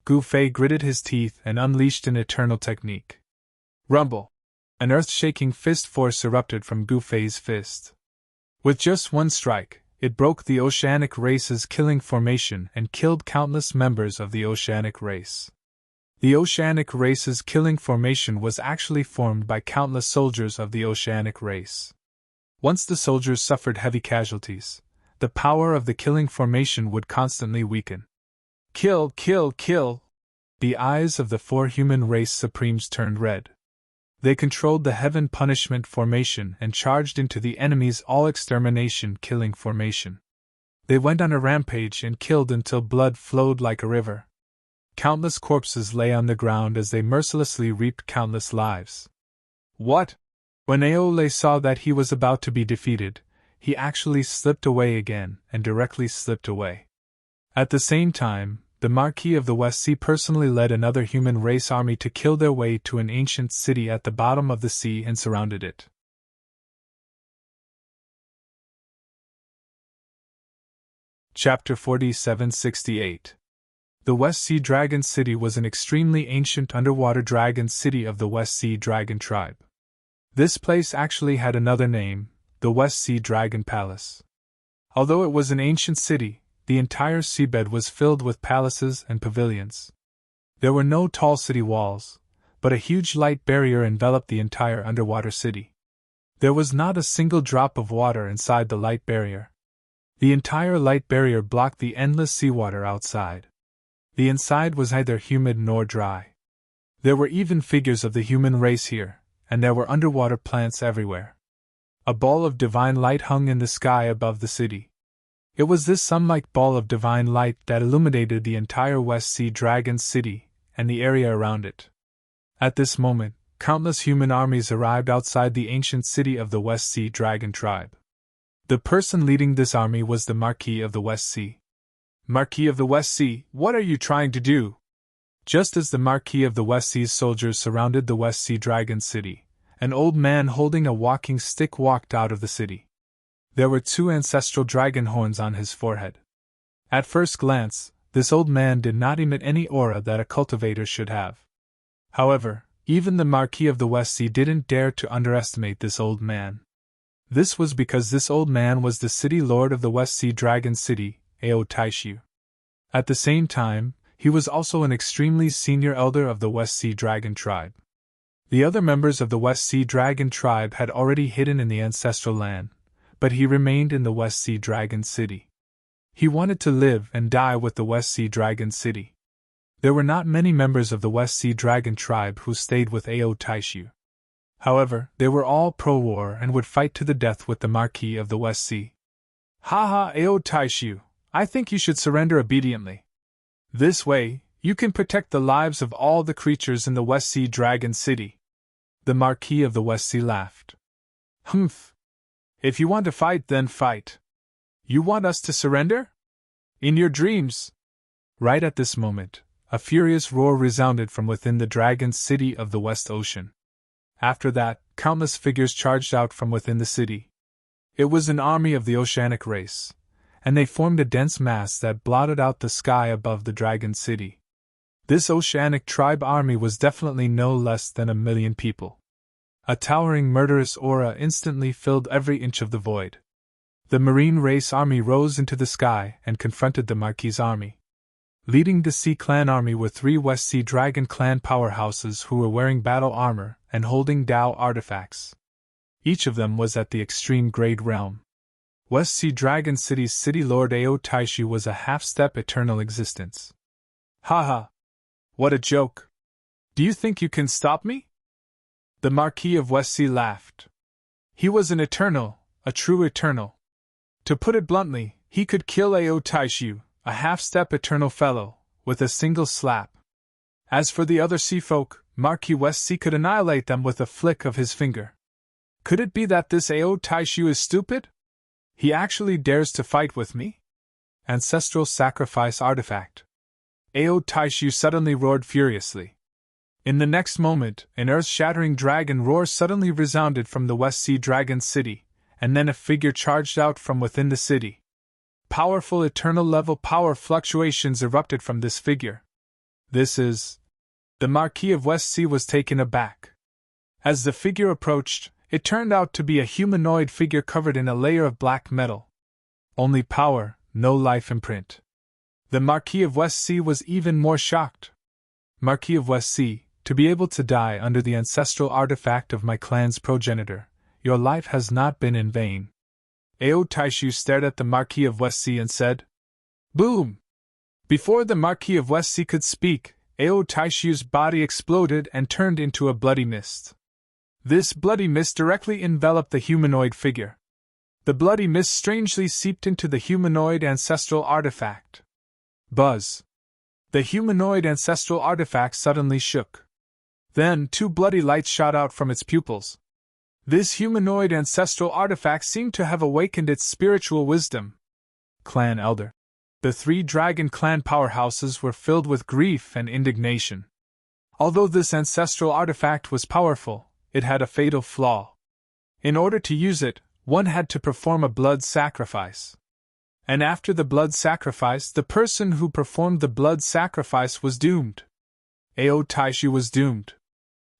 Gu Fei gritted his teeth and unleashed an eternal technique. Rumble! An earth-shaking fist force erupted from Gu Fei's fist. With just one strike, it broke the oceanic race's killing formation and killed countless members of the oceanic race. The oceanic race's killing formation was actually formed by countless soldiers of the oceanic race. Once the soldiers suffered heavy casualties, the power of the killing formation would constantly weaken. Kill, kill, kill! The eyes of the four human race supremes turned red. They controlled the heaven punishment formation and charged into the enemy's all-extermination killing formation. They went on a rampage and killed until blood flowed like a river. Countless corpses lay on the ground as they mercilessly reaped countless lives. What? When Aole saw that he was about to be defeated, he actually slipped away again and directly slipped away. At the same time, the Marquis of the West Sea personally led another human race army to kill their way to an ancient city at the bottom of the sea and surrounded it. Chapter 4768. The West Sea Dragon City was an extremely ancient underwater dragon city of the West Sea Dragon tribe. This place actually had another name, the West Sea Dragon Palace. Although it was an ancient city, the entire seabed was filled with palaces and pavilions. There were no tall city walls, but a huge light barrier enveloped the entire underwater city. There was not a single drop of water inside the light barrier. The entire light barrier blocked the endless seawater outside. The inside was neither humid nor dry. There were even figures of the human race here, and there were underwater plants everywhere. A ball of divine light hung in the sky above the city. It was this sun-like ball of divine light that illuminated the entire West Sea Dragon City and the area around it. At this moment, countless human armies arrived outside the ancient city of the West Sea Dragon tribe. The person leading this army was the Marquis of the West Sea. Marquis of the West Sea, what are you trying to do? Just as the Marquis of the West Sea's soldiers surrounded the West Sea Dragon City, an old man holding a walking stick walked out of the city. There were 2 ancestral dragon horns on his forehead. At first glance, this old man did not emit any aura that a cultivator should have. However, even the Marquis of the West Sea didn't dare to underestimate this old man. This was because this old man was the city lord of the West Sea Dragon City, Ao Taishu. At the same time, he was also an extremely senior elder of the West Sea Dragon tribe. The other members of the West Sea Dragon tribe had already hidden in the ancestral land, but he remained in the West Sea Dragon City. He wanted to live and die with the West Sea Dragon City. There were not many members of the West Sea Dragon tribe who stayed with Ao Taishu. However, they were all pro-war and would fight to the death with the Marquis of the West Sea. Haha, Ao Taishu, I think you should surrender obediently. This way, you can protect the lives of all the creatures in the West Sea Dragon City. The Marquis of the West Sea laughed. Humph. If you want to fight, then fight. You want us to surrender? In your dreams. Right at this moment, a furious roar resounded from within the dragon city of the West Ocean. After that, countless figures charged out from within the city. It was an army of the oceanic race, and they formed a dense mass that blotted out the sky above the dragon city. This oceanic tribe army was definitely no less than 1 million people. A towering murderous aura instantly filled every inch of the void. The marine race army rose into the sky and confronted the Marquis' army. Leading the Sea Clan army were 3 West Sea Dragon clan powerhouses who were wearing battle armor and holding Dao artifacts. Each of them was at the extreme grade realm. West Sea Dragon City's city lord Ao Taishu was a half-step eternal existence. Haha! What a joke! Do you think you can stop me? The Marquis of West Sea laughed. He was an eternal, a true eternal. To put it bluntly, he could kill Ao Taishu, a half-step eternal fellow, with a single slap. As for the other sea folk, Marquis West Sea could annihilate them with a flick of his finger. Could it be that this Ao Taishu is stupid? He actually dares to fight with me? Ancestral sacrifice artifact. Ao Taishu suddenly roared furiously. In the next moment, an earth-shattering dragon roar suddenly resounded from the West Sea Dragon City, and then a figure charged out from within the city. Powerful eternal-level power fluctuations erupted from this figure. This is... The Marquis of West Sea was taken aback. As the figure approached, it turned out to be a humanoid figure covered in a layer of black metal. Only power, no life imprint. The Marquis of West Sea was even more shocked. Marquis of West Sea, to be able to die under the ancestral artifact of my clan's progenitor, your life has not been in vain. Ao Taishu stared at the Marquis of West Sea and said, "Boom!" Before the Marquis of West Sea could speak, Ao Taishu's body exploded and turned into a bloody mist. This bloody mist directly enveloped the humanoid figure. The bloody mist strangely seeped into the humanoid ancestral artifact. Buzz! The humanoid ancestral artifact suddenly shook. Then 2 bloody lights shot out from its pupils. This humanoid ancestral artifact seemed to have awakened its spiritual wisdom. Clan Elder. The 3 dragon clan powerhouses were filled with grief and indignation. Although this ancestral artifact was powerful, it had a fatal flaw. In order to use it, one had to perform a blood sacrifice. And after the blood sacrifice, the person who performed the blood sacrifice was doomed. Ao Taishu was doomed.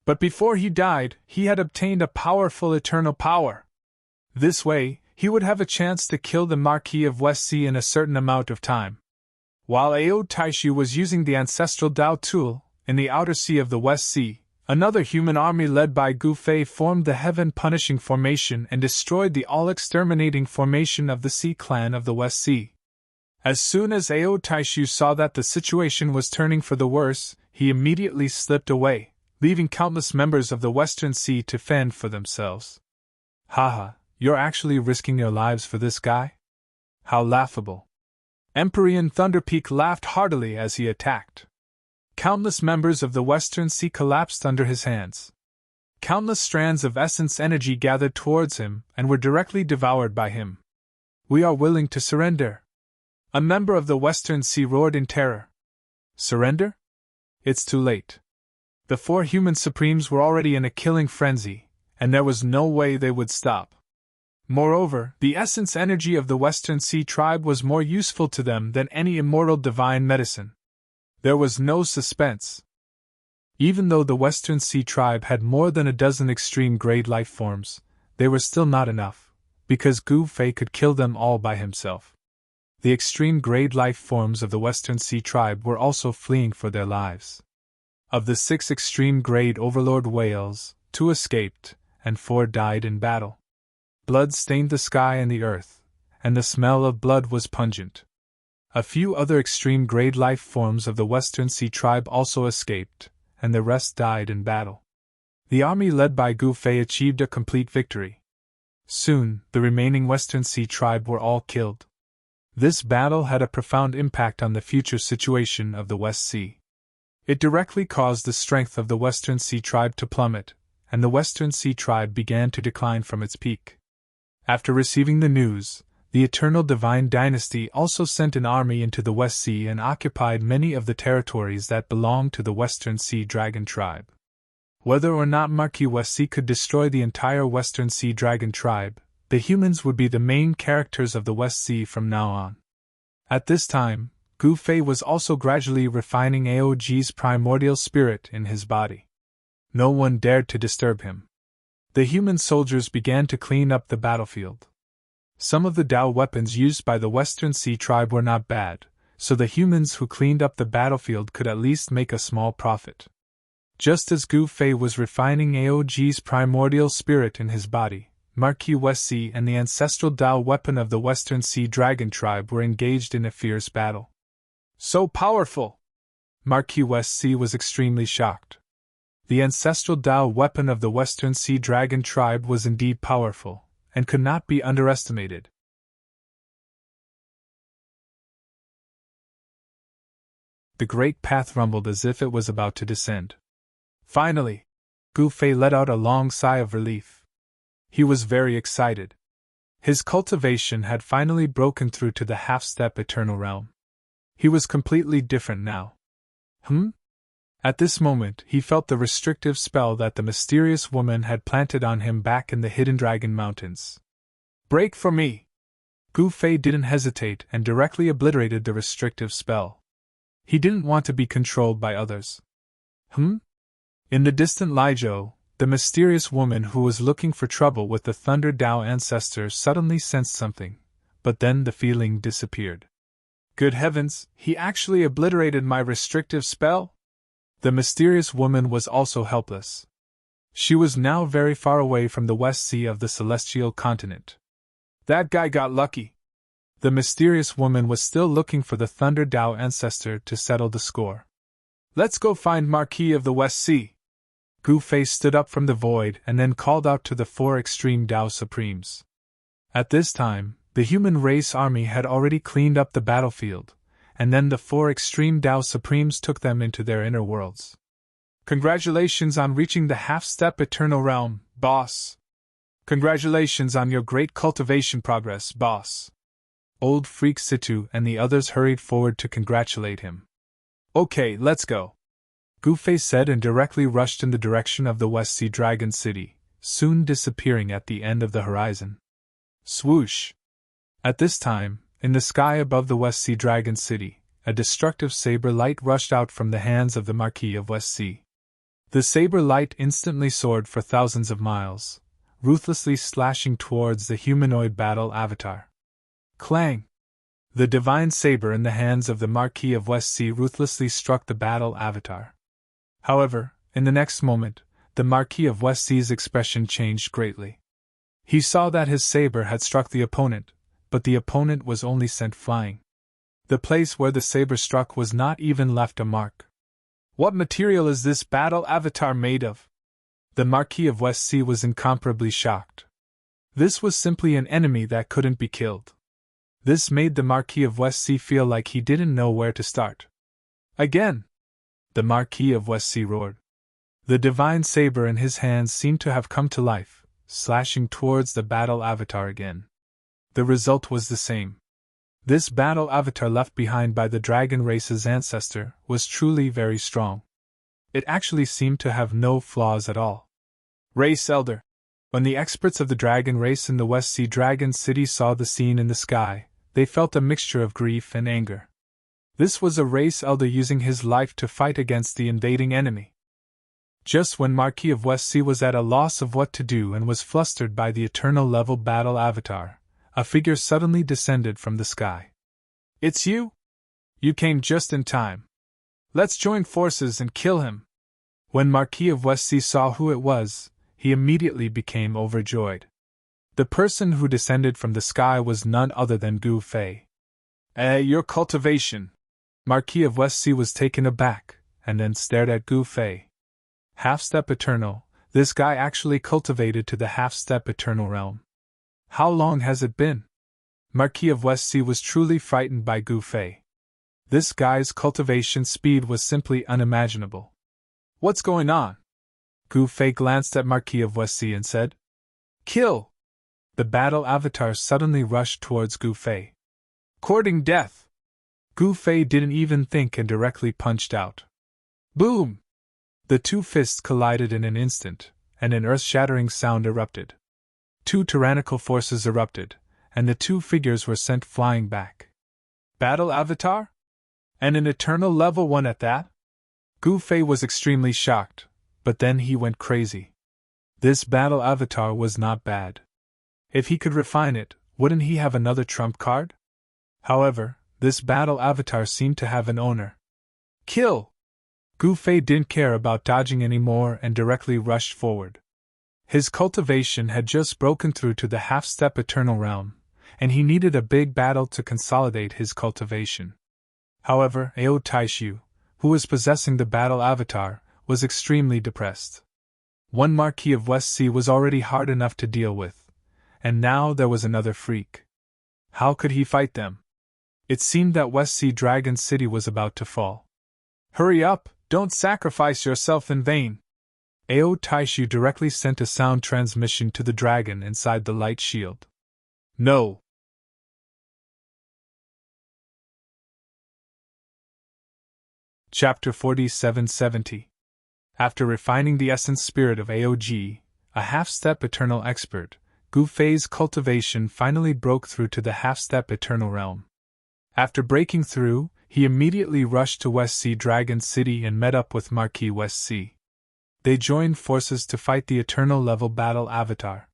But before he died, he had obtained a powerful eternal power. This way, he would have a chance to kill the Marquis of West Sea in a certain amount of time. While Ao Taishu was using the ancestral Dao tool, in the outer sea of the West Sea, another human army led by Gu Fei formed the Heaven-Punishing Formation and destroyed the all-exterminating formation of the Sea Clan of the West Sea. As soon as Ao Taishu saw that the situation was turning for the worse, he immediately slipped away, leaving countless members of the Western Sea to fend for themselves. Haha, you're actually risking your lives for this guy? How laughable. Empyrean Thunderpeak laughed heartily as he attacked. Countless members of the Western Sea collapsed under his hands. Countless strands of essence energy gathered towards him and were directly devoured by him. We are willing to surrender. A member of the Western Sea roared in terror. Surrender? It's too late. The 4 human supremes were already in a killing frenzy, and there was no way they would stop. Moreover, the essence energy of the Western Sea tribe was more useful to them than any immortal divine medicine. There was no suspense. Even though the Western Sea tribe had more than a dozen extreme-grade life forms, they were still not enough, because Gu Fei could kill them all by himself. The extreme-grade life forms of the Western Sea tribe were also fleeing for their lives. Of the 6 extreme-grade Overlord whales, 2 escaped, and 4 died in battle. Blood stained the sky and the earth, and the smell of blood was pungent. A few other extreme-grade life forms of the Western Sea tribe also escaped, and the rest died in battle. The army led by Gu Fei achieved a complete victory. Soon, the remaining Western Sea tribe were all killed. This battle had a profound impact on the future situation of the West Sea. It directly caused the strength of the Western Sea tribe to plummet, and the Western Sea tribe began to decline from its peak. After receiving the news, the Eternal Divine Dynasty also sent an army into the West Sea and occupied many of the territories that belonged to the Western Sea Dragon tribe. Whether or not Marquis West Sea could destroy the entire Western Sea Dragon tribe, the humans would be the main characters of the West Sea from now on. At this time, Gu Fei was also gradually refining Aog's primordial spirit in his body. No one dared to disturb him. The human soldiers began to clean up the battlefield. Some of the Dao weapons used by the Western Sea tribe were not bad, so the humans who cleaned up the battlefield could at least make a small profit. Just as Gu Fei was refining Aog's primordial spirit in his body, Marquis West Sea and the ancestral Dao weapon of the Western Sea Dragon tribe were engaged in a fierce battle. So powerful! Marquis West Sea was extremely shocked. The ancestral Dao weapon of the Western Sea Dragon tribe was indeed powerful, and could not be underestimated. The great path rumbled as if it was about to descend. Finally, Gu Fei let out a long sigh of relief. He was very excited. His cultivation had finally broken through to the half-step eternal realm. He was completely different now. At this moment, he felt the restrictive spell that the mysterious woman had planted on him back in the Hidden Dragon Mountains. Break for me! Gu Fei didn't hesitate and directly obliterated the restrictive spell. He didn't want to be controlled by others. In the distant Liezhou, the mysterious woman who was looking for trouble with the Thunder Dao ancestor suddenly sensed something, but then the feeling disappeared. Good heavens, he actually obliterated my restrictive spell? The mysterious woman was also helpless. She was now very far away from the West Sea of the Celestial Continent. That guy got lucky. The mysterious woman was still looking for the Thunder Dao ancestor to settle the score. Let's go find Marquis of the West Sea. Gu Fei stood up from the void and then called out to the 4 extreme Dao Supremes. At this time, the human race army had already cleaned up the battlefield, and then the 4 extreme Dao Supremes took them into their inner worlds. Congratulations on reaching the half-step eternal realm, boss. Congratulations on your great cultivation progress, boss. Old Freak Situ and the others hurried forward to congratulate him. Okay, let's go. Gu Fei said and directly rushed in the direction of the West Sea Dragon City, soon disappearing at the end of the horizon. Swoosh! At this time, in the sky above the West Sea Dragon City, a destructive saber light rushed out from the hands of the Marquis of West Sea. The saber light instantly soared for thousands of miles, ruthlessly slashing towards the humanoid battle avatar. Clang! The divine saber in the hands of the Marquis of West Sea ruthlessly struck the battle avatar. However, in the next moment, the Marquis of West Sea's expression changed greatly. He saw that his saber had struck the opponent, but the opponent was only sent flying. The place where the saber struck was not even left a mark. What material is this battle avatar made of? The Marquis of West Sea was incomparably shocked. This was simply an enemy that couldn't be killed. This made the Marquis of West Sea feel like he didn't know where to start. Again! The Marquis of West Sea roared. The divine saber in his hands seemed to have come to life, slashing towards the battle avatar again. The result was the same. This battle avatar left behind by the dragon race's ancestor was truly very strong. It actually seemed to have no flaws at all. Race Elder. When the experts of the dragon race in the West Sea Dragon City saw the scene in the sky, they felt a mixture of grief and anger. This was a race elder using his life to fight against the invading enemy. Just when Marquis of West Sea was at a loss of what to do and was flustered by the eternal level battle avatar, a figure suddenly descended from the sky. It's you? You came just in time. Let's join forces and kill him. When Marquis of West Sea saw who it was, he immediately became overjoyed. The person who descended from the sky was none other than Gu Fei. Your cultivation. Marquis of West Sea was taken aback, and then stared at Gu Fei. Half-step eternal, this guy actually cultivated to the half-step eternal realm. How long has it been? Marquis of West Sea was truly frightened by Gu Fei. This guy's cultivation speed was simply unimaginable. What's going on? Gu Fei glanced at Marquis of West Sea and said, Kill! The battle avatar suddenly rushed towards Gu Fei. Courting death! Gu Fei didn't even think and directly punched out. Boom! The 2 fists collided in an instant, and an earth-shattering sound erupted. 2 tyrannical forces erupted, and the 2 figures were sent flying back. Battle avatar? And an eternal level 1 at that? Gu Fei was extremely shocked, but then he went crazy. This battle avatar was not bad. If he could refine it, wouldn't he have another trump card? However, this battle avatar seemed to have an owner. Kill! Gu Fei didn't care about dodging anymore and directly rushed forward. His cultivation had just broken through to the half-step eternal realm, and he needed a big battle to consolidate his cultivation. However, Ao Taishu, who was possessing the battle avatar, was extremely depressed. One Marquis of West Sea was already hard enough to deal with, and now there was another freak. How could he fight them? It seemed that West Sea Dragon City was about to fall. Hurry up, don't sacrifice yourself in vain! Ao Taishu directly sent a sound transmission to the dragon inside the light shield. No! Chapter 4770. After refining the essence spirit of AOG, a half-step eternal expert, Gu Fei's cultivation finally broke through to the half-step eternal realm. After breaking through, he immediately rushed to West Sea Dragon City and met up with Marquis West Sea. They joined forces to fight the eternal level battle avatar.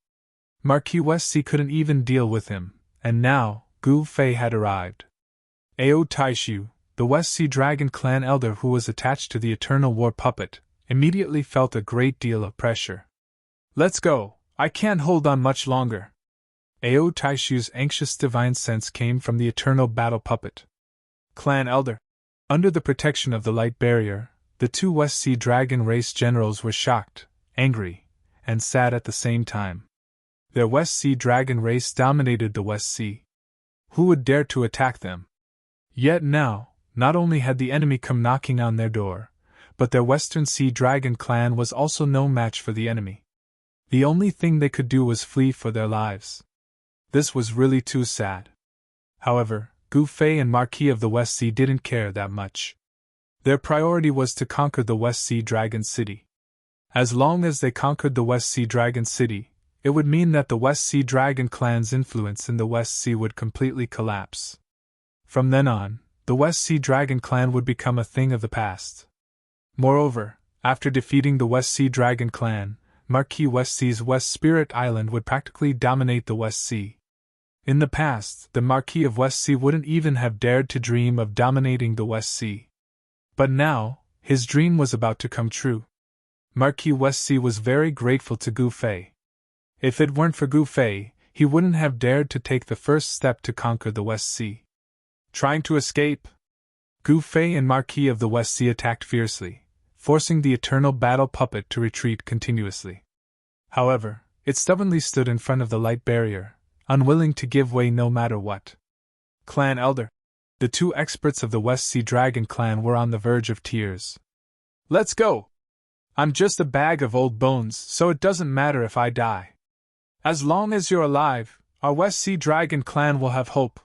Marquis West Sea couldn't even deal with him, and now, Gu Fei had arrived. Ao Taishu, the West Sea Dragon clan elder who was attached to the eternal war puppet, immediately felt a great deal of pressure. Let's go, I can't hold on much longer. Ao Taishu's anxious divine sense came from the eternal battle puppet. Clan elder. Under the protection of the light barrier, the two West Sea Dragon race generals were shocked, angry, and sad at the same time. Their West Sea Dragon race dominated the West Sea. Who would dare to attack them? Yet now, not only had the enemy come knocking on their door, but their Western Sea Dragon clan was also no match for the enemy. The only thing they could do was flee for their lives. This was really too sad. However, Gu Fei and Marquis of the West Sea didn't care that much. Their priority was to conquer the West Sea Dragon City. As long as they conquered the West Sea Dragon City, it would mean that the West Sea Dragon clan's influence in the West Sea would completely collapse. From then on, the West Sea Dragon clan would become a thing of the past. Moreover, after defeating the West Sea Dragon clan, Marquis West Sea's West Spirit Island would practically dominate the West Sea. In the past, the Marquis of West Sea wouldn't even have dared to dream of dominating the West Sea. But now, his dream was about to come true. Marquis West Sea was very grateful to Gu Fei. If it weren't for Gu Fei, he wouldn't have dared to take the first step to conquer the West Sea. Trying to escape? Gu Fei and Marquis of the West Sea attacked fiercely, forcing the eternal battle puppet to retreat continuously. However, it stubbornly stood in front of the light barrier, unwilling to give way no matter what. Clan elder. The two experts of the West Sea Dragon clan were on the verge of tears. Let's go! I'm just a bag of old bones, so it doesn't matter if I die. As long as you're alive, our West Sea Dragon clan will have hope.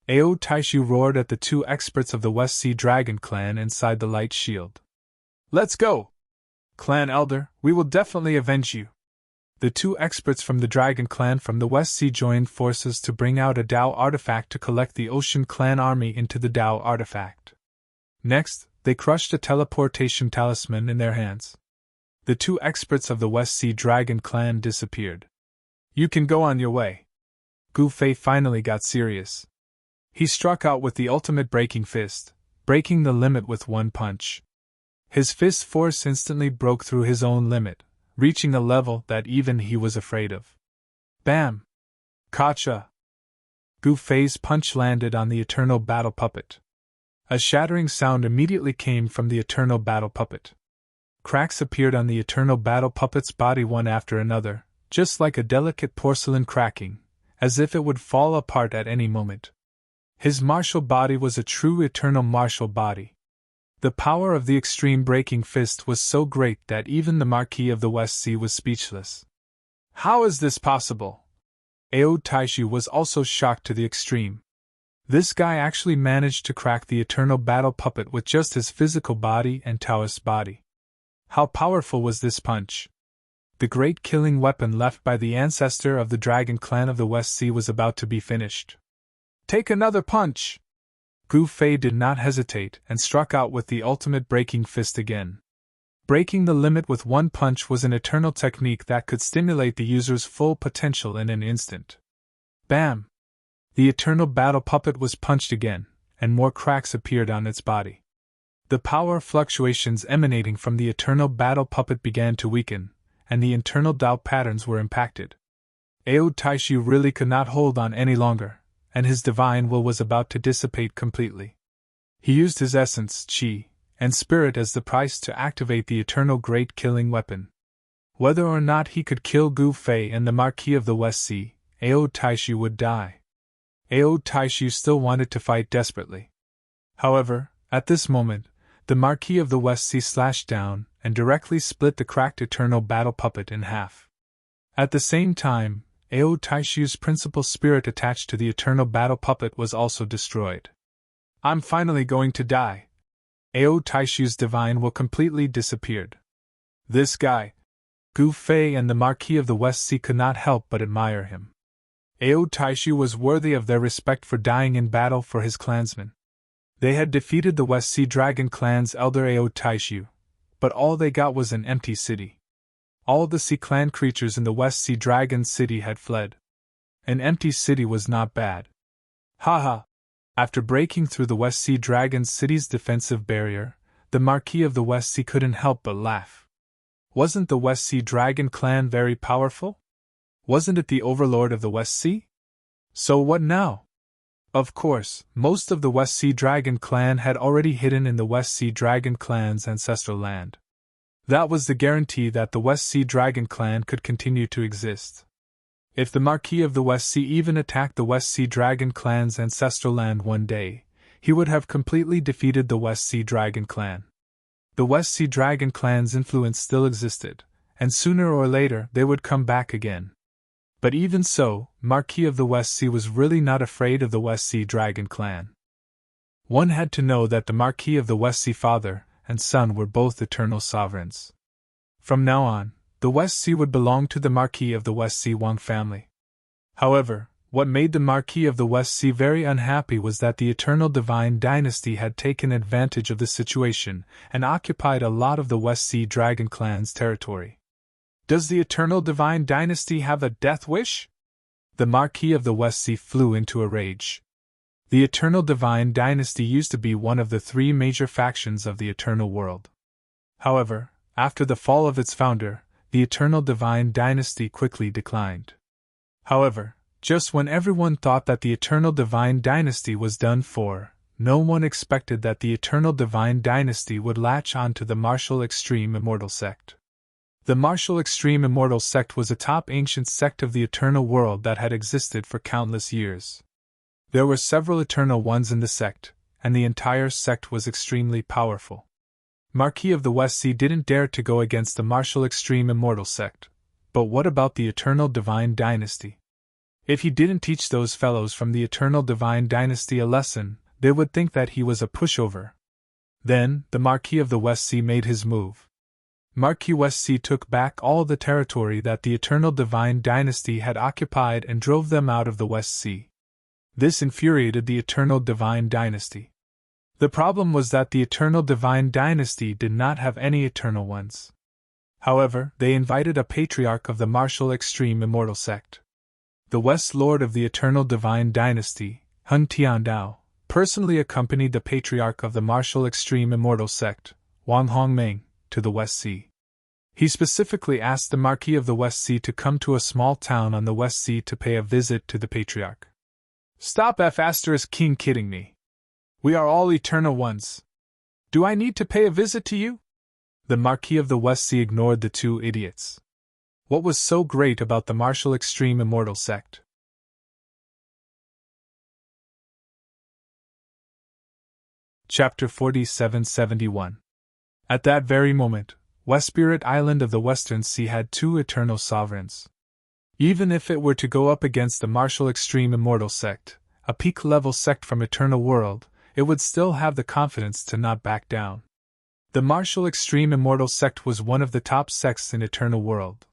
Ao Taishu roared at the two experts of the West Sea Dragon clan inside the light shield. Let's go! Clan elder, we will definitely avenge you. The two experts from the Dragon clan from the West Sea joined forces to bring out a Dao artifact to collect the Ocean clan army into the Dao artifact. Next, they crushed a teleportation talisman in their hands. The two experts of the West Sea Dragon clan disappeared. You can go on your way. Gu Fei finally got serious. He struck out with the ultimate breaking fist, breaking the limit with one punch. His fist force instantly broke through his own limit, reaching a level that even he was afraid of. Bam! Gotcha! Gu Fei's punch landed on the eternal battle puppet. A shattering sound immediately came from the eternal battle puppet. Cracks appeared on the eternal battle puppet's body one after another, just like a delicate porcelain cracking, as if it would fall apart at any moment. His martial body was a true eternal martial body. The power of the extreme breaking fist was so great that even the Marquis of the West Sea was speechless. How is this possible? Ao Taishu was also shocked to the extreme. This guy actually managed to crack the eternal battle puppet with just his physical body and Taoist body. How powerful was this punch? The great killing weapon left by the ancestor of the Dragon clan of the West Sea was about to be finished. Take another punch! Gu Fei did not hesitate and struck out with the ultimate breaking fist again. Breaking the limit with one punch was an eternal technique that could stimulate the user's full potential in an instant. Bam! The eternal battle puppet was punched again, and more cracks appeared on its body. The power fluctuations emanating from the eternal battle puppet began to weaken, and the internal Dao patterns were impacted. Ao Taishu really could not hold on any longer, and his divine will was about to dissipate completely. He used his essence, Qi, and spirit as the price to activate the eternal great killing weapon. Whether or not he could kill Gu Fei and the Marquis of the West Sea, Ao Taishu would die. Ao Taishu still wanted to fight desperately. However, at this moment, the Marquis of the West Sea slashed down, and directly split the cracked eternal battle puppet in half. At the same time, Ao Taishu's principal spirit attached to the eternal battle puppet was also destroyed. I'm finally going to die. Ao Taishu's divine will completely disappeared. This guy, Gu Fei and the Marquis of the West Sea could not help but admire him. Ao Taishu was worthy of their respect for dying in battle for his clansmen. They had defeated the West Sea Dragon clan's elder Ao Taishu, but all they got was an empty city. All the Sea Clan creatures in the West Sea Dragon city had fled. An empty city was not bad. Haha! After breaking through the West Sea Dragon city's defensive barrier, the Marquis of the West Sea couldn't help but laugh. Wasn't the West Sea Dragon clan very powerful? Wasn't it the overlord of the West Sea? So what now? Of course, most of the West Sea Dragon clan had already hidden in the West Sea Dragon clan's ancestral land. That was the guarantee that the West Sea Dragon clan could continue to exist. If the Marquis of the West Sea even attacked the West Sea Dragon clan's ancestral land one day, he would have completely defeated the West Sea Dragon clan. The West Sea Dragon clan's influence still existed, and sooner or later they would come back again. But even so, Marquis of the West Sea was really not afraid of the West Sea Dragon clan. One had to know that the Marquis of the West Sea father and son were both eternal sovereigns. From now on, the West Sea would belong to the Marquis of the West Sea Wang family. However, what made the Marquis of the West Sea very unhappy was that the Eternal Divine Dynasty had taken advantage of the situation and occupied a lot of the West Sea Dragon clan's territory. Does the Eternal Divine Dynasty have a death wish? The Marquis of the West Sea flew into a rage. The Eternal Divine Dynasty used to be one of the three major factions of the Eternal World. However, after the fall of its founder, the Eternal Divine Dynasty quickly declined. However, just when everyone thought that the Eternal Divine Dynasty was done for, no one expected that the Eternal Divine Dynasty would latch on to the Martial Extreme Immortal Sect. The Martial Extreme Immortal Sect was a top ancient sect of the Eternal World that had existed for countless years. There were several Eternal Ones in the sect, and the entire sect was extremely powerful. Marquis of the West Sea didn't dare to go against the Martial Extreme Immortal Sect, but what about the Eternal Divine Dynasty? If he didn't teach those fellows from the Eternal Divine Dynasty a lesson, they would think that he was a pushover. Then, the Marquis of the West Sea made his move. Marquis West Sea took back all the territory that the Eternal Divine Dynasty had occupied and drove them out of the West Sea. This infuriated the Eternal Divine Dynasty. The problem was that the Eternal Divine Dynasty did not have any Eternal Ones. However, they invited a patriarch of the Martial Extreme Immortal Sect. The West Lord of the Eternal Divine Dynasty, Hun Tiandao, personally accompanied the patriarch of the Martial Extreme Immortal Sect, Wang Hongming, to the West Sea. He specifically asked the Marquis of the West Sea to come to a small town on the West Sea to pay a visit to the patriarch. Stop King kidding me. We are all Eternal Ones. Do I need to pay a visit to you? The Marquis of the West Sea ignored the two idiots. What was so great about the Martial Extreme Immortal Sect? Chapter 4771. At that very moment, West Spirit Island of the Western Sea had two eternal sovereigns. Even if it were to go up against the Martial Extreme Immortal Sect, a peak-level sect from Eternal World, it would still have the confidence to not back down. The Martial Extreme Immortal Sect was one of the top sects in Eternal World.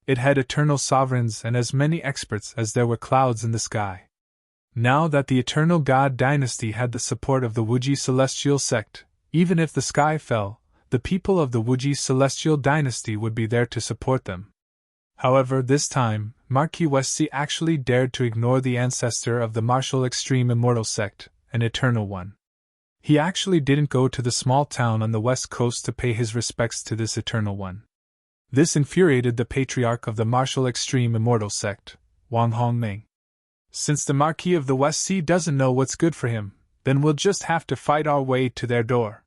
It had eternal sovereigns and as many experts as there were clouds in the sky. Now that the Eternal God Dynasty had the support of the Wuji Celestial Sect, even if the sky fell, the people of the Wuji Celestial Dynasty would be there to support them. However, this time, Marquis West Sea actually dared to ignore the ancestor of the Martial Extreme Immortal Sect, an Eternal One. He actually didn't go to the small town on the west coast to pay his respects to this Eternal One. This infuriated the patriarch of the Martial Extreme Immortal Sect, Wang Hongming. Since the Marquis of the West Sea doesn't know what's good for him, then we'll just have to fight our way to their door.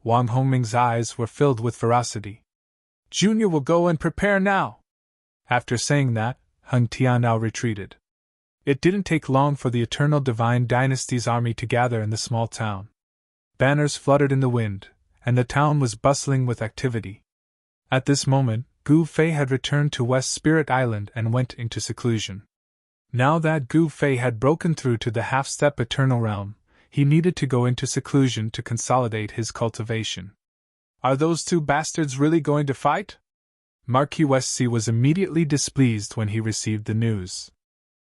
Wang Hongming's eyes were filled with ferocity. Junior will go and prepare now. After saying that, Hun Tianao retreated. It didn't take long for the Eternal Divine Dynasty's army to gather in the small town. Banners fluttered in the wind, and the town was bustling with activity. At this moment, Gu Fei had returned to West Spirit Island and went into seclusion. Now that Gu Fei had broken through to the half-step eternal realm, he needed to go into seclusion to consolidate his cultivation. Are those two bastards really going to fight? Marquis Westsea was immediately displeased when he received the news.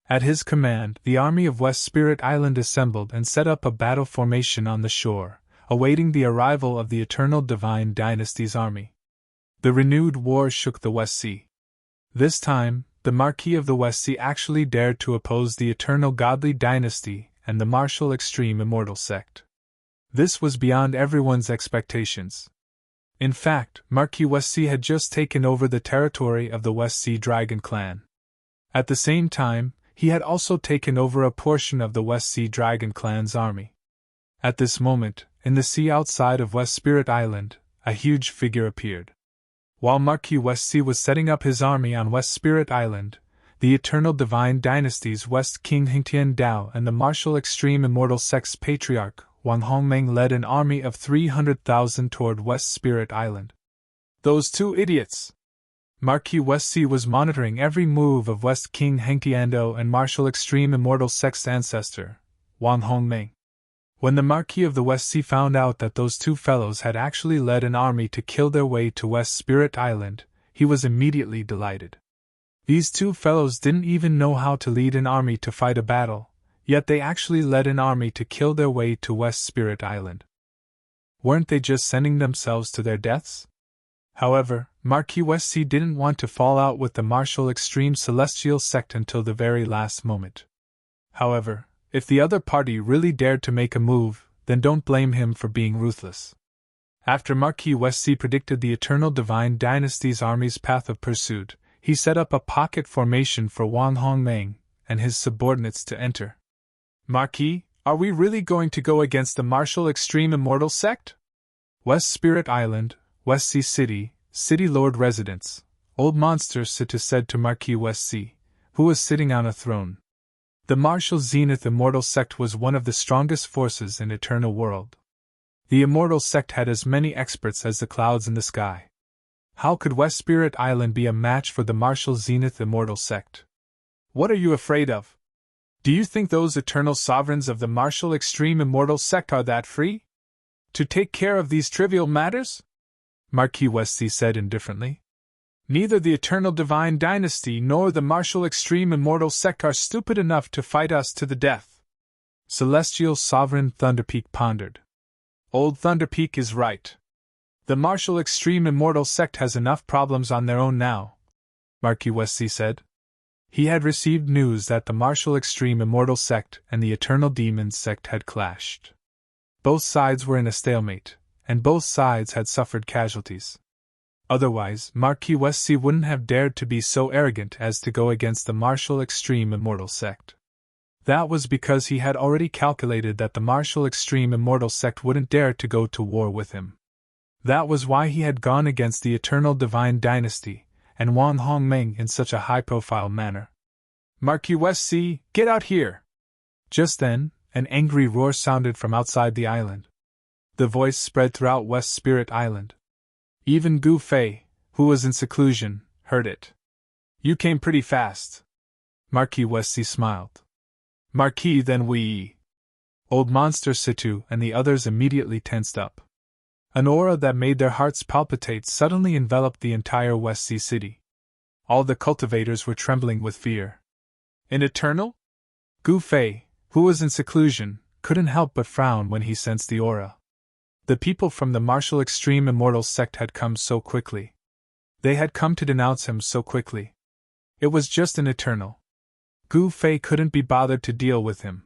At his command, the army of West Spirit Island assembled and set up a battle formation on the shore, awaiting the arrival of the Eternal Divine Dynasty's army. The renewed war shook the West Sea. This time, the Marquis of the West Sea actually dared to oppose the Eternal Godly Dynasty and the martial extreme immortal sect. This was beyond everyone's expectations. In fact, Marquis Westsea had just taken over the territory of the West Sea Dragon clan. At the same time, he had also taken over a portion of the West Sea Dragon clan's army. At this moment, in the sea outside of West Spirit Island, a huge figure appeared. While Marquis Westsea was setting up his army on West Spirit Island, the Eternal Divine Dynasty's West King Hingtian Dao and the martial extreme immortal sect's patriarch, Wang Hongmeng, led an army of 300,000 toward West Spirit Island. Those two idiots! Marquis Westsea was monitoring every move of West King Hengtiando and martial extreme immortal sect's ancestor, Wang Hongmeng. When the Marquis of the West Sea found out that those two fellows had actually led an army to kill their way to West Spirit Island, he was immediately delighted. These two fellows didn't even know how to lead an army to fight a battle, yet they actually led an army to kill their way to West Spirit Island. Weren't they just sending themselves to their deaths? However, Marquis Westsea didn't want to fall out with the martial extreme celestial sect until the very last moment. However, if the other party really dared to make a move, then don't blame him for being ruthless. After Marquis Westsea predicted the Eternal Divine Dynasty's army's path of pursuit, he set up a pocket formation for Wang Hongmeng and his subordinates to enter. Marquis, are we really going to go against the martial extreme immortal sect? West Spirit Island, West Sea City, City Lord Residence, Old Monster Situ said to Marquis Westsea, who was sitting on a throne. The martial Zenith Immortal Sect was one of the strongest forces in Eternal World. The Immortal Sect had as many experts as the clouds in the sky. How could West Spirit Island be a match for the martial Zenith Immortal Sect? What are you afraid of? Do you think those eternal sovereigns of the martial extreme immortal sect are that free to take care of these trivial matters? Marquis Westsea said indifferently. Neither the Eternal Divine Dynasty nor the martial extreme immortal sect are stupid enough to fight us to the death. Celestial Sovereign Thunderpeak pondered. Old Thunderpeak is right. The martial extreme immortal sect has enough problems on their own now, Marquis Westsea said. He had received news that the martial extreme immortal sect and the Eternal Demons sect had clashed. Both sides were in a stalemate, and both sides had suffered casualties. Otherwise, Marquis Westsea wouldn't have dared to be so arrogant as to go against the martial extreme immortal sect. That was because he had already calculated that the martial extreme immortal sect wouldn't dare to go to war with him. That was why he had gone against the Eternal Divine Dynasty and Wang Hongmeng in such a high-profile manner. Marquis Westsea, get out here! Just then, an angry roar sounded from outside the island. The voice spread throughout West Spirit Island. Even Gu Fei, who was in seclusion, heard it. You came pretty fast. Marquis Westsea smiled. Marquis, then we. Old Monster Situ and the others immediately tensed up. An aura that made their hearts palpitate suddenly enveloped the entire West Sea City. All the cultivators were trembling with fear. In Eternal? Gu Fei, who was in seclusion, couldn't help but frown when he sensed the aura. The people from the martial extreme immortal sect had come so quickly. They had come to denounce him so quickly. It was just an Eternal. Gu Fei couldn't be bothered to deal with him.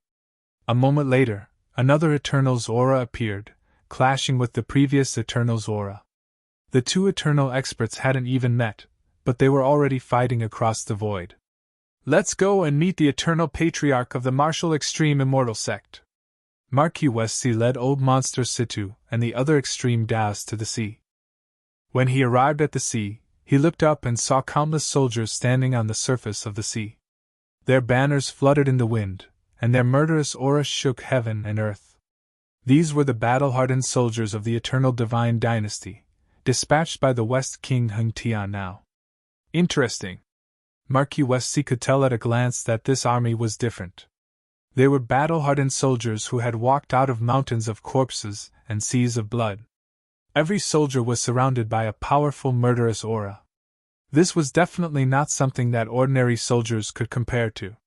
A moment later, another Eternal's aura appeared, clashing with the previous Eternal's aura. The two Eternal experts hadn't even met, but they were already fighting across the void. Let's go and meet the Eternal Patriarch of the martial extreme immortal sect. Marquis Westsea led Old Monster Situ and the other extreme Daos to the sea. When he arrived at the sea, he looked up and saw countless soldiers standing on the surface of the sea. Their banners fluttered in the wind, and their murderous auras shook heaven and earth. These were the battle-hardened soldiers of the Eternal Divine Dynasty, dispatched by the West King Hung Tian now. Interesting. Marquis Westcy could tell at a glance that this army was different. They were battle-hardened soldiers who had walked out of mountains of corpses and seas of blood. Every soldier was surrounded by a powerful murderous aura. This was definitely not something that ordinary soldiers could compare to.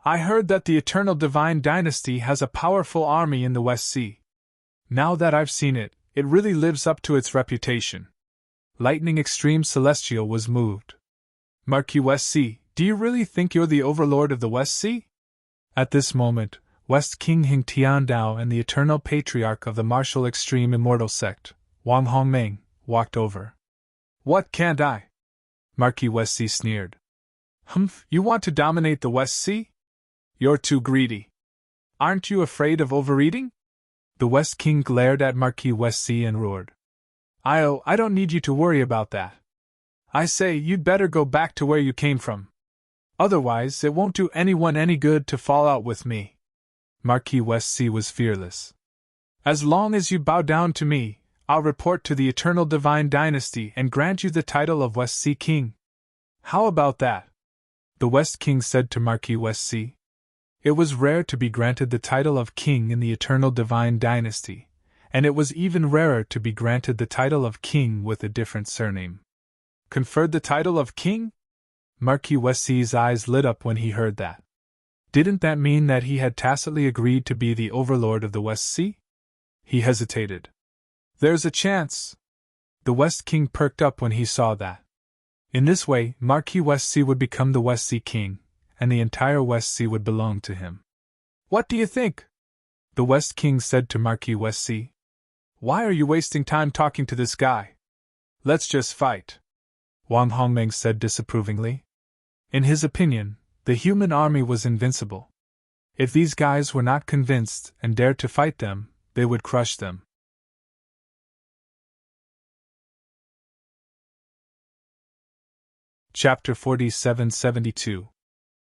I heard that the Eternal Divine Dynasty has a powerful army in the West Sea. Now that I've seen it, it really lives up to its reputation. Lightning Extreme Celestial was moved. Marquis Westcy, do you really think you're the overlord of the West Sea? At this moment, West King Hing Tian Dao and the Eternal Patriarch of the Martial Extreme Immortal Sect, Wang Hongmeng, walked over. What can't I? Marquis Westcy sneered. Humph, you want to dominate the West Sea? You're too greedy. Aren't you afraid of overeating? The West King glared at Marquis Westcy and roared. I don't need you to worry about that. I say you'd better go back to where you came from. Otherwise, it won't do anyone any good to fall out with me. Marquis Westcy was fearless. As long as you bow down to me, I'll report to the Eternal Divine Dynasty and grant you the title of West Sea King. How about that? The West King said to Marquis Westcy. It was rare to be granted the title of King in the Eternal Divine Dynasty, and it was even rarer to be granted the title of King with a different surname. Conferred the title of King? Marquis Westcy's eyes lit up when he heard that. Didn't that mean that he had tacitly agreed to be the overlord of the West Sea? He hesitated. There's a chance. The West King perked up when he saw that. In this way, Marquis Westcy would become the West Sea King, and the entire West Sea would belong to him. What do you think? The West King said to Marquis Westcy. Why are you wasting time talking to this guy? Let's just fight. Wang Hongmeng said disapprovingly. In his opinion, the human army was invincible. If these guys were not convinced and dared to fight them, they would crush them. Chapter 4772.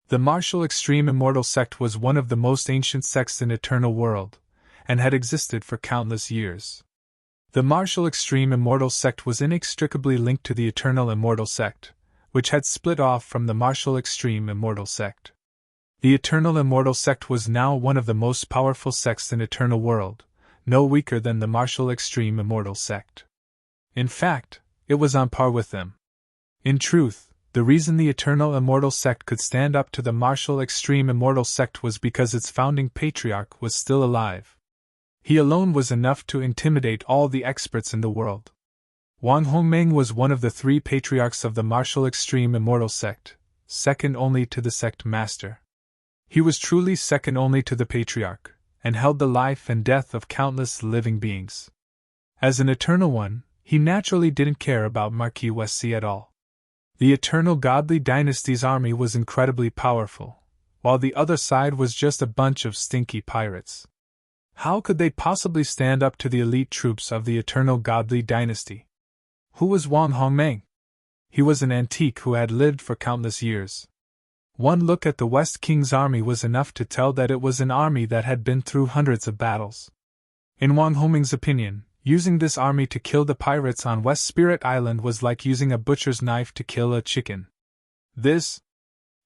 The Martial Extreme Immortal Sect was one of the most ancient sects in Eternal World, and had existed for countless years. The Martial Extreme Immortal Sect was inextricably linked to the Eternal Immortal Sect, which had split off from the Martial Extreme Immortal Sect. The Eternal Immortal Sect was now one of the most powerful sects in Eternal World, no weaker than the Martial Extreme Immortal Sect. In fact, it was on par with them. In truth, the reason the Eternal Immortal Sect could stand up to the Martial Extreme Immortal Sect was because its founding patriarch was still alive. He alone was enough to intimidate all the experts in the world. Wang Hongmeng was one of the three patriarchs of the Martial Extreme Immortal Sect, second only to the sect master. He was truly second only to the patriarch, and held the life and death of countless living beings. As an Eternal One, he naturally didn't care about Marquis Westcy at all. The Eternal Godly Dynasty's army was incredibly powerful, while the other side was just a bunch of stinky pirates. How could they possibly stand up to the elite troops of the Eternal Godly Dynasty? Who was Wang Hongmeng? He was an antique who had lived for countless years. One look at the West King's army was enough to tell that it was an army that had been through hundreds of battles. In Wang Hongmeng's opinion, using this army to kill the pirates on West Spirit Island was like using a butcher's knife to kill a chicken. This?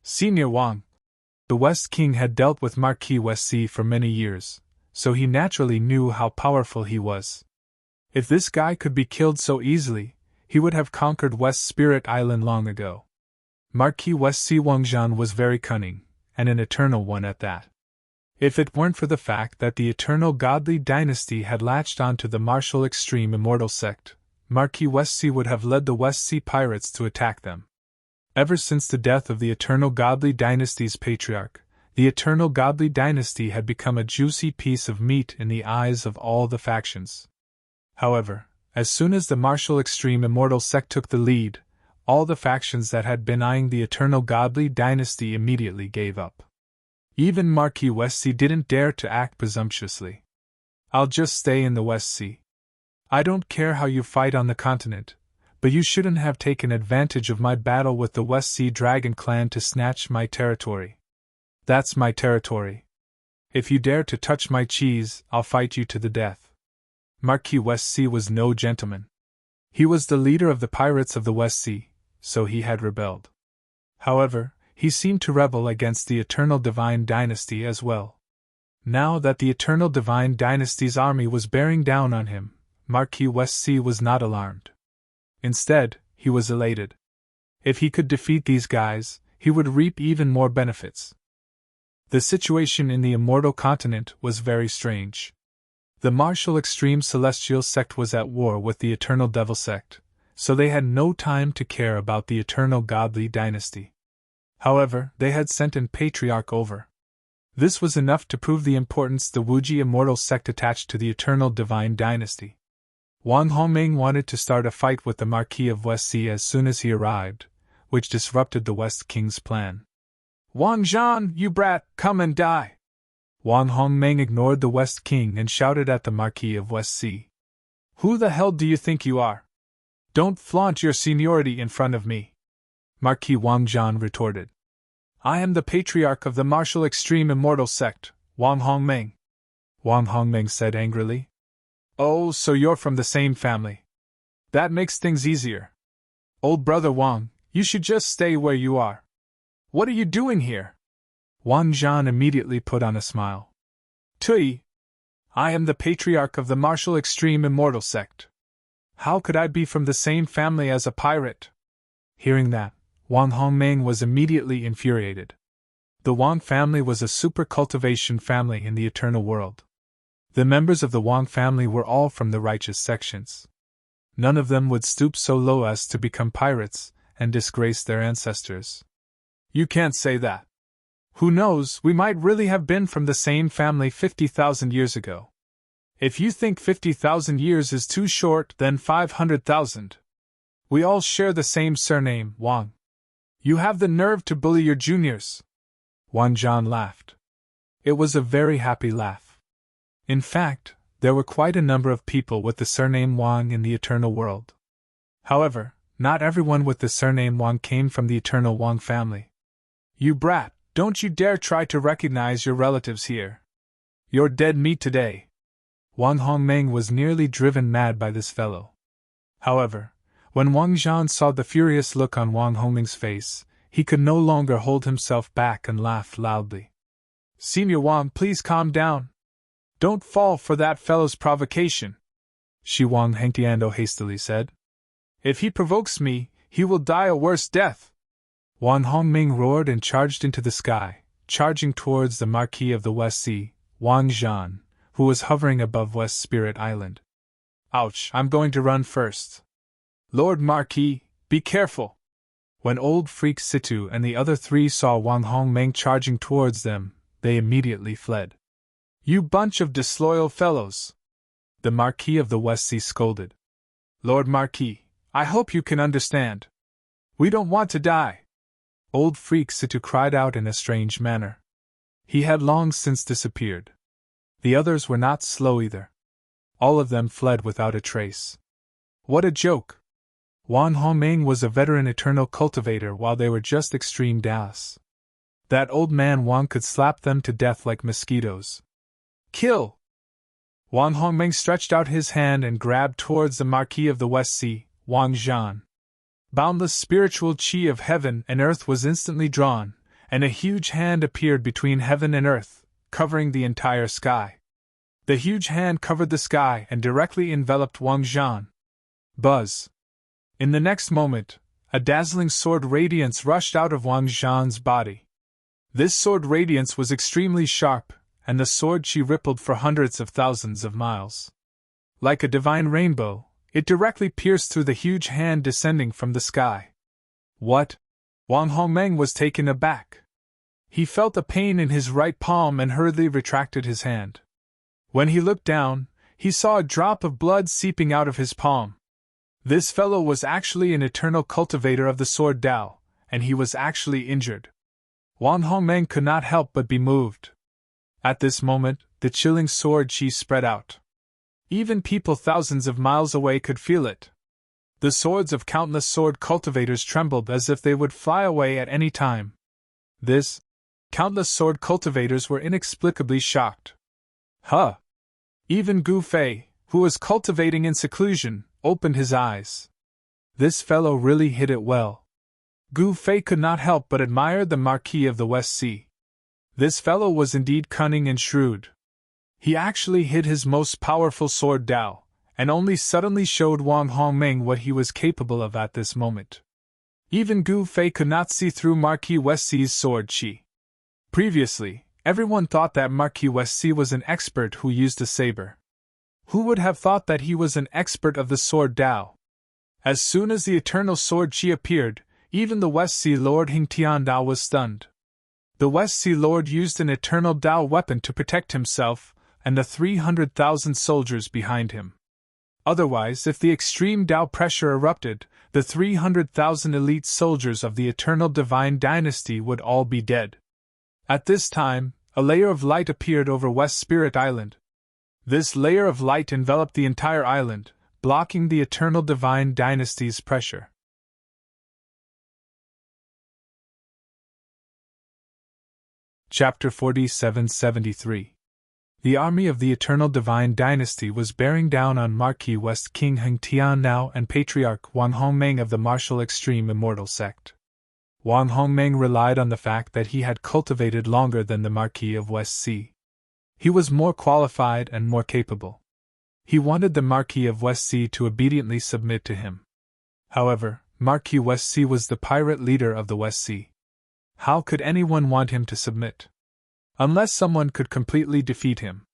Senior Wang. The West King had dealt with Marquis Westcy for many years, so he naturally knew how powerful he was. If this guy could be killed so easily, he would have conquered West Spirit Island long ago. Marquis Westcy Wangzhan was very cunning, and an Eternal One at that. If it weren't for the fact that the Eternal Godly Dynasty had latched onto the Martial Extreme Immortal Sect, Marquis Westcy would have led the West Sea pirates to attack them. Ever since the death of the Eternal Godly Dynasty's patriarch, the Eternal Godly Dynasty had become a juicy piece of meat in the eyes of all the factions. However, as soon as the Martial Extreme Immortal Sect took the lead, all the factions that had been eyeing the Eternal Godly Dynasty immediately gave up. Even Marquis Westcy didn't dare to act presumptuously. I'll just stay in the West Sea. I don't care how you fight on the continent, but you shouldn't have taken advantage of my battle with the West Sea Dragon clan to snatch my territory. That's my territory. If you dare to touch my cheese, I'll fight you to the death. Marquis West Sea was no gentleman. He was the leader of the pirates of the West Sea, so he had rebelled. However, he seemed to rebel against the Eternal Divine Dynasty as well. Now that the Eternal Divine Dynasty's army was bearing down on him, Marquis West Sea was not alarmed. Instead, he was elated. If he could defeat these guys, he would reap even more benefits. The situation in the Immortal Continent was very strange. The martial extreme celestial sect was at war with the Eternal Devil sect, so they had no time to care about the Eternal Godly Dynasty. However, they had sent an patriarch over. This was enough to prove the importance the Wuji Immortal sect attached to the Eternal Divine Dynasty. Wang Hongming wanted to start a fight with the Marquis of West Sea as soon as he arrived, which disrupted the West King's plan. "Wang Zhan, you brat, come and die!" Wang Hongming ignored the West King and shouted at the Marquis of West Sea. "Who the hell do you think you are? Don't flaunt your seniority in front of me!" Marquis Wang Zhan retorted. "I am the patriarch of the martial extreme immortal sect, Wang Hongming," Wang Hongming said angrily. "Oh, so you're from the same family. That makes things easier. Old brother Wang, you should just stay where you are. What are you doing here?" Wang Zhan immediately put on a smile. "Tui! I am the patriarch of the martial extreme immortal sect. How could I be from the same family as a pirate?" Hearing that, Wang Hongming was immediately infuriated. The Wang family was a super cultivation family in the eternal world. The members of the Wang family were all from the righteous sections. None of them would stoop so low as to become pirates and disgrace their ancestors. "You can't say that. Who knows, we might really have been from the same family 50,000 years ago. If you think 50,000 years is too short, then 500,000. We all share the same surname, Wang. You have the nerve to bully your juniors." Wang Zhan laughed. It was a very happy laugh. In fact, there were quite a number of people with the surname Wang in the eternal world. However, not everyone with the surname Wang came from the eternal Wang family. "You brat, don't you dare try to recognize your relatives here. You're dead meat today." Wang Hongming was nearly driven mad by this fellow. However, when Wang Zhan saw the furious look on Wang Hongming's face, he could no longer hold himself back and laughed loudly. "Senior Wang, please calm down. Don't fall for that fellow's provocation," Shi Wang Hengtiando hastily said. "If he provokes me, he will die a worse death." Wang Hongming roared and charged into the sky, charging towards the Marquis of the West Sea, Wang Zhan, who was hovering above West Spirit Island. "Ouch, I'm going to run first. Lord Marquis, be careful!" When Old Freak Situ and the other three saw Wang Hongming charging towards them, they immediately fled. "You bunch of disloyal fellows!" the Marquis of the West Sea scolded. "Lord Marquis, I hope you can understand. We don't want to die!" Old Freak Situ cried out in a strange manner. He had long since disappeared. The others were not slow either. All of them fled without a trace. What a joke! Wang Hongming was a veteran eternal cultivator while they were just extreme Daos. That old man Wang could slap them to death like mosquitoes. "Kill!" Wang Hongming stretched out his hand and grabbed towards the Marquis of the West Sea, Wang Zhan. Boundless spiritual chi of heaven and earth was instantly drawn, and a huge hand appeared between heaven and earth, covering the entire sky. The huge hand covered the sky and directly enveloped Wang Zhan. Buzz! In the next moment, a dazzling sword radiance rushed out of Wang Zhan's body. This sword radiance was extremely sharp, and the sword chi rippled for hundreds of thousands of miles. Like a divine rainbow, it directly pierced through the huge hand descending from the sky. "What?" Wang Hongming was taken aback. He felt a pain in his right palm and hurriedly retracted his hand. When he looked down, he saw a drop of blood seeping out of his palm. This fellow was actually an eternal cultivator of the Sword Tao, and he was actually injured. Wang Hongming could not help but be moved. At this moment, the chilling sword chi spread out. Even people thousands of miles away could feel it. The swords of countless sword cultivators trembled as if they would fly away at any time. This Countless sword cultivators were inexplicably shocked. Huh! Even Gu Fei, who was cultivating in seclusion, opened his eyes. This fellow really hit it well. Gu Fei could not help but admire the Marquis of the West Sea. This fellow was indeed cunning and shrewd. He actually hid his most powerful sword Dao, and only suddenly showed Wang Hongmeng what he was capable of at this moment. Even Gu Fei could not see through Marquis West Sea's sword chi. Previously, everyone thought that Marquis West Sea was an expert who used a saber. Who would have thought that he was an expert of the sword Dao? As soon as the eternal sword chi appeared, even the West Sea Lord Hing Tian Dao was stunned. The West Sea Lord used an eternal Dao weapon to protect himself and the 300,000 soldiers behind him. Otherwise, if the extreme Dao pressure erupted, the 300,000 elite soldiers of the eternal divine dynasty would all be dead. At this time, a layer of light appeared over West Spirit Island. This layer of light enveloped the entire island, blocking the eternal divine dynasty's pressure. Chapter 4773. The army of the eternal divine dynasty was bearing down on Marquis West King Heng Tian Nao and Patriarch Wang Hongmeng of the martial extreme immortal sect. Wang Hongmeng relied on the fact that he had cultivated longer than the Marquis of West Sea. He was more qualified and more capable. He wanted the Marquis of West Sea to obediently submit to him. However, Marquis West Sea was the pirate leader of the West Sea. How could anyone want him to submit? Unless someone could completely defeat him.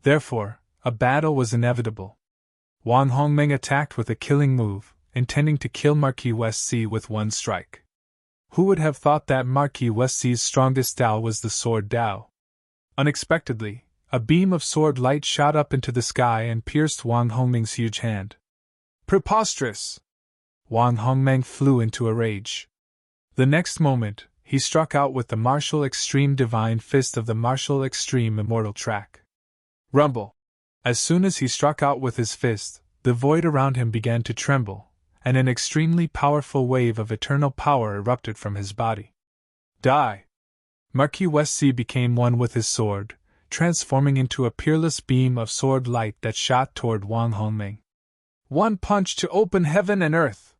Therefore, a battle was inevitable. Wang Hongmeng attacked with a killing move, intending to kill Marquis West Sea with one strike. Who would have thought that Marquis West Sea's strongest Dao was the sword Dao? Unexpectedly, a beam of sword light shot up into the sky and pierced Wang Hongmeng's huge hand. Preposterous! Wang Hongmeng flew into a rage. The next moment, he struck out with the martial extreme divine fist of the martial extreme immortal track. Rumble! As soon as he struck out with his fist, the void around him began to tremble, and an extremely powerful wave of eternal power erupted from his body. Die! Marquis West Sea became one with his sword, transforming into a peerless beam of sword light that shot toward Wang Hongmeng. One punch to open heaven and earth!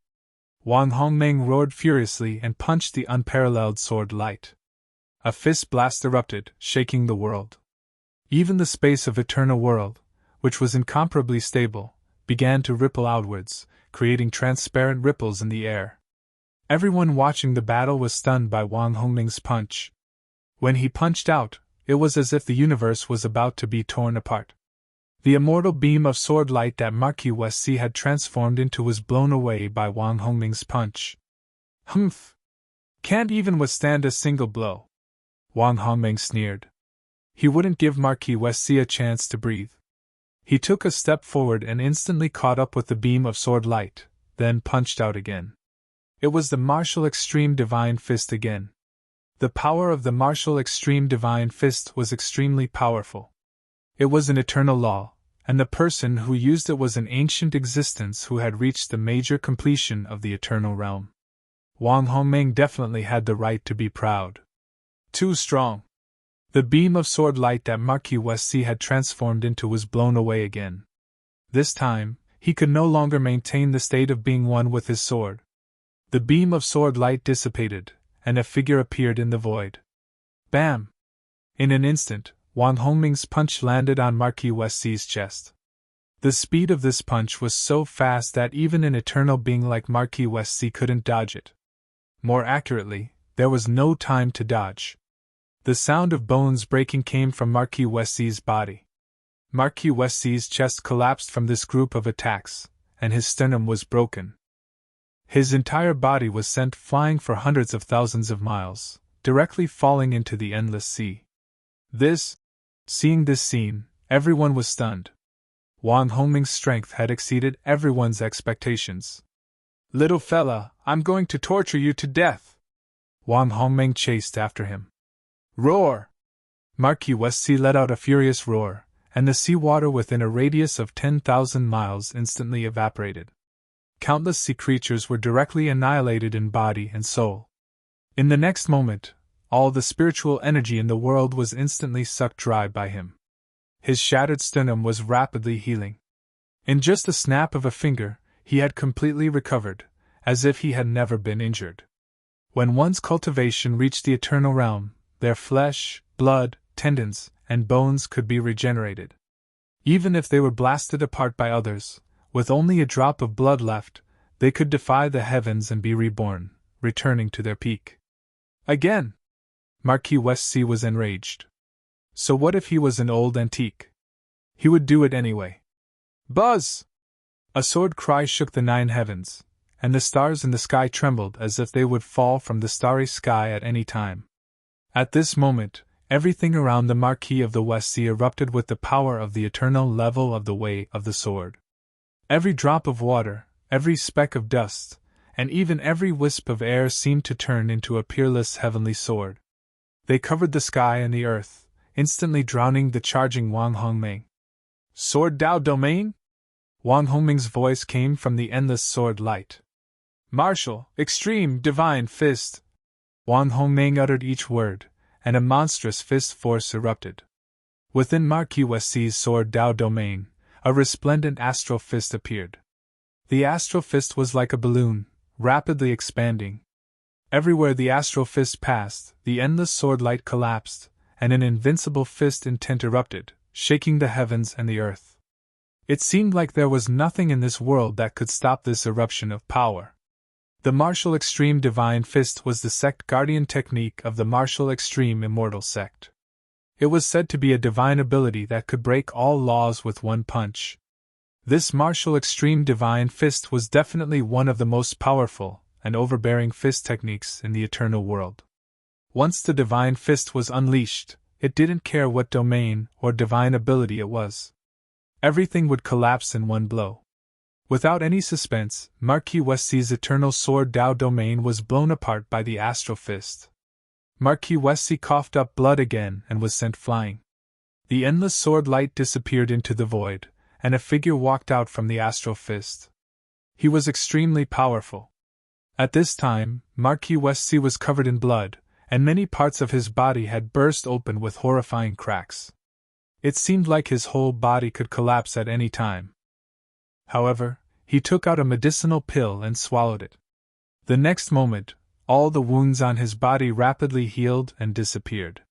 Wang Hongmeng roared furiously and punched the unparalleled sword light. A fist blast erupted, shaking the world. Even the space of eternal world, which was incomparably stable, began to ripple outwards, creating transparent ripples in the air. Everyone watching the battle was stunned by Wang Hongmeng's punch. When he punched out, it was as if the universe was about to be torn apart. The immortal beam of sword light that Marquis West Sea had transformed into was blown away by Wang Hongmeng's punch. Humph! Can't even withstand a single blow. Wang Hongmeng sneered. He wouldn't give Marquis West Sea a chance to breathe. He took a step forward and instantly caught up with the beam of sword light, then punched out again. It was the martial extreme divine fist again. The power of the martial extreme divine fist was extremely powerful. It was an eternal law, and the person who used it was an ancient existence who had reached the major completion of the eternal realm. Wang Hongmeng definitely had the right to be proud. Too strong. The beam of sword light that Marquis West Sea had transformed into was blown away again. This time, he could no longer maintain the state of being one with his sword. The beam of sword light dissipated, and a figure appeared in the void. Bam! In an instant, Wang Hongmeng's punch landed on Marquis West Sea's chest. The speed of this punch was so fast that even an eternal being like Marquis West Sea couldn't dodge it. More accurately, there was no time to dodge. The sound of bones breaking came from Marquis West Sea's body. Marquis West Sea's chest collapsed from this group of attacks, and his sternum was broken. His entire body was sent flying for hundreds of thousands of miles, directly falling into the endless sea. Seeing this scene, everyone was stunned. Wang Hongmeng's strength had exceeded everyone's expectations. Little fella, I'm going to torture you to death! Wang Hongmeng chased after him. Roar! Marquis West Sea let out a furious roar, and the seawater within a radius of 10,000 miles instantly evaporated. Countless sea creatures were directly annihilated in body and soul. In the next moment, all the spiritual energy in the world was instantly sucked dry by him. His shattered sternum was rapidly healing. In just a snap of a finger, he had completely recovered, as if he had never been injured. When one's cultivation reached the eternal realm, their flesh, blood, tendons, and bones could be regenerated. Even if they were blasted apart by others, with only a drop of blood left, they could defy the heavens and be reborn, returning to their peak. Again! Marquis Westsea was enraged. So what if he was an old antique? He would do it anyway. Buzz! A sword cry shook the 9 heavens, and the stars in the sky trembled as if they would fall from the starry sky at any time. At this moment, everything around the Marquis of the Westsea erupted with the power of the eternal level of the way of the sword. Every drop of water, every speck of dust, and even every wisp of air seemed to turn into a peerless heavenly sword. They covered the sky and the earth, instantly drowning the charging Wang Hongming. Sword Dao Domain? Wang Hongming's voice came from the endless sword light. Martial, extreme, divine fist. Wang Hongming uttered each word, and a monstrous fist force erupted. Within Marquis Westsea's sword Dao domain, a resplendent astral fist appeared. The astral fist was like a balloon, rapidly expanding. Everywhere the astral fist passed, the endless sword light collapsed, and an invincible fist intent erupted, shaking the heavens and the earth. It seemed like there was nothing in this world that could stop this eruption of power. The martial extreme divine fist was the sect guardian technique of the martial extreme immortal sect. It was said to be a divine ability that could break all laws with one punch. This martial extreme divine fist was definitely one of the most powerful and overbearing fist techniques in the eternal world. Once the divine fist was unleashed, it didn't care what domain or divine ability it was. Everything would collapse in one blow. Without any suspense, Marquis Westsea's eternal sword Dao domain was blown apart by the astral fist. Marquis Westsea coughed up blood again and was sent flying. The endless sword light disappeared into the void, and a figure walked out from the astral fist. He was extremely powerful. At this time, Marquis Westsea was covered in blood, and many parts of his body had burst open with horrifying cracks. It seemed like his whole body could collapse at any time. However, he took out a medicinal pill and swallowed it. The next moment, all the wounds on his body rapidly healed and disappeared.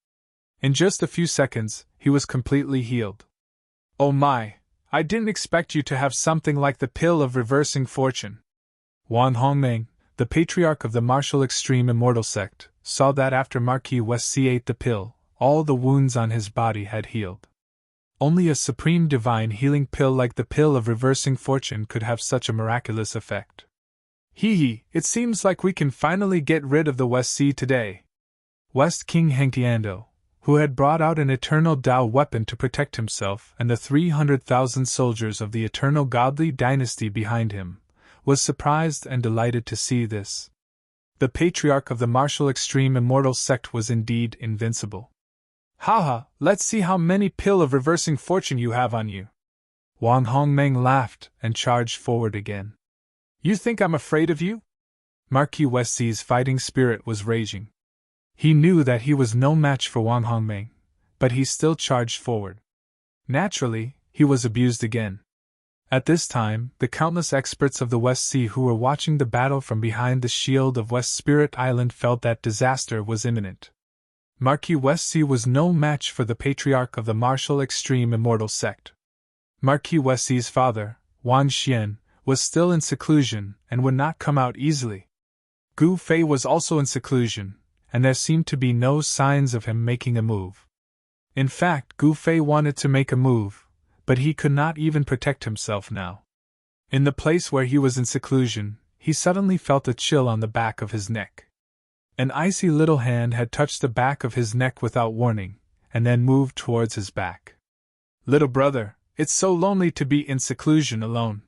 In just a few seconds, he was completely healed. Oh my, I didn't expect you to have something like the pill of reversing fortune. Wang Hongming, the patriarch of the martial extreme immortal sect, saw that after Marquis Westsea ate the pill, all the wounds on his body had healed. Only a supreme divine healing pill like the pill of reversing fortune could have such a miraculous effect. Hee, it seems like we can finally get rid of the Westsea today. West King Hengtiando, who had brought out an eternal Dao weapon to protect himself and the 300,000 soldiers of the eternal godly dynasty behind him, was surprised and delighted to see this. The patriarch of the martial extreme immortal sect was indeed invincible. Haha, let's see how many pill of reversing fortune you have on you. Wang Hongming laughed and charged forward again. You think I'm afraid of you? Marquis Westsea's fighting spirit was raging. He knew that he was no match for Wang Hongming, but he still charged forward. Naturally, he was abused again. At this time, the countless experts of the Westsea who were watching the battle from behind the shield of West Spirit Island felt that disaster was imminent. Marquis Westsea was no match for the patriarch of the martial extreme immortal sect. Marquis Westsea's father, Wan Xian, was still in seclusion and would not come out easily. Gu Fei was also in seclusion, and there seemed to be no signs of him making a move. In fact, Gu Fei wanted to make a move, but he could not even protect himself now. In the place where he was in seclusion, he suddenly felt a chill on the back of his neck. An icy little hand had touched the back of his neck without warning, and then moved towards his back. Little brother, it's so lonely to be in seclusion alone.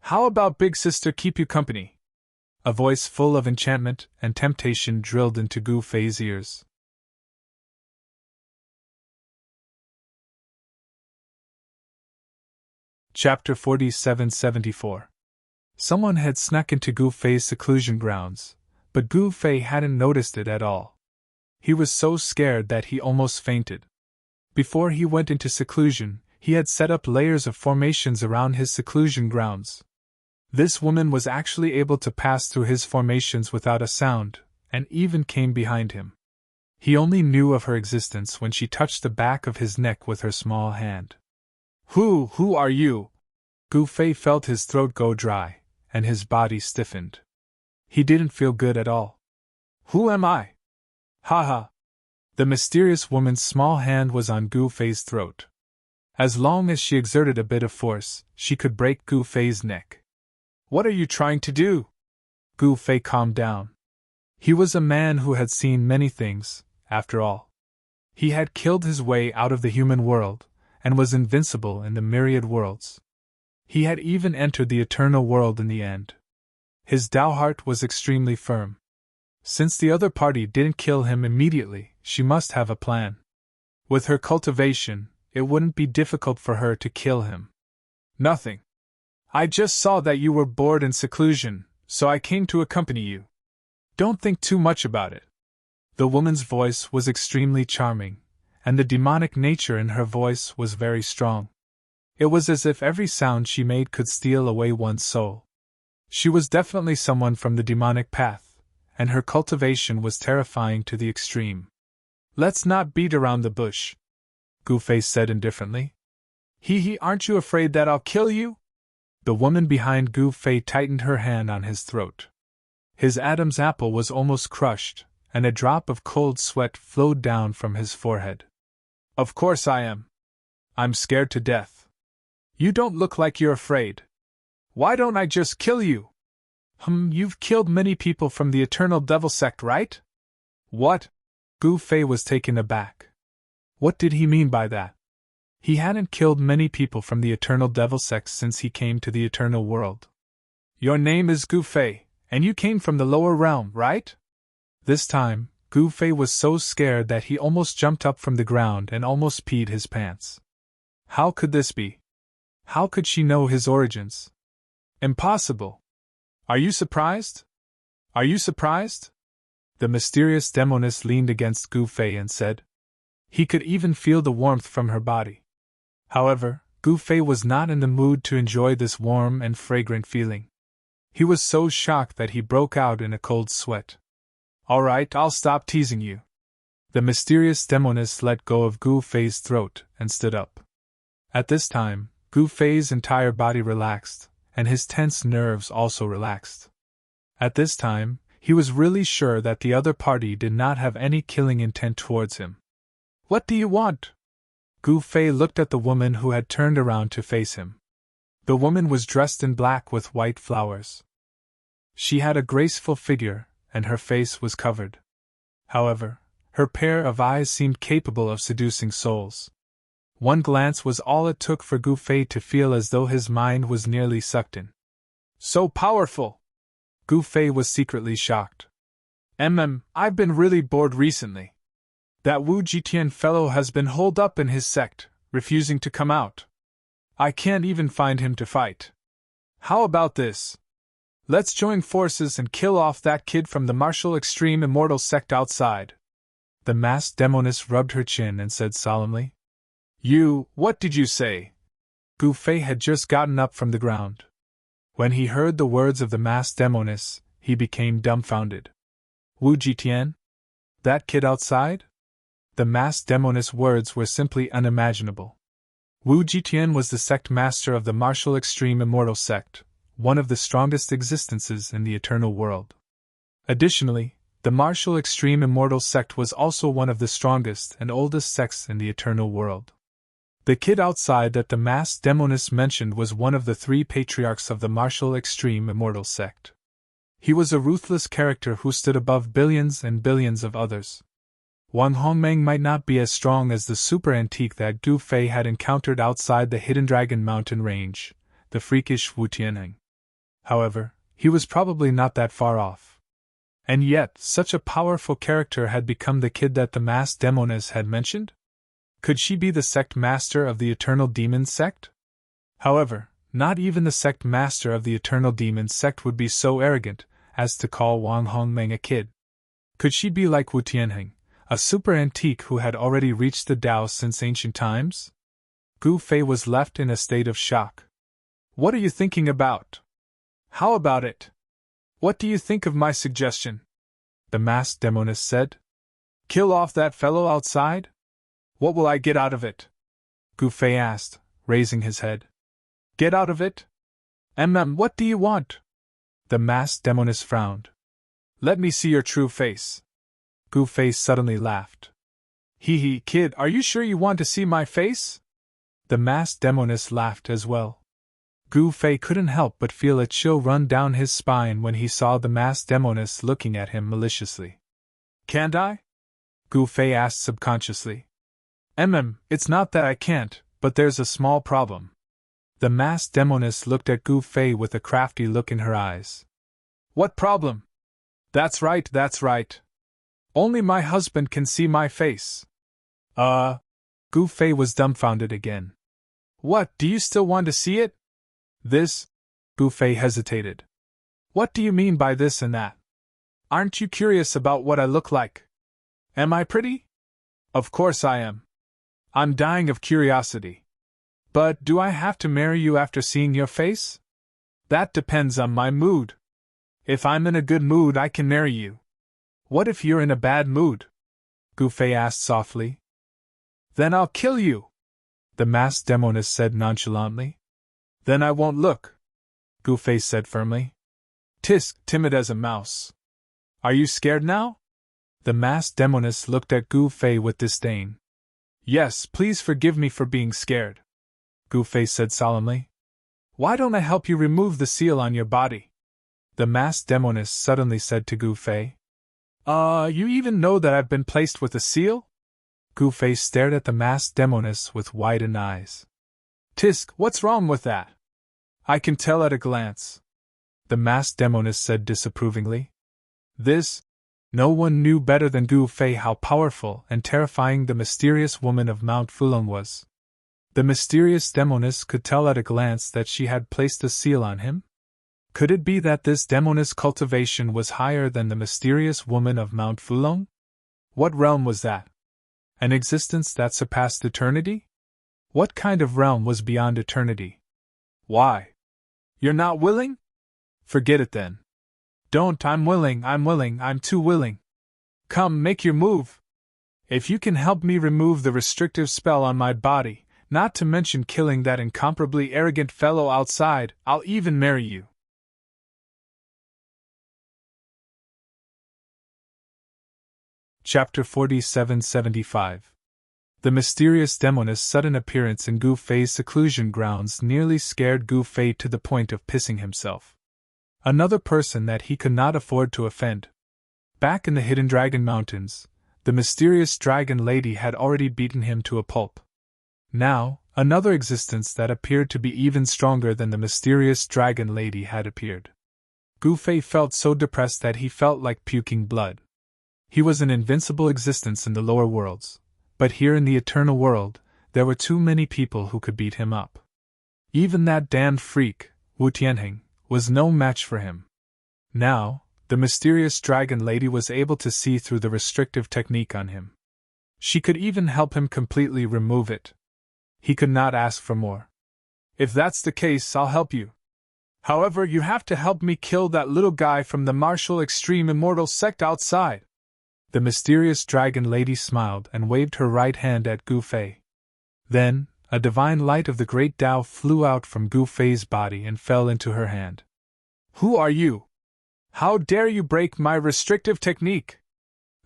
How about big sister keep you company? A voice full of enchantment and temptation drilled into Gu Fei's ears. Chapter 4774. Someone had snuck into Gu Fei's seclusion grounds, but Gu Fei hadn't noticed it at all. he was so scared that he almost fainted. Before he went into seclusion, he had set up layers of formations around his seclusion grounds. This woman was actually able to pass through his formations without a sound, and even came behind him. He only knew of her existence when she touched the back of his neck with her small hand. Who are you? Gu Fei felt his throat go dry, and his body stiffened. He didn't feel good at all. Who am I? Ha ha! The mysterious woman's small hand was on Gu Fei's throat. As long as she exerted a bit of force, she could break Gu Fei's neck. What are you trying to do? Gu Fei calmed down. He was a man who had seen many things, after all. He had killed his way out of the human world, and was invincible in the myriad worlds. He had even entered the eternal world in the end. His Tao heart was extremely firm. Since the other party didn't kill him immediately, she must have a plan. With her cultivation, it wouldn't be difficult for her to kill him. Nothing. I just saw that you were bored in seclusion, so I came to accompany you. Don't think too much about it. The woman's voice was extremely charming, and the demonic nature in her voice was very strong. It was as if every sound she made could steal away one's soul. She was definitely someone from the demonic path, and her cultivation was terrifying to the extreme. Let's not beat around the bush, Gu Fei said indifferently. Aren't you afraid that I'll kill you? The woman behind Gu Fei tightened her hand on his throat. His Adam's apple was almost crushed, and a drop of cold sweat flowed down from his forehead. Of course I am. I'm scared to death. You don't look like you're afraid. Why don't I just kill you? You've killed many people from the Eternal Devil sect, right? What? Gu Fei was taken aback. What did he mean by that? He hadn't killed many people from the Eternal Devil sect since he came to the Eternal World. Your name is Gu Fei, and you came from the lower realm, right? This time, Gu Fei was so scared that he almost jumped up from the ground and almost peed his pants. How could this be? How could she know his origins? Impossible. Are you surprised? Are you surprised? The mysterious demoness leaned against Gu Fei and said. He could even feel the warmth from her body. However, Gu Fei was not in the mood to enjoy this warm and fragrant feeling. He was so shocked that he broke out in a cold sweat. All right, I'll stop teasing you. The mysterious demoness let go of Gu Fei's throat and stood up. At this time, Gu Fei's entire body relaxed, and his tense nerves also relaxed. At this time, he was really sure that the other party did not have any killing intent towards him. What do you want? Gu Fei looked at the woman who had turned around to face him. The woman was dressed in black with white flowers. She had a graceful figure, and her face was covered. However, her pair of eyes seemed capable of seducing souls. One glance was all it took for Gu Fei to feel as though his mind was nearly sucked in. So powerful! Gu Fei was secretly shocked. I've been really bored recently. That Wu Jitian fellow has been holed up in his sect, refusing to come out. I can't even find him to fight. How about this? Let's join forces and kill off that kid from the martial extreme immortal sect outside. The masked demoness rubbed her chin and said solemnly. What did you say? Gu Fei had just gotten up from the ground. When he heard the words of the masked demoness, he became dumbfounded. Wu Jitian? That kid outside? The masked demoness' words were simply unimaginable. Wu Jitian was the sect master of the martial extreme immortal sect, one of the strongest existences in the eternal world. Additionally, the martial extreme immortal sect was also one of the strongest and oldest sects in the eternal world. The kid outside that the masked demoness mentioned was one of the 3 patriarchs of the martial extreme immortal sect. He was a ruthless character who stood above billions and billions of others. Wang Hongmeng might not be as strong as the super antique that Gu Fei had encountered outside the Hidden Dragon Mountain range, the freakish Wu Tianheng. However, he was probably not that far off. And yet, such a powerful character had become the kid that the masked demoness had mentioned? Could she be the sect master of the Eternal Demon sect? However, not even the sect master of the Eternal Demon sect would be so arrogant as to call Wang Hongmeng a kid. Could she be like Wu Tianheng, A super antique who had already reached the Tao since ancient times? Gu Fei was left in a state of shock. What are you thinking about? How about it? What do you think of my suggestion? The masked demoness said. Kill off that fellow outside? What will I get out of it? Gu Fei asked, raising his head. Get out of it? What do you want? The masked demoness frowned. Let me see your true face. Gu Fei suddenly laughed. Hee hee, kid, are you sure you want to see my face? The masked demoness laughed as well. Gu Fei couldn't help but feel a chill run down his spine when he saw the masked demoness looking at him maliciously. Can't I? Gu Fei asked subconsciously. It's not that I can't, but there's a small problem. The masked demoness looked at Gu Fei with a crafty look in her eyes. What problem? That's right. Only my husband can see my face. Gu Fei was dumbfounded again. What, do you still want to see it? This? Gu Fei hesitated. What do you mean by this and that? Aren't you curious about what I look like? Am I pretty? Of course I am. I'm dying of curiosity. But do I have to marry you after seeing your face? That depends on my mood. If I'm in a good mood, I can marry you. What if you're in a bad mood? Gu Fei asked softly. Then I'll kill you, the masked demoness said nonchalantly. Then I won't look, Gu Fei said firmly. Tisk, timid as a mouse. Are you scared now? The masked demoness looked at Gu Fei with disdain. Yes, please forgive me for being scared, Gu Fei said solemnly. Why don't I help you remove the seal on your body? The masked demoness suddenly said to Gu Fei. You even know that I've been placed with a seal? Gu Fei stared at the masked demoness with widened eyes. Tisk, what's wrong with that? I can tell at a glance, the masked demoness said disapprovingly. No one knew better than Gu Fei how powerful and terrifying the mysterious woman of Mount Fulong was. The mysterious demoness could tell at a glance that she had placed a seal on him? Could it be that this demoness cultivation was higher than the mysterious woman of Mount Fulong? What realm was that? An existence that surpassed eternity? What kind of realm was beyond eternity? Why? You're not willing? Forget it then. Don't, I'm willing, I'm too willing. Come, make your move. If you can help me remove the restrictive spell on my body, not to mention killing that incomparably arrogant fellow outside, I'll even marry you. Chapter 4775. The mysterious demoness' sudden appearance in Gu Fei's seclusion grounds nearly scared Gu Fei to the point of pissing himself. Another person that he could not afford to offend. Back in the Hidden Dragon Mountains, the mysterious dragon lady had already beaten him to a pulp. Now, another existence that appeared to be even stronger than the mysterious dragon lady had appeared. Gu Fei felt so depressed that he felt like puking blood. He was an invincible existence in the lower worlds, but here in the eternal world, there were too many people who could beat him up. Even that damned freak, Wu Tianheng, was no match for him. Now, the mysterious dragon lady was able to see through the restrictive technique on him. She could even help him completely remove it. He could not ask for more. If that's the case, I'll help you. However, you have to help me kill that little guy from the martial extreme immortal sect outside. The mysterious dragon lady smiled and waved her right hand at Gu Fei. Then, a divine light of the great Tao flew out from Gu Fei's body and fell into her hand. Who are you? How dare you break my restrictive technique?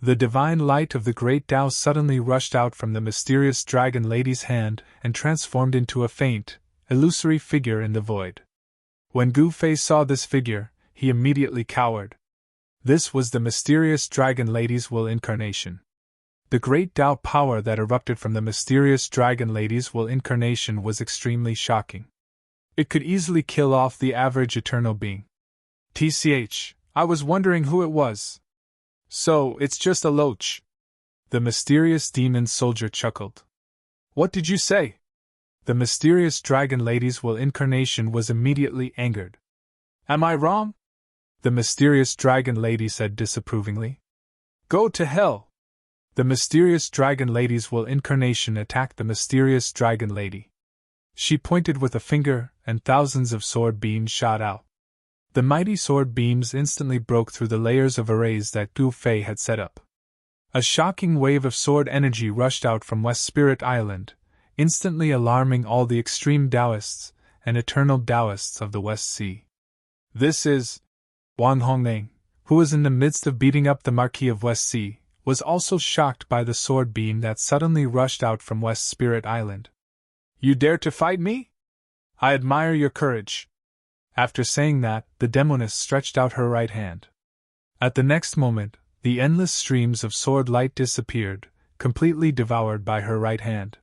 The divine light of the great Tao suddenly rushed out from the mysterious dragon lady's hand and transformed into a faint, illusory figure in the void. When Gu Fei saw this figure, he immediately cowered. This was the mysterious dragon lady's will incarnation. The great Tao power that erupted from the mysterious dragon lady's will incarnation was extremely shocking. It could easily kill off the average eternal being. I was wondering who it was. So, it's just a loach. The mysterious demon soldier chuckled. What did you say? The mysterious dragon lady's will incarnation was immediately angered. Am I wrong? The mysterious dragon lady said disapprovingly. Go to hell! The mysterious dragon lady's will incarnation attacked the mysterious dragon lady. She pointed with a finger, and thousands of sword beams shot out. The mighty sword beams instantly broke through the layers of arrays that Gu Fei had set up. A shocking wave of sword energy rushed out from West Spirit Island, instantly alarming all the extreme Taoists and eternal Taoists of the West Sea. This is Wang Hongmeng, who was in the midst of beating up the Marquis of West Sea, was also shocked by the sword beam that suddenly rushed out from West Spirit Island. You dare to fight me? I admire your courage. After saying that, the demoness stretched out her right hand. At the next moment, the endless streams of sword light disappeared, completely devoured by her right hand.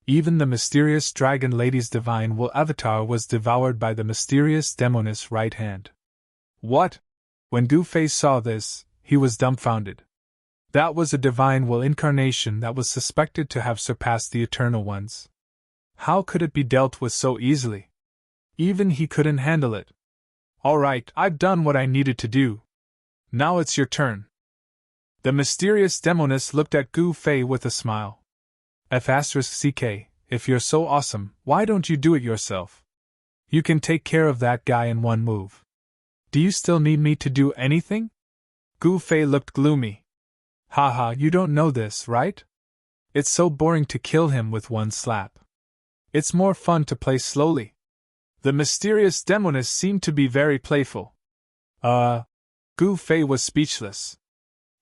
Even the mysterious dragon lady's divine will avatar was devoured by the mysterious demoness' right hand. What? When Gu Fei saw this, he was dumbfounded. That was a divine will incarnation that was suspected to have surpassed the Eternal Ones. How could it be dealt with so easily? Even he couldn't handle it. All right, I've done what I needed to do. Now it's your turn. The mysterious demoness looked at Gu Fei with a smile. F***ck, if you're so awesome, why don't you do it yourself? You can take care of that guy in one move. Do you still need me to do anything? Gu Fei looked gloomy. Haha, you don't know this, right? It's so boring to kill him with one slap. It's more fun to play slowly. The mysterious demoness seemed to be very playful. Gu Fei was speechless.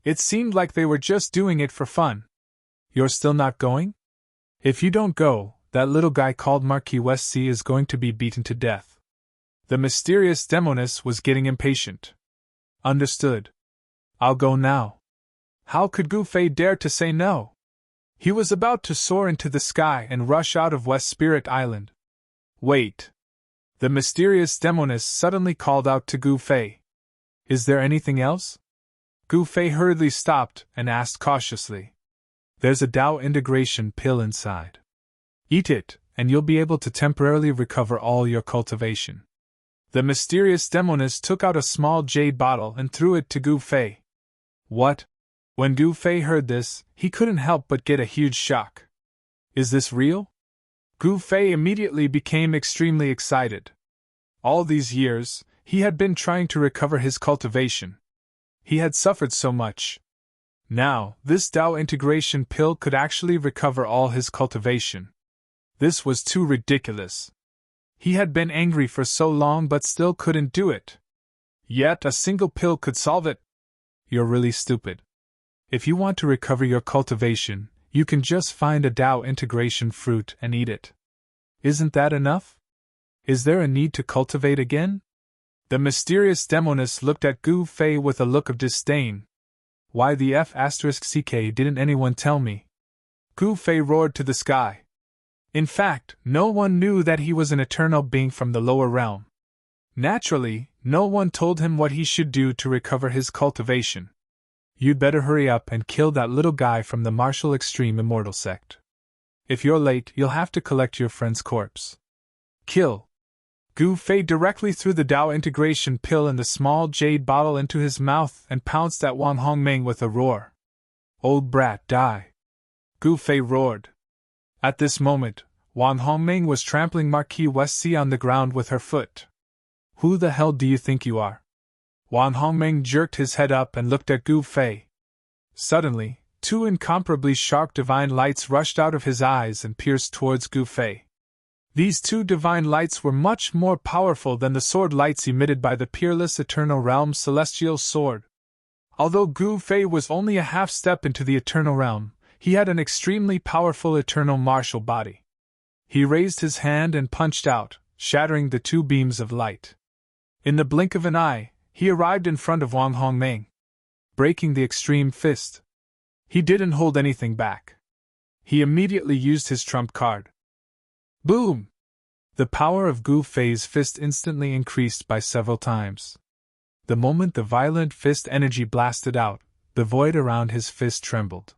It seemed like they were just doing it for fun. You're still not going? If you don't go, that little guy called Marquis West Sea is going to be beaten to death. The mysterious demoness was getting impatient. Understood. I'll go now. How could Gu Fei dare to say no? He was about to soar into the sky and rush out of West Spirit Island. Wait. The mysterious demoness suddenly called out to Gu Fei. Is there anything else? Gu Fei hurriedly stopped and asked cautiously. There's a Tao integration pill inside. Eat it, and you'll be able to temporarily recover all your cultivation. The mysterious demoness took out a small jade bottle and threw it to Gu Fei. What? When Gu Fei heard this, he couldn't help but get a huge shock. Is this real? Gu Fei immediately became extremely excited. All these years, he had been trying to recover his cultivation. He had suffered so much. Now, this Tao integration pill could actually recover all his cultivation. This was too ridiculous. He had been angry for so long but still couldn't do it. Yet a single pill could solve it. You're really stupid. If you want to recover your cultivation, you can just find a Tao integration fruit and eat it. Isn't that enough? Is there a need to cultivate again? The mysterious demoness looked at Gu Fei with a look of disdain. Why the F***ck didn't anyone tell me? Gu Fei roared to the sky. In fact, no one knew that he was an eternal being from the lower realm. Naturally, no one told him what he should do to recover his cultivation. You'd better hurry up and kill that little guy from the Martial Extreme Immortal sect. If you're late, you'll have to collect your friend's corpse. Kill. Gu Fei directly threw the Tao integration pill and the small jade bottle into his mouth and pounced at Wang Hongmeng with a roar. Old brat, die. Gu Fei roared. At this moment, Wang Hongmeng was trampling Marquis West Sea on the ground with her foot. Who the hell do you think you are? Wang Hongmeng jerked his head up and looked at Gu Fei. Suddenly, two incomparably sharp divine lights rushed out of his eyes and pierced towards Gu Fei. These two divine lights were much more powerful than the sword lights emitted by the peerless Eternal Realm's celestial sword. Although Gu Fei was only a half step into the Eternal Realm, he had an extremely powerful eternal martial body. He raised his hand and punched out, shattering the two beams of light. In the blink of an eye, he arrived in front of Wang Hongmeng, breaking the extreme fist. He didn't hold anything back. He immediately used his trump card. Boom! The power of Gu Fei's fist instantly increased by several times. The moment the violent fist energy blasted out, the void around his fist trembled.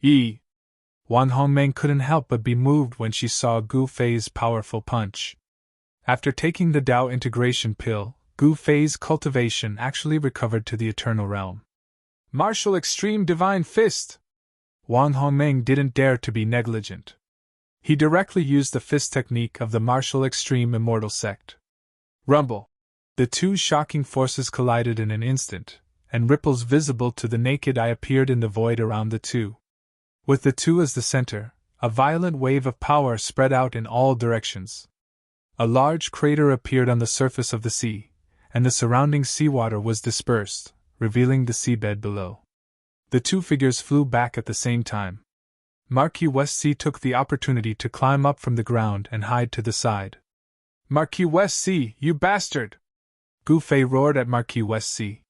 Wang Hongmeng couldn't help but be moved when she saw Gu Fei's powerful punch. After taking the Tao integration pill, Gu Fei's cultivation actually recovered to the Eternal Realm. Martial Extreme Divine Fist! Wang Hongmeng didn't dare to be negligent. He directly used the fist technique of the martial extreme immortal sect. Rumble! The two shocking forces collided in an instant, and ripples visible to the naked eye appeared in the void around the two. With the two as the center, a violent wave of power spread out in all directions. A large crater appeared on the surface of the sea, and the surrounding seawater was dispersed, revealing the seabed below. The two figures flew back at the same time. Marquis West-Sea took the opportunity to climb up from the ground and hide to the side. "Marquis West-Sea, you bastard!" Gu Fei roared at Marquis West-Sea.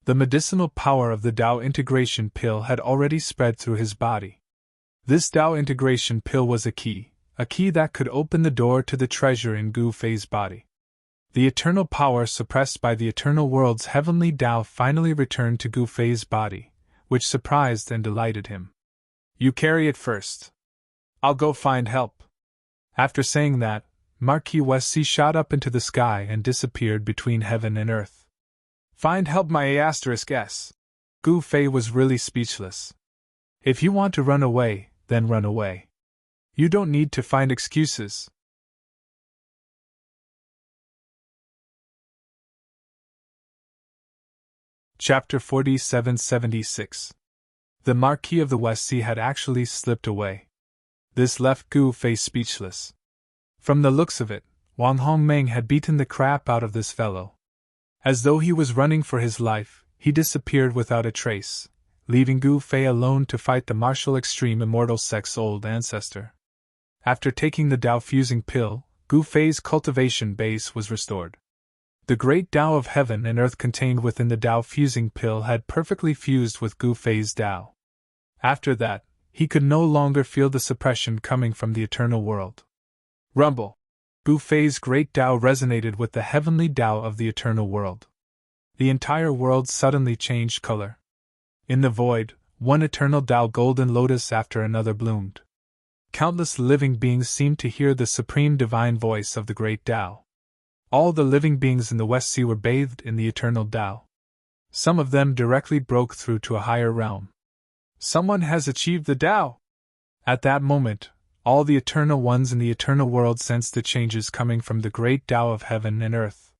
The medicinal power of the Tao integration pill had already spread through his body. This Tao integration pill was a key that could open the door to the treasure in Gu Fei's body. The eternal power suppressed by the eternal world's heavenly Tao finally returned to Gu Fei's body, which surprised and delighted him. "You carry it first. I'll go find help." After saying that, Marquis West-Sea shot up into the sky and disappeared between heaven and earth. "Find help my A*S. Gu Fei was really speechless. If you want to run away, then run away. You don't need to find excuses. Chapter 4776. The Marquis of the West Sea had actually slipped away. This left Gu Fei speechless. From the looks of it, Wang Hongmeng had beaten the crap out of this fellow. As though he was running for his life, he disappeared without a trace, leaving Gu Fei alone to fight the martial extreme immortal sect's old ancestor. After taking the Tao fusing pill, Gu Fei's cultivation base was restored. The great Tao of heaven and earth contained within the Tao fusing pill had perfectly fused with Gu Fei's Tao. After that, he could no longer feel the suppression coming from the eternal world. Rumble! Gu Fei's great Tao resonated with the heavenly Tao of the eternal world. The entire world suddenly changed color. In the void, one eternal Tao golden lotus after another bloomed. Countless living beings seemed to hear the supreme divine voice of the great Tao. All the living beings in the West Sea were bathed in the eternal Tao. Some of them directly broke through to a higher realm. "Someone has achieved the Tao!" At that moment, all the eternal ones in the eternal world sensed the changes coming from the great Tao of heaven and earth.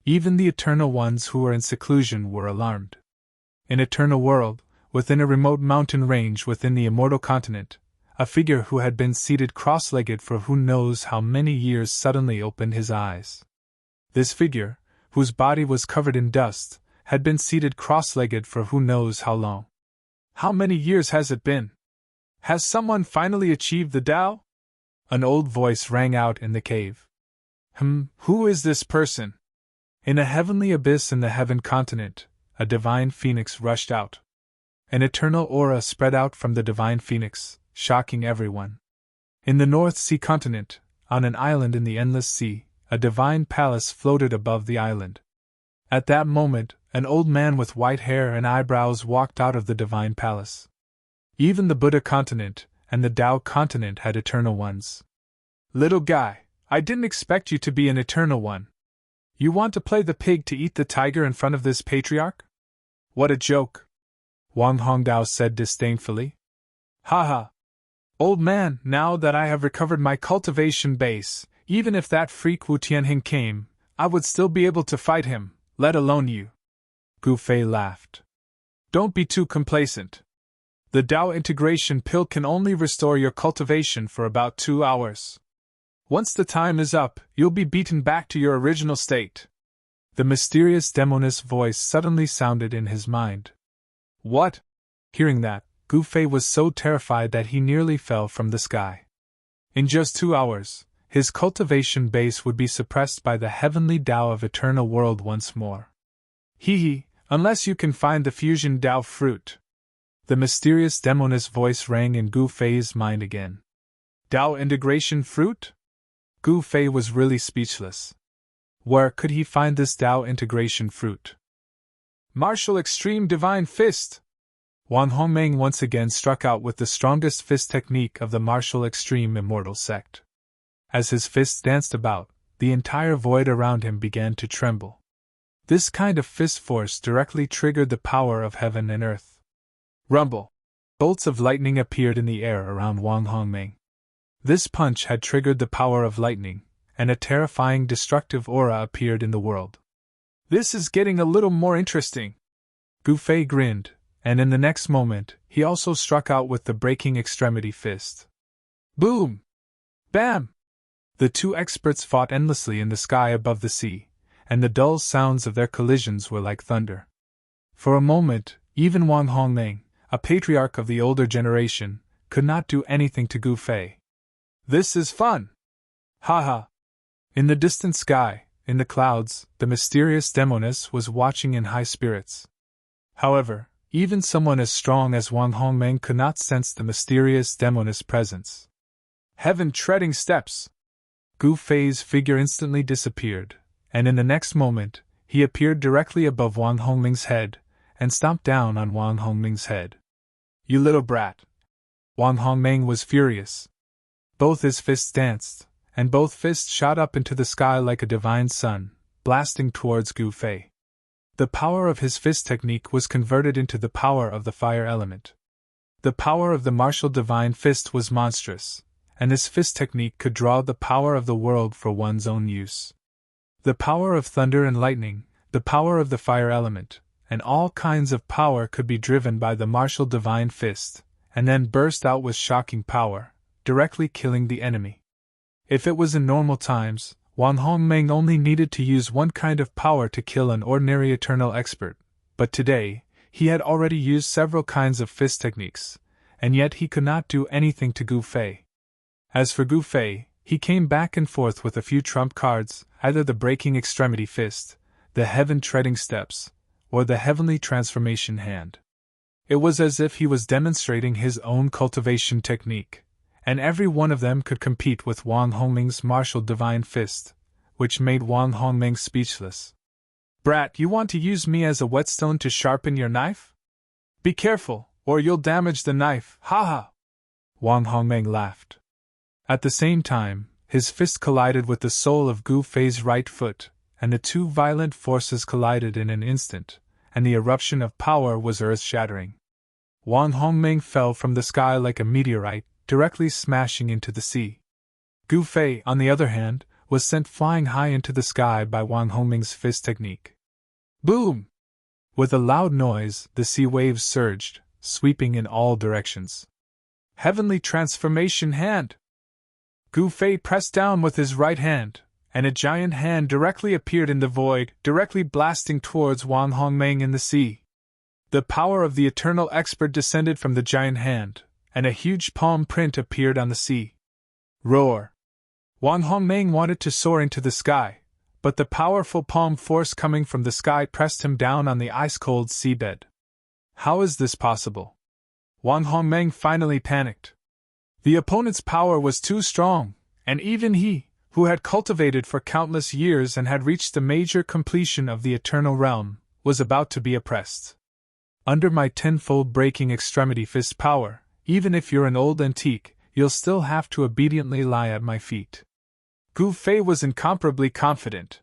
Even the eternal ones who were in seclusion were alarmed. In eternal world, within a remote mountain range within the immortal continent, a figure who had been seated cross-legged for who knows how many years suddenly opened his eyes. This figure, whose body was covered in dust, had been seated cross-legged for who knows how long. "How many years has it been? Has someone finally achieved the Tao?" An old voice rang out in the cave. Who is this person?" In a heavenly abyss in the heaven continent, a divine phoenix rushed out. An eternal aura spread out from the divine phoenix, shocking everyone. In the North Sea continent, on an island in the endless sea, a divine palace floated above the island. At that moment, an old man with white hair and eyebrows walked out of the divine palace. Even the Buddha continent and the Tao continent had eternal ones. "Little guy, I didn't expect you to be an eternal one. You want to play the pig to eat the tiger in front of this patriarch? What a joke!" Wang Hongdao said disdainfully. "Ha! Old man, now that I have recovered my cultivation base, even if that freak Wu Tianhing came, I would still be able to fight him, let alone you." Gu Fei laughed. "Don't be too complacent. The Tao integration pill can only restore your cultivation for about 2 hours. Once the time is up, you'll be beaten back to your original state." The mysterious demoness voice suddenly sounded in his mind. "What?" Hearing that, Gu Fei was so terrified that he nearly fell from the sky. In just 2 hours, his cultivation base would be suppressed by the heavenly Tao of eternal world once more. Unless you can find the fusion Tao fruit." The mysterious demoness voice rang in Gu Fei's mind again. Tao integration fruit? Gu Fei was really speechless. Where could he find this Tao integration fruit? "Martial extreme divine fist!" Wang Hongmeng once again struck out with the strongest fist technique of the martial extreme immortal sect. As his fists danced about, the entire void around him began to tremble. This kind of fist force directly triggered the power of heaven and earth. Rumble! Bolts of lightning appeared in the air around Wang Hongming. This punch had triggered the power of lightning, and a terrifying destructive aura appeared in the world. This is getting a little more interesting. Gu Fei grinned, and in the next moment, he also struck out with the breaking extremity fist. Boom! Bam! The two experts fought endlessly in the sky above the sea, and the dull sounds of their collisions were like thunder. For a moment, even Wang Hongming, a patriarch of the older generation, could not do anything to Gu Fei. This is fun! Haha! In the distant sky, in the clouds, the mysterious demoness was watching in high spirits. However, even someone as strong as Wang Hongming could not sense the mysterious demoness' presence. Heaven-treading steps! Gu Fei's figure instantly disappeared, and in the next moment, he appeared directly above Wang Hongming's head, and stomped down on Wang Hongming's head. You little brat! Wang Hongming was furious. Both his fists danced, and both fists shot up into the sky like a divine sun, blasting towards Gu Fei. The power of his fist technique was converted into the power of the fire element. The power of the martial divine fist was monstrous, and this fist technique could draw the power of the world for one's own use. The power of thunder and lightning, the power of the fire element, and all kinds of power could be driven by the martial divine fist, and then burst out with shocking power, directly killing the enemy. If it was in normal times, Wang Hongming only needed to use one kind of power to kill an ordinary eternal expert, but today, he had already used several kinds of fist techniques, and yet he could not do anything to Gu Fei. As for Gu Fei, he came back and forth with a few trump cards, either the breaking extremity fist, the heaven-treading steps, or the heavenly transformation hand. It was as if he was demonstrating his own cultivation technique, and every one of them could compete with Wang Hongming's martial divine fist, which made Wang Hongming speechless. Brat, you want to use me as a whetstone to sharpen your knife? Be careful, or you'll damage the knife, ha! Wang Hongming laughed. At the same time, his fist collided with the sole of Gu Fei's right foot, and the two violent forces collided in an instant, and the eruption of power was earth-shattering. Wang Hongming fell from the sky like a meteorite, directly smashing into the sea. Gu Fei, on the other hand, was sent flying high into the sky by Wang Hongming's fist technique. Boom! With a loud noise, the sea waves surged, sweeping in all directions. Heavenly transformation hand! Gu Fei pressed down with his right hand, and a giant hand directly appeared in the void, directly blasting towards Wang Hongming in the sea. The power of the eternal expert descended from the giant hand, and a huge palm print appeared on the sea. Roar! Wang Hongming wanted to soar into the sky, but the powerful palm force coming from the sky pressed him down on the ice-cold seabed. How is this possible? Wang Hongming finally panicked. The opponent's power was too strong, and even he, who had cultivated for countless years and had reached the major completion of the eternal realm, was about to be oppressed. Under my tenfold breaking extremity fist power, even if you're an old antique, you'll still have to obediently lie at my feet. Gu Fei was incomparably confident.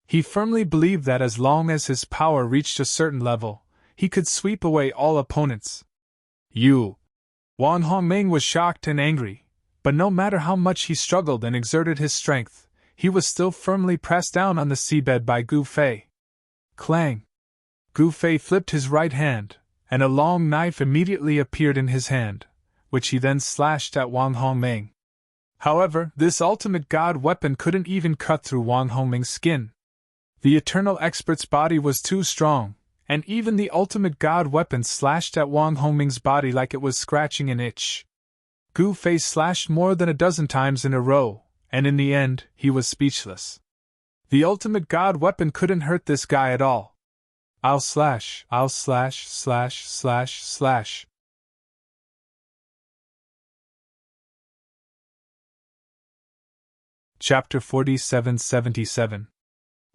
He firmly believed that as long as his power reached a certain level, he could sweep away all opponents. You! Wang Hongming was shocked and angry, but no matter how much he struggled and exerted his strength, he was still firmly pressed down on the seabed by Gu Fei. Clang! Gu Fei flipped his right hand, and a long knife immediately appeared in his hand, which he then slashed at Wang Hongming. However, this ultimate god weapon couldn't even cut through Wang Hongming's skin. The eternal expert's body was too strong, and even the ultimate god weapon slashed at Wang Hongming's body like it was scratching an itch. Gu Fei slashed more than a dozen times in a row, and in the end, he was speechless. The ultimate god weapon couldn't hurt this guy at all. I'll slash. Chapter 4777.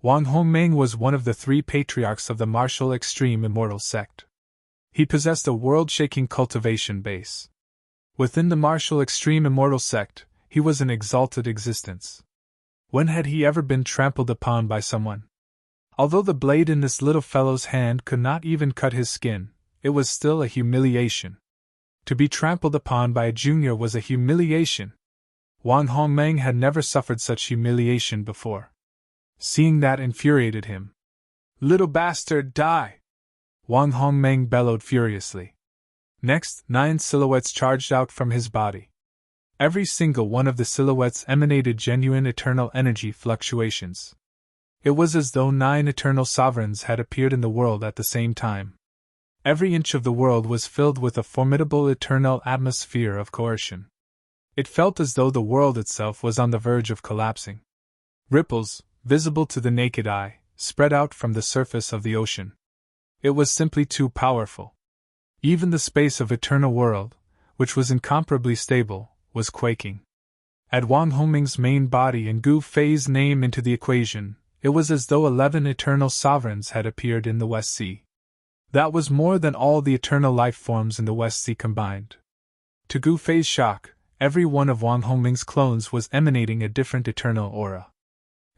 Wang Hongming was one of the three patriarchs of the martial extreme immortal sect. He possessed a world-shaking cultivation base. Within the martial extreme immortal sect, he was an exalted existence. When had he ever been trampled upon by someone? Although the blade in this little fellow's hand could not even cut his skin, it was still a humiliation. To be trampled upon by a junior was a humiliation. Wang Hongmeng had never suffered such humiliation before. Seeing that infuriated him. "Little bastard, die!" Wang Hongmeng bellowed furiously. Next, 9 silhouettes charged out from his body. Every single one of the silhouettes emanated genuine eternal energy fluctuations. It was as though 9 eternal sovereigns had appeared in the world at the same time. Every inch of the world was filled with a formidable eternal atmosphere of coercion. It felt as though the world itself was on the verge of collapsing. Ripples, visible to the naked eye, spread out from the surface of the ocean. It was simply too powerful. Even the space of eternal world, which was incomparably stable, was quaking. Add Wang Hongming's main body and Gu Fei's name into the equation, it was as though 11 eternal sovereigns had appeared in the West Sea. That was more than all the eternal life forms in the West Sea combined. To Gu Fei's shock, every one of Wang Hongming's clones was emanating a different eternal aura.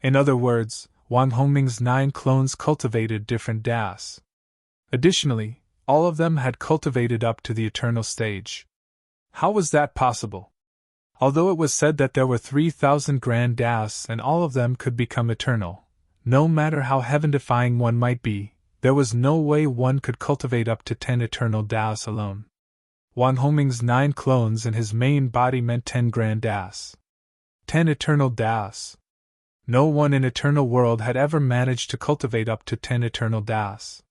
In other words, Wang Hongming's 9 clones cultivated different das. Additionally, all of them had cultivated up to the eternal stage. How was that possible? Although it was said that there were 3,000 grand das and all of them could become eternal, no matter how heaven-defying one might be, there was no way one could cultivate up to 10 eternal das alone. Wang Hongming's 9 clones in his main body meant 10 grand das. 10 eternal das. No one in eternal world had ever managed to cultivate up to 10 eternal das.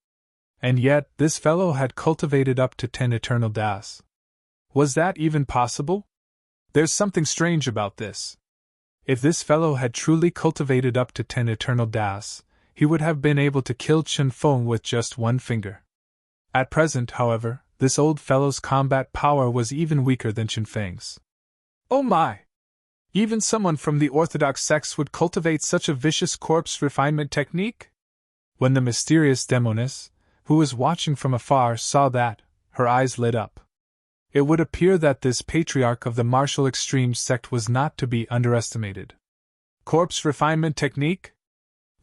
And yet, this fellow had cultivated up to 10 eternal das. Was that even possible? There's something strange about this. If this fellow had truly cultivated up to 10 eternal das, he would have been able to kill Chen Feng with just one finger. At present, however, this old fellow's combat power was even weaker than Chen Feng's. Oh my! Even someone from the orthodox sects would cultivate such a vicious corpse refinement technique? When the mysterious demoness, who was watching from afar, saw that, her eyes lit up. It would appear that this patriarch of the martial extreme sect was not to be underestimated. Corpse refinement technique?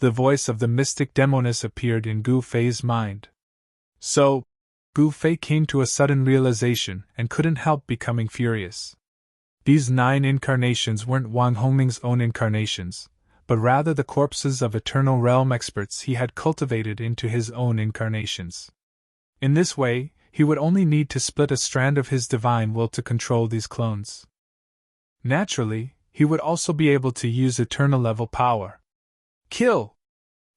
The voice of the mystic demoness appeared in Gu Fei's mind. So, Gu Fei came to a sudden realization and couldn't help becoming furious. These 9 incarnations weren't Wang Hongming's own incarnations, but rather the corpses of eternal realm experts he had cultivated into his own incarnations. In this way, he would only need to split a strand of his divine will to control these clones. Naturally, he would also be able to use eternal level power. Kill!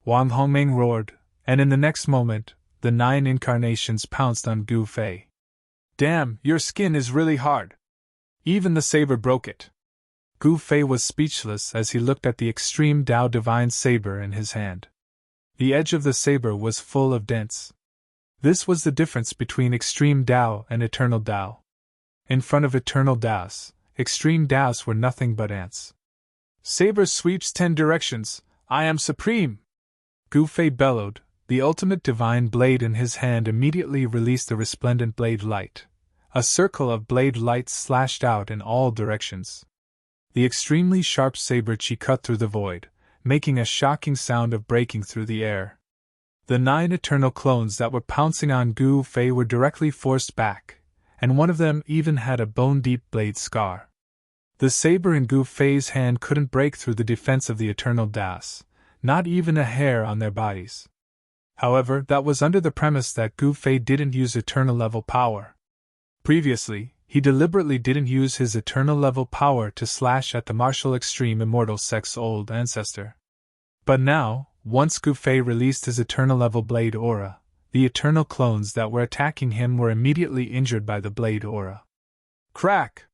Wang Hongming roared, and in the next moment, the 9 incarnations pounced on Gu Fei. Damn, your skin is really hard. Even the saber broke it. Gu Fei was speechless as he looked at the extreme Dao divine saber in his hand. The edge of the saber was full of dents. This was the difference between extreme Dao and eternal Dao. In front of eternal Daos, extreme Daos were nothing but ants. Saber sweeps 10 directions, I am supreme! Gu Fei bellowed. The ultimate divine blade in his hand immediately released a resplendent blade light. A circle of blade lights slashed out in all directions. The extremely sharp saber chi cut through the void, making a shocking sound of breaking through the air. The 9 eternal clones that were pouncing on Gu Fei were directly forced back, and one of them even had a bone-deep blade scar. The saber in Gu Fei's hand couldn't break through the defense of the eternal Das, not even a hair on their bodies. However, that was under the premise that Gu Fei didn't use eternal level power. Previously, he deliberately didn't use his eternal level power to slash at the martial extreme immortal sect's old ancestor. But now, once Gu Fei released his eternal level blade aura, the eternal clones that were attacking him were immediately injured by the blade aura. Crack!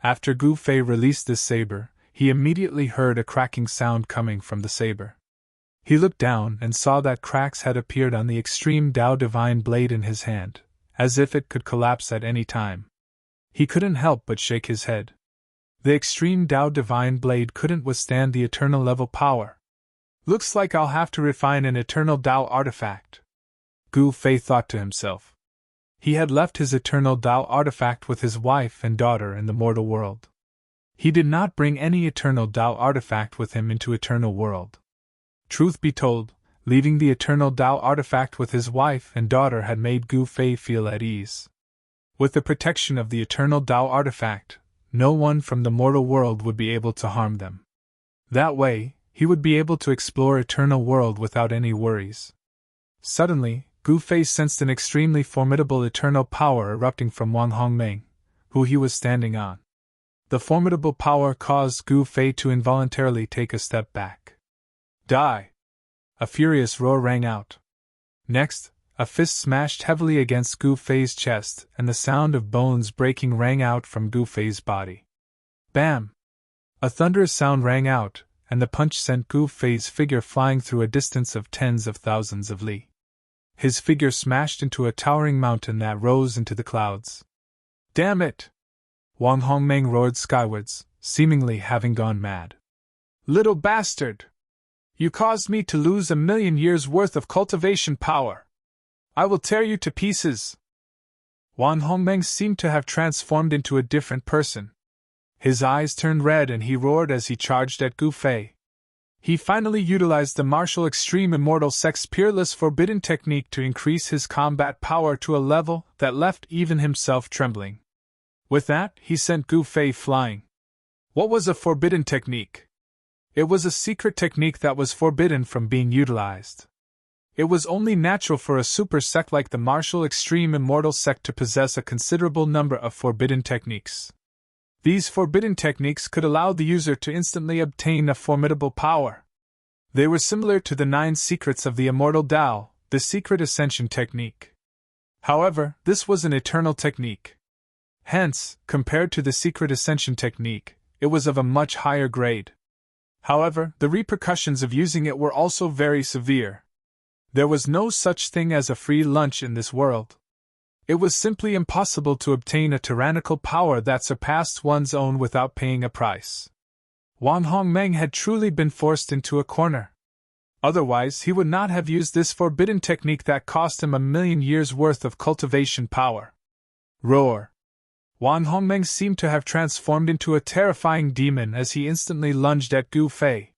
After Gu Fei released this saber, he immediately heard a cracking sound coming from the saber. He looked down and saw that cracks had appeared on the extreme Dao divine blade in his hand, as if it could collapse at any time. He couldn't help but shake his head. The extreme Dao divine blade couldn't withstand the eternal level power. Looks like I'll have to refine an eternal Dao artifact, Gu Fei thought to himself. He had left his eternal Dao artifact with his wife and daughter in the mortal world. He did not bring any eternal Dao artifact with him into eternal world. Truth be told, leaving the eternal Dao artifact with his wife and daughter had made Gu Fei feel at ease. With the protection of the eternal Tao artifact, no one from the mortal world would be able to harm them. That way, he would be able to explore eternal world without any worries. Suddenly, Gu Fei sensed an extremely formidable eternal power erupting from Wang Hongmeng, who he was standing on. The formidable power caused Gu Fei to involuntarily take a step back. Die! A furious roar rang out. Next, a fist smashed heavily against Gu Fei's chest, and the sound of bones breaking rang out from Gu Fei's body. Bam! A thunderous sound rang out, and the punch sent Gu Fei's figure flying through a distance of tens of thousands of li. His figure smashed into a towering mountain that rose into the clouds. Damn it! Wang Hongmeng roared skywards, seemingly having gone mad. Little bastard! You caused me to lose 1,000,000 years' worth of cultivation power. I will tear you to pieces. Wang Hongmeng seemed to have transformed into a different person. His eyes turned red and he roared as he charged at Gu Fei. He finally utilized the martial extreme immortal sect's peerless forbidden technique to increase his combat power to a level that left even himself trembling. With that, he sent Gu Fei flying. What was a forbidden technique? It was a secret technique that was forbidden from being utilized. It was only natural for a super sect like the martial extreme immortal sect to possess a considerable number of forbidden techniques. These forbidden techniques could allow the user to instantly obtain a formidable power. They were similar to the 9 secrets of the immortal Tao, the secret ascension technique. However, this was an eternal technique. Hence, compared to the secret ascension technique, it was of a much higher grade. However, the repercussions of using it were also very severe. There was no such thing as a free lunch in this world. It was simply impossible to obtain a tyrannical power that surpassed one's own without paying a price. Wang Hongmeng had truly been forced into a corner. Otherwise, he would not have used this forbidden technique that cost him 1,000,000 years' worth of cultivation power. Roar! Wang Hongmeng seemed to have transformed into a terrifying demon as he instantly lunged at Gu Fei.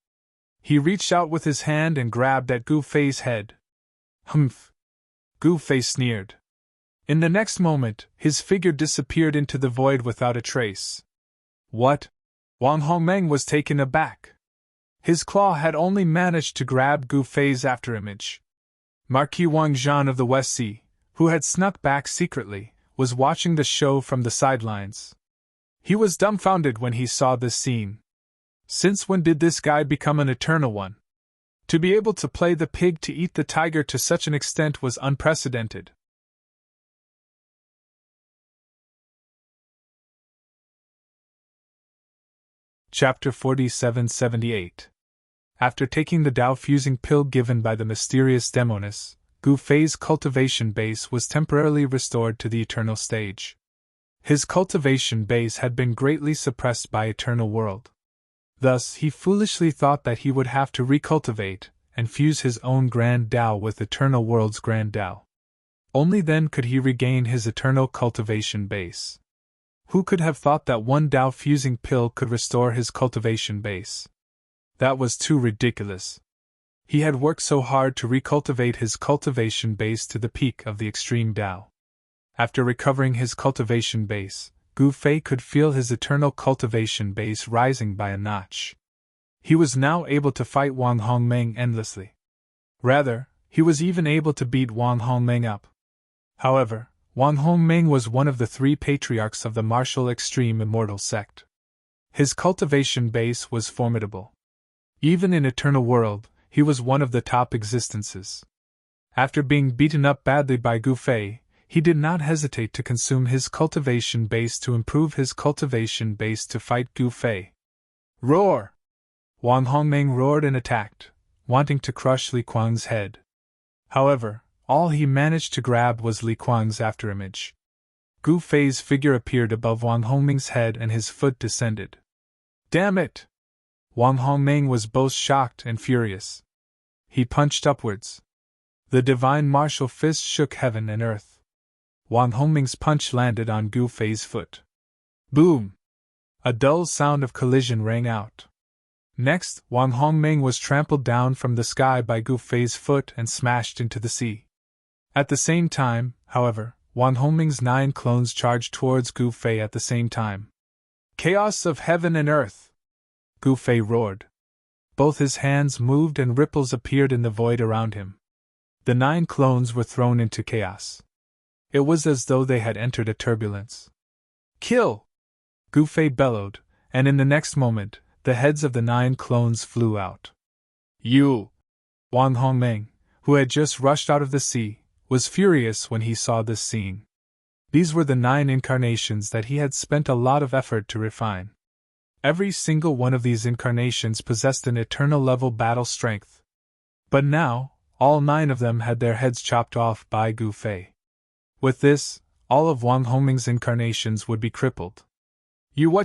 He reached out with his hand and grabbed at Gu Fei's head. Humph! Gu Fei sneered. In the next moment, his figure disappeared into the void without a trace. What? Wang Hongmeng was taken aback. His claw had only managed to grab Gu Fei's afterimage. Marquis Wang Zhan of the West Sea, who had snuck back secretly, was watching the show from the sidelines. He was dumbfounded when he saw this scene. Since when did this guy become an eternal one? To be able to play the pig to eat the tiger to such an extent was unprecedented. Chapter 4778. After taking the Tao-fusing pill given by the mysterious Demoness, Gu Fei's cultivation base was temporarily restored to the eternal stage. His cultivation base had been greatly suppressed by eternal world. Thus, he foolishly thought that he would have to recultivate and fuse his own grand Tao with eternal world's grand Tao. Only then could he regain his eternal cultivation base. Who could have thought that one Tao-fusing pill could restore his cultivation base? That was too ridiculous. He had worked so hard to recultivate his cultivation base to the peak of the extreme Tao. After recovering his cultivation base, Gu Fei could feel his eternal cultivation base rising by a notch. He was now able to fight Wang Hongmeng endlessly. Rather, he was even able to beat Wang Hongmeng up. However, Wang Hongmeng was one of the 3 patriarchs of the martial extreme immortal sect. His cultivation base was formidable. Even in eternal world, he was one of the top existences. After being beaten up badly by Gu Fei, he did not hesitate to consume his cultivation base to improve his cultivation base to fight Gu Fei. Roar! Wang Hongmeng roared and attacked, wanting to crush Li Kuang's head. However, all he managed to grab was Li Kuang's afterimage. Gu Fei's figure appeared above Wang Hongmeng's head and his foot descended. Damn it! Wang Hongmeng was both shocked and furious. He punched upwards. The divine martial fist shook heaven and earth. Wang Hongmeng's punch landed on Gu Fei's foot. Boom! A dull sound of collision rang out. Next, Wang Hongmeng was trampled down from the sky by Gu Fei's foot and smashed into the sea. At the same time, however, Wang Hongming's 9 clones charged towards Gu Fei at the same time. Chaos of heaven and earth! Gu Fei roared. Both his hands moved and ripples appeared in the void around him. The 9 clones were thrown into chaos. It was as though they had entered a turbulence. Kill! Gu Fei bellowed, and in the next moment, the heads of the 9 clones flew out. You! Wang Hongming, who had just rushed out of the sea, was furious when he saw this scene. These were the 9 incarnations that he had spent a lot of effort to refine. Every single one of these incarnations possessed an eternal level battle strength. But now, all 9 of them had their heads chopped off by Gu Fei. With this, all of Wang Hongming's incarnations would be crippled. You!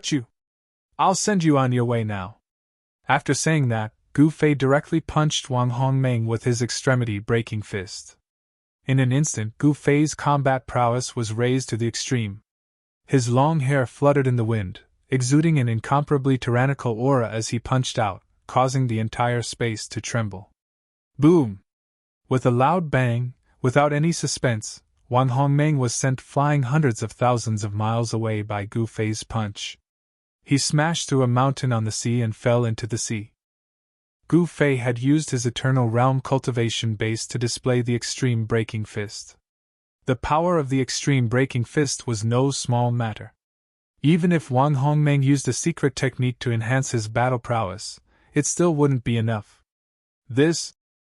I'll send you on your way now. After saying that, Gu Fei directly punched Wang Hongming with his extremity-breaking fist. In an instant, Gu Fei's combat prowess was raised to the extreme. His long hair fluttered in the wind, exuding an incomparably tyrannical aura as he punched out, causing the entire space to tremble. Boom! With a loud bang, without any suspense, Wang Hongming was sent flying hundreds of thousands of miles away by Gu Fei's punch. He smashed through a mountain on the sea and fell into the sea. Gu Fei had used his Eternal Realm cultivation base to display the Extreme Breaking Fist. The power of the Extreme Breaking Fist was no small matter. Even if Wang Hongming used a secret technique to enhance his battle prowess, it still wouldn't be enough.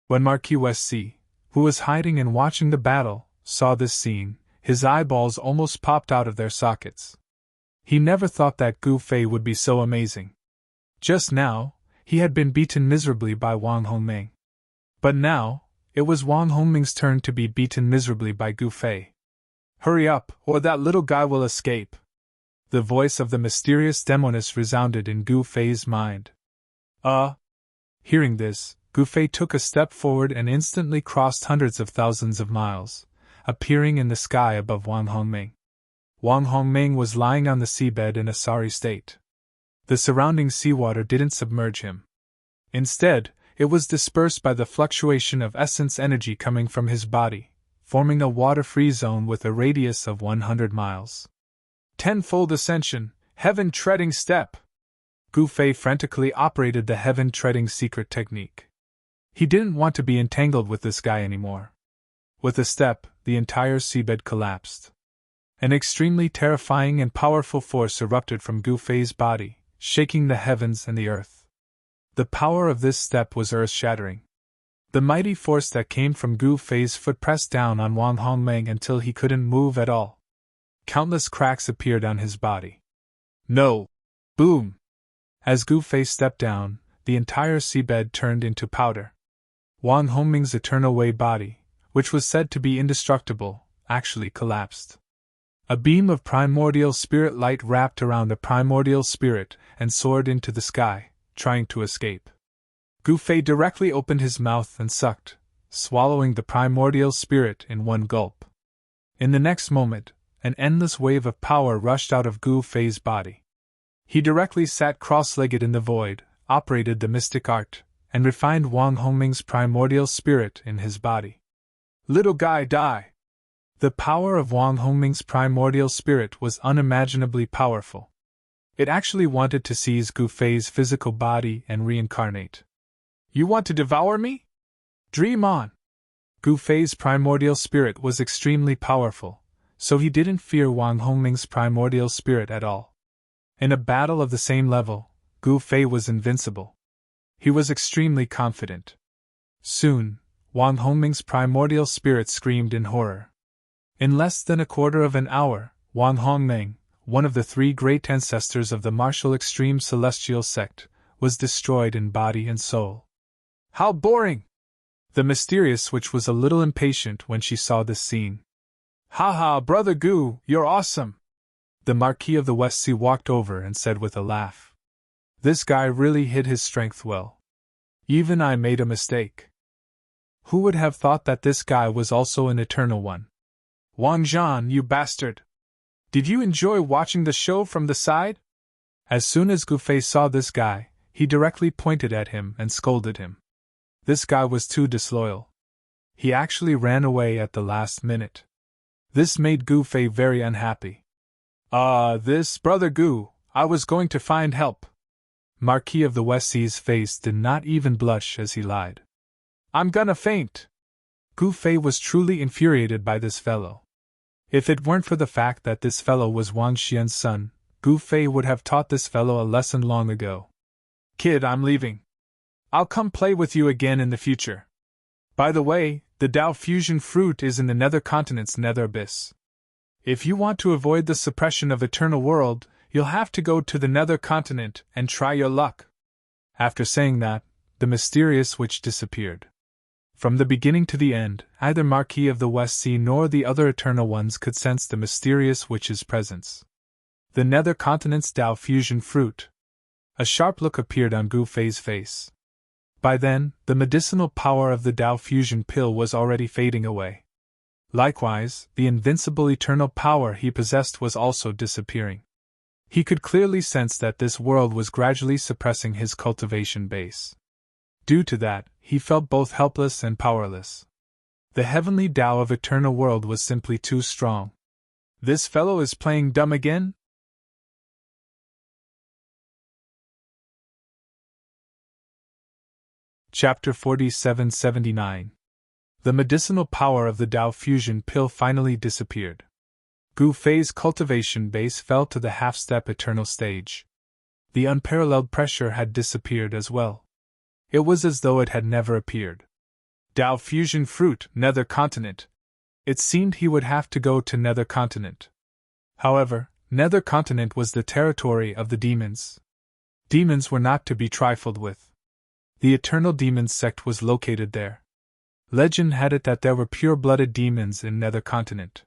When Marquis West Sea, who was hiding and watching the battle, saw this scene, his eyeballs almost popped out of their sockets. He never thought that Gu Fei would be so amazing. Just now, he had been beaten miserably by Wang Hongming. But now, it was Wang Hongming's turn to be beaten miserably by Gu Fei. Hurry up, or that little guy will escape! The voice of the mysterious demoness resounded in Gu Fei's mind. Hearing this, Gu Fei took a step forward and instantly crossed hundreds of thousands of miles, appearing in the sky above Wang Hongming. Wang Hongming was lying on the seabed in a sorry state. The surrounding seawater didn't submerge him. Instead, it was dispersed by the fluctuation of essence energy coming from his body, forming a water-free zone with a radius of 100 miles. Tenfold ascension, heaven-treading step! Gu Fei frantically operated the heaven-treading secret technique. He didn't want to be entangled with this guy anymore. With a step, the entire seabed collapsed. An extremely terrifying and powerful force erupted from Gu Fei's body, shaking the heavens and the earth. The power of this step was earth-shattering. The mighty force that came from Gu Fei's foot pressed down on Wang Hongming until he couldn't move at all. Countless cracks appeared on his body. No! Boom! As Gu Fei stepped down, the entire seabed turned into powder. Wang Hongming's eternal way body, which was said to be indestructible, actually collapsed. A beam of primordial spirit light wrapped around the primordial spirit and soared into the sky, trying to escape. Gu Fei directly opened his mouth and sucked, swallowing the primordial spirit in one gulp. In the next moment, an endless wave of power rushed out of Gu Fei's body. He directly sat cross-legged in the void, operated the mystic art, and refined Wang Hongming's primordial spirit in his body. Little guy, die! The power of Wang Hongming's primordial spirit was unimaginably powerful. It actually wanted to seize Gu Fei's physical body and reincarnate. You want to devour me? Dream on! Gu Fei's primordial spirit was extremely powerful, so he didn't fear Wang Hongming's primordial spirit at all. In a battle of the same level, Gu Fei was invincible. He was extremely confident. Soon, Wang Hongming's primordial spirit screamed in horror. In less than a quarter of an hour, Wang Hongming, one of the 3 great ancestors of the martial extreme celestial sect, was destroyed in body and soul. How boring! The mysterious witch was a little impatient when she saw this scene. Ha ha, Brother Gu, you're awesome! The Marquis of the West Sea walked over and said with a laugh. This guy really hid his strength well. Even I made a mistake. Who would have thought that this guy was also an eternal one? Wang Zhan, you bastard! Did you enjoy watching the show from the side? As soon as Gu Fei saw this guy, he directly pointed at him and scolded him. This guy was too disloyal. He actually ran away at the last minute. This made Gu Fei very unhappy. This brother Gu, I was going to find help. Marquis of the West Sea's face did not even blush as he lied. I'm gonna faint. Gu Fei was truly infuriated by this fellow. If it weren't for the fact that this fellow was Wang Xian's son, Gu Fei would have taught this fellow a lesson long ago. Kid, I'm leaving. I'll come play with you again in the future. By the way, the Dao Fusion fruit is in the Nether Continent's Nether Abyss. If you want to avoid the suppression of Eternal World, you'll have to go to the Nether Continent and try your luck. After saying that, the mysterious witch disappeared. From the beginning to the end, neither Marquis of the West Sea nor the other Eternal Ones could sense the mysterious witch's presence. The Nether Continent's Dao Fusion fruit. A sharp look appeared on Gu Fei's face. By then, the medicinal power of the Dao Fusion pill was already fading away. Likewise, the invincible eternal power he possessed was also disappearing. He could clearly sense that this world was gradually suppressing his cultivation base. Due to that, he felt both helpless and powerless. The heavenly Tao of Eternal World was simply too strong. This fellow is playing dumb again? Chapter 4779. The medicinal power of the Dao Fusion pill finally disappeared. Gu Fei's cultivation base fell to the half-step eternal stage. The unparalleled pressure had disappeared as well. It was as though it had never appeared. Dao Fusion fruit, Nether Continent. It seemed he would have to go to Nether Continent. However, Nether Continent was the territory of the demons. Demons were not to be trifled with. The Eternal Demons sect was located there. Legend had it that there were pure-blooded demons in Nether Continent.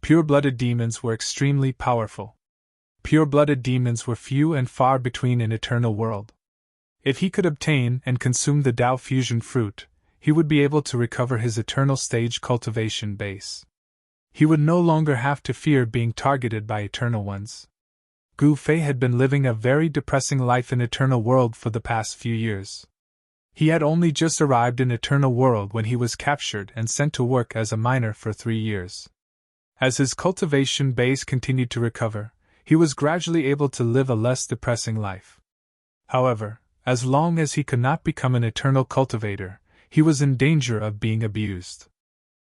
Pure-blooded demons were extremely powerful. Pure-blooded demons were few and far between in Eternal World. If he could obtain and consume the Dao Fusion fruit, he would be able to recover his eternal stage cultivation base. He would no longer have to fear being targeted by Eternal Ones. Gu Fei had been living a very depressing life in Eternal World for the past few years. He had only just arrived in Eternal World when he was captured and sent to work as a miner for 3 years. As his cultivation base continued to recover, he was gradually able to live a less depressing life. However, as long as he could not become an eternal cultivator, he was in danger of being abused.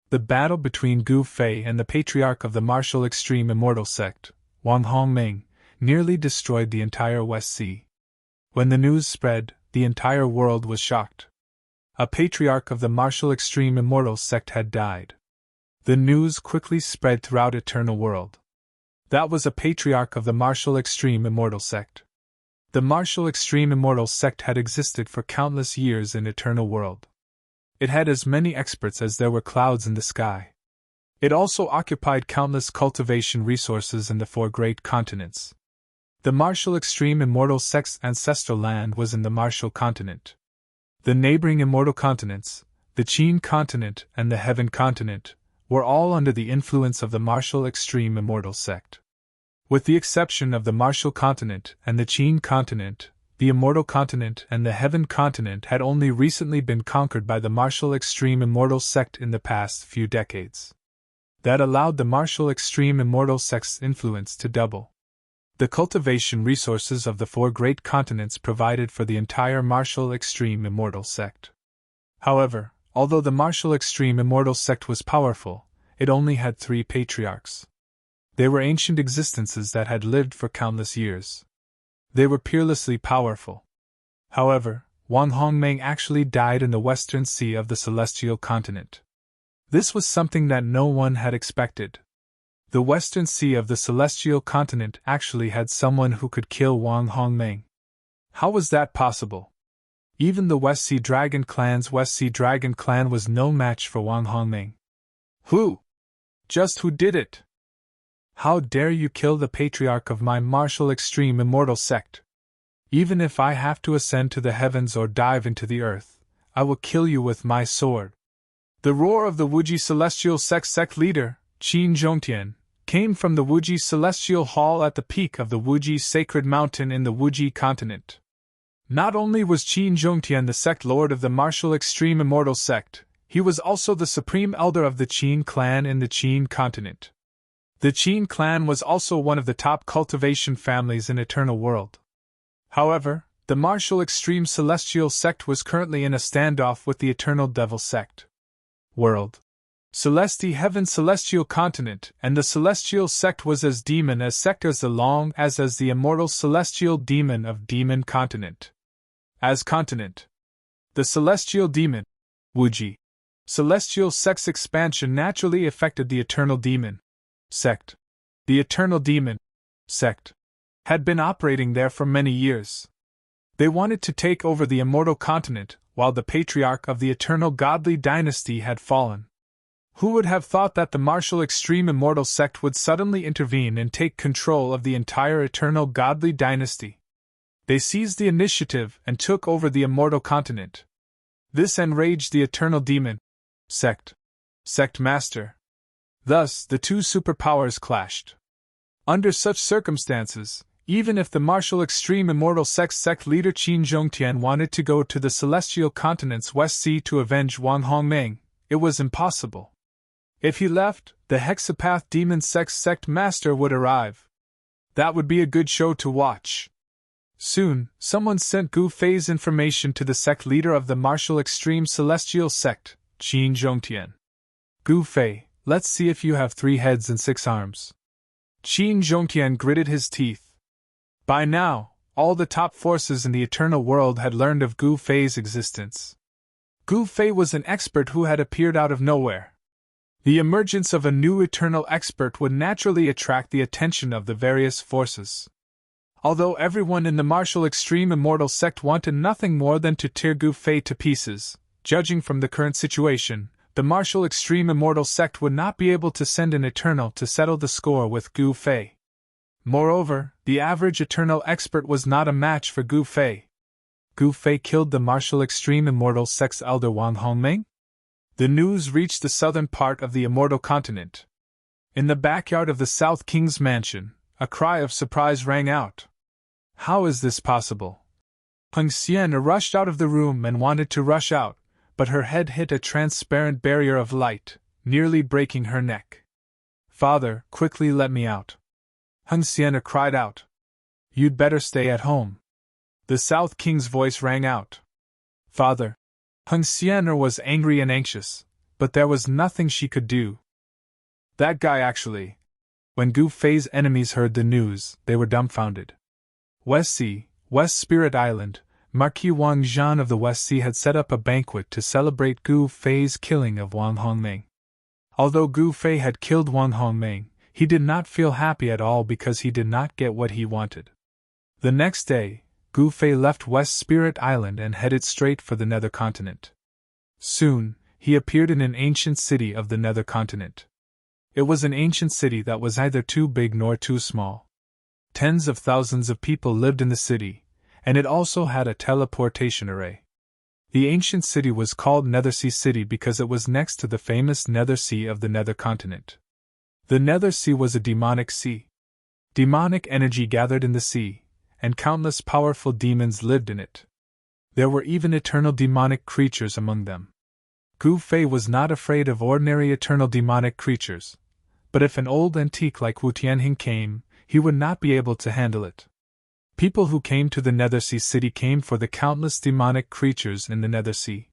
The battle between Gu Fei and the patriarch of the martial extreme immortal sect, Wang Hongming, nearly destroyed the entire West Sea. When the news spread, the entire world was shocked. A patriarch of the martial extreme immortal sect had died. The news quickly spread throughout Eternal World. That was a patriarch of the martial extreme immortal sect. The martial extreme immortal sect had existed for countless years in Eternal World. It had as many experts as there were clouds in the sky. It also occupied countless cultivation resources in the 4 great continents. The martial extreme immortal sect's ancestral land was in the martial continent. The neighboring immortal continents, the Qin continent and the Heaven continent, were all under the influence of the martial extreme immortal sect. With the exception of the martial continent and the Qin continent, the immortal continent and the Heaven continent had only recently been conquered by the martial extreme immortal sect in the past few decades. That allowed the martial extreme immortal sect's influence to double. The cultivation resources of the 4 great continents provided for the entire martial extreme immortal sect. However, although the martial extreme immortal sect was powerful, it only had 3 patriarchs. They were ancient existences that had lived for countless years. They were peerlessly powerful. However, Wang Hongming actually died in the western sea of the celestial continent. This was something that no one had expected. The western sea of the celestial continent actually had someone who could kill Wang Hongming. How was that possible? Even the West Sea Dragon Clan's West Sea Dragon Clan was no match for Wang Hongming. Who? Just who did it? How dare you kill the patriarch of my martial extreme immortal sect? Even if I have to ascend to the heavens or dive into the earth, I will kill you with my sword. The roar of the Wuji celestial sect leader, Qin Zhongtian, came from the Wuji celestial hall at the peak of the Wuji sacred mountain in the Wuji continent. Not only was Qin Zhongtian the sect lord of the martial extreme immortal sect, He was also the supreme elder of the Qin clan in the Qin continent. The Qin clan was also one of the top cultivation families in Eternal World. However, the martial extreme celestial sect was currently in a standoff with the Eternal Devil sect. World. Celesti Heaven Celestial Continent, and the Celestial sect was as demon as sect as long as the immortal Celestial Demon of Demon Continent. As continent. The Celestial Demon, Wuji. Celestial sect's expansion naturally affected the Eternal Demon sect. The Eternal Demon sect had been operating there for many years. They wanted to take over the immortal continent while the patriarch of the Eternal Godly dynasty had fallen. Who would have thought that the martial extreme immortal sect would suddenly intervene and take control of the entire Eternal Godly dynasty? They seized the initiative and took over the immortal continent. This enraged the Eternal Demon sect master. Thus, the two superpowers clashed. Under such circumstances, even if the martial extreme immortal sect leader Qin Zhongtian wanted to go to the celestial continent's West Sea to avenge Wang Hongmeng, it was impossible. If he left, the hexapath demon sect master would arrive. That would be a good show to watch. Soon, someone sent Gu Fei's information to the sect leader of the martial extreme celestial sect, Qin Zhongtian. Gu Fei, let's see if you have 3 heads and 6 arms. Qin Zhongtian gritted his teeth. By now, all the top forces in the Eternal World had learned of Gu Fei's existence. Gu Fei was an expert who had appeared out of nowhere. The emergence of a new eternal expert would naturally attract the attention of the various forces. Although everyone in the martial extreme immortal sect wanted nothing more than to tear Gu Fei to pieces, judging from the current situation, the martial extreme immortal sect would not be able to send an eternal to settle the score with Gu Fei. Moreover, the average eternal expert was not a match for Gu Fei. Gu Fei killed the martial extreme immortal sect's elder Wang Hongmeng? The news reached the southern part of the immortal continent. In the backyard of the South King's mansion, a cry of surprise rang out. How is this possible? Heng Xian rushed out of the room and wanted to rush out, but her head hit a transparent barrier of light, nearly breaking her neck. Father, quickly let me out. Heng Xian cried out. You'd better stay at home. The South King's voice rang out. Father. Heng Xian was angry and anxious, but there was nothing she could do. That guy actually. When Gu Fei's enemies heard the news, they were dumbfounded. West Sea, West Spirit Island, Marquis Wang Zhan of the West Sea had set up a banquet to celebrate Gu Fei's killing of Wang Hongmeng. Although Gu Fei had killed Wang Hongmeng, he did not feel happy at all because he did not get what he wanted. The next day, Gu Fei left West Spirit Island and headed straight for the Nether Continent. Soon, he appeared in an ancient city of the Nether Continent. It was an ancient city that was neither too big nor too small. Tens of thousands of people lived in the city, and it also had a teleportation array. The ancient city was called Nethersea City because it was next to the famous Nether Sea of the Nether Continent. The Nether Sea was a demonic sea. Demonic energy gathered in the sea, and countless powerful demons lived in it. There were even eternal demonic creatures among them. Gu Fei was not afraid of ordinary eternal demonic creatures, but if an old antique like Wu Tianhing came, he would not be able to handle it. People who came to the Nethersea City came for the countless demonic creatures in the Nethersea.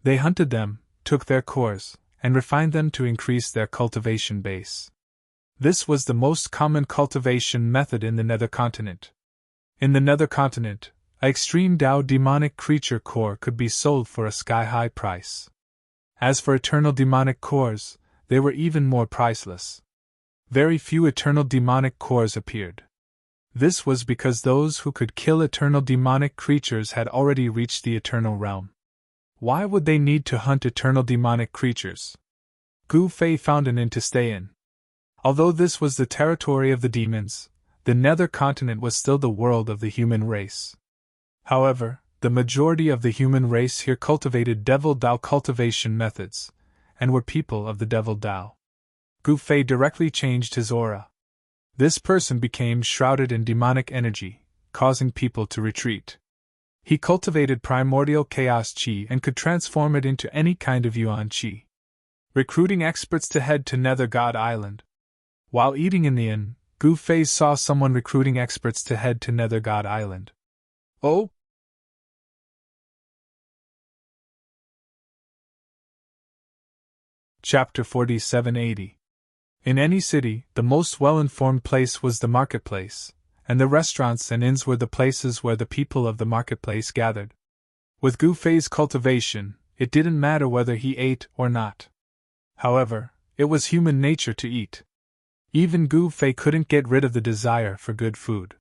They hunted them, took their cores, and refined them to increase their cultivation base. This was the most common cultivation method in the Nether Continent. In the Nether Continent, an extreme Dao demonic creature core could be sold for a sky-high price. As for eternal demonic cores, they were even more priceless. Very few eternal demonic cores appeared. This was because those who could kill eternal demonic creatures had already reached the eternal realm. Why would they need to hunt eternal demonic creatures? Gu Fei found an inn to stay in. Although this was the territory of the demons, the Nether Continent was still the world of the human race. However, the majority of the human race here cultivated Devil Dao cultivation methods, and were people of the Devil Dao. Gu Fei directly changed his aura. This person became shrouded in demonic energy, causing people to retreat. He cultivated primordial chaos chi and could transform it into any kind of yuan chi. Recruiting experts to head to Nether God Island. While eating in the inn, Gu Fei saw someone recruiting experts to head to Nether God Island. Oh? Chapter 4780. In any city, the most well-informed place was the marketplace, and the restaurants and inns were the places where the people of the marketplace gathered. With Gu Fei's cultivation, it didn't matter whether he ate or not. However, it was human nature to eat. Even Gu Fei couldn't get rid of the desire for good food.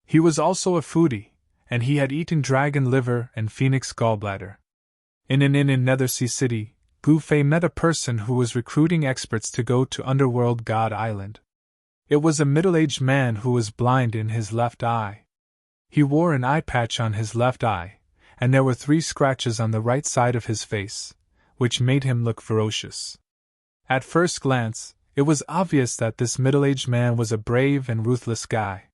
He was also a foodie, and he had eaten dragon liver and phoenix gallbladder. In an inn in Nethersea City, Gu Fei met a person who was recruiting experts to go to Underworld God Island. It was a middle-aged man who was blind in his left eye. He wore an eye patch on his left eye, and there were 3 scratches on the right side of his face, which made him look ferocious. At first glance, it was obvious that this middle-aged man was a brave and ruthless guy.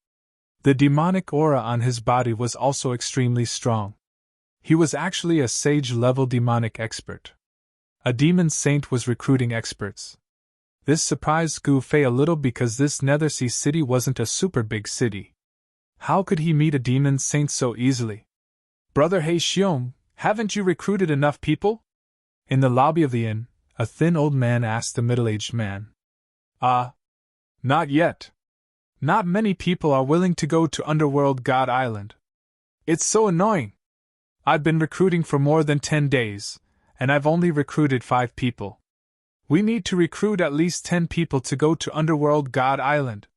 The demonic aura on his body was also extremely strong. He was actually a sage-level demonic expert. A demon saint was recruiting experts. This surprised Gu Fei a little because this Nethersea City wasn't a super big city. How could he meet a demon saint so easily? Brother He Xiong, haven't you recruited enough people? In the lobby of the inn, a thin old man asked the middle-aged man. Not yet. Not many people are willing to go to Underworld God Island. It's so annoying. I've been recruiting for more than 10 days, and I've only recruited 5 people. We need to recruit at least 10 people to go to Underworld God Island.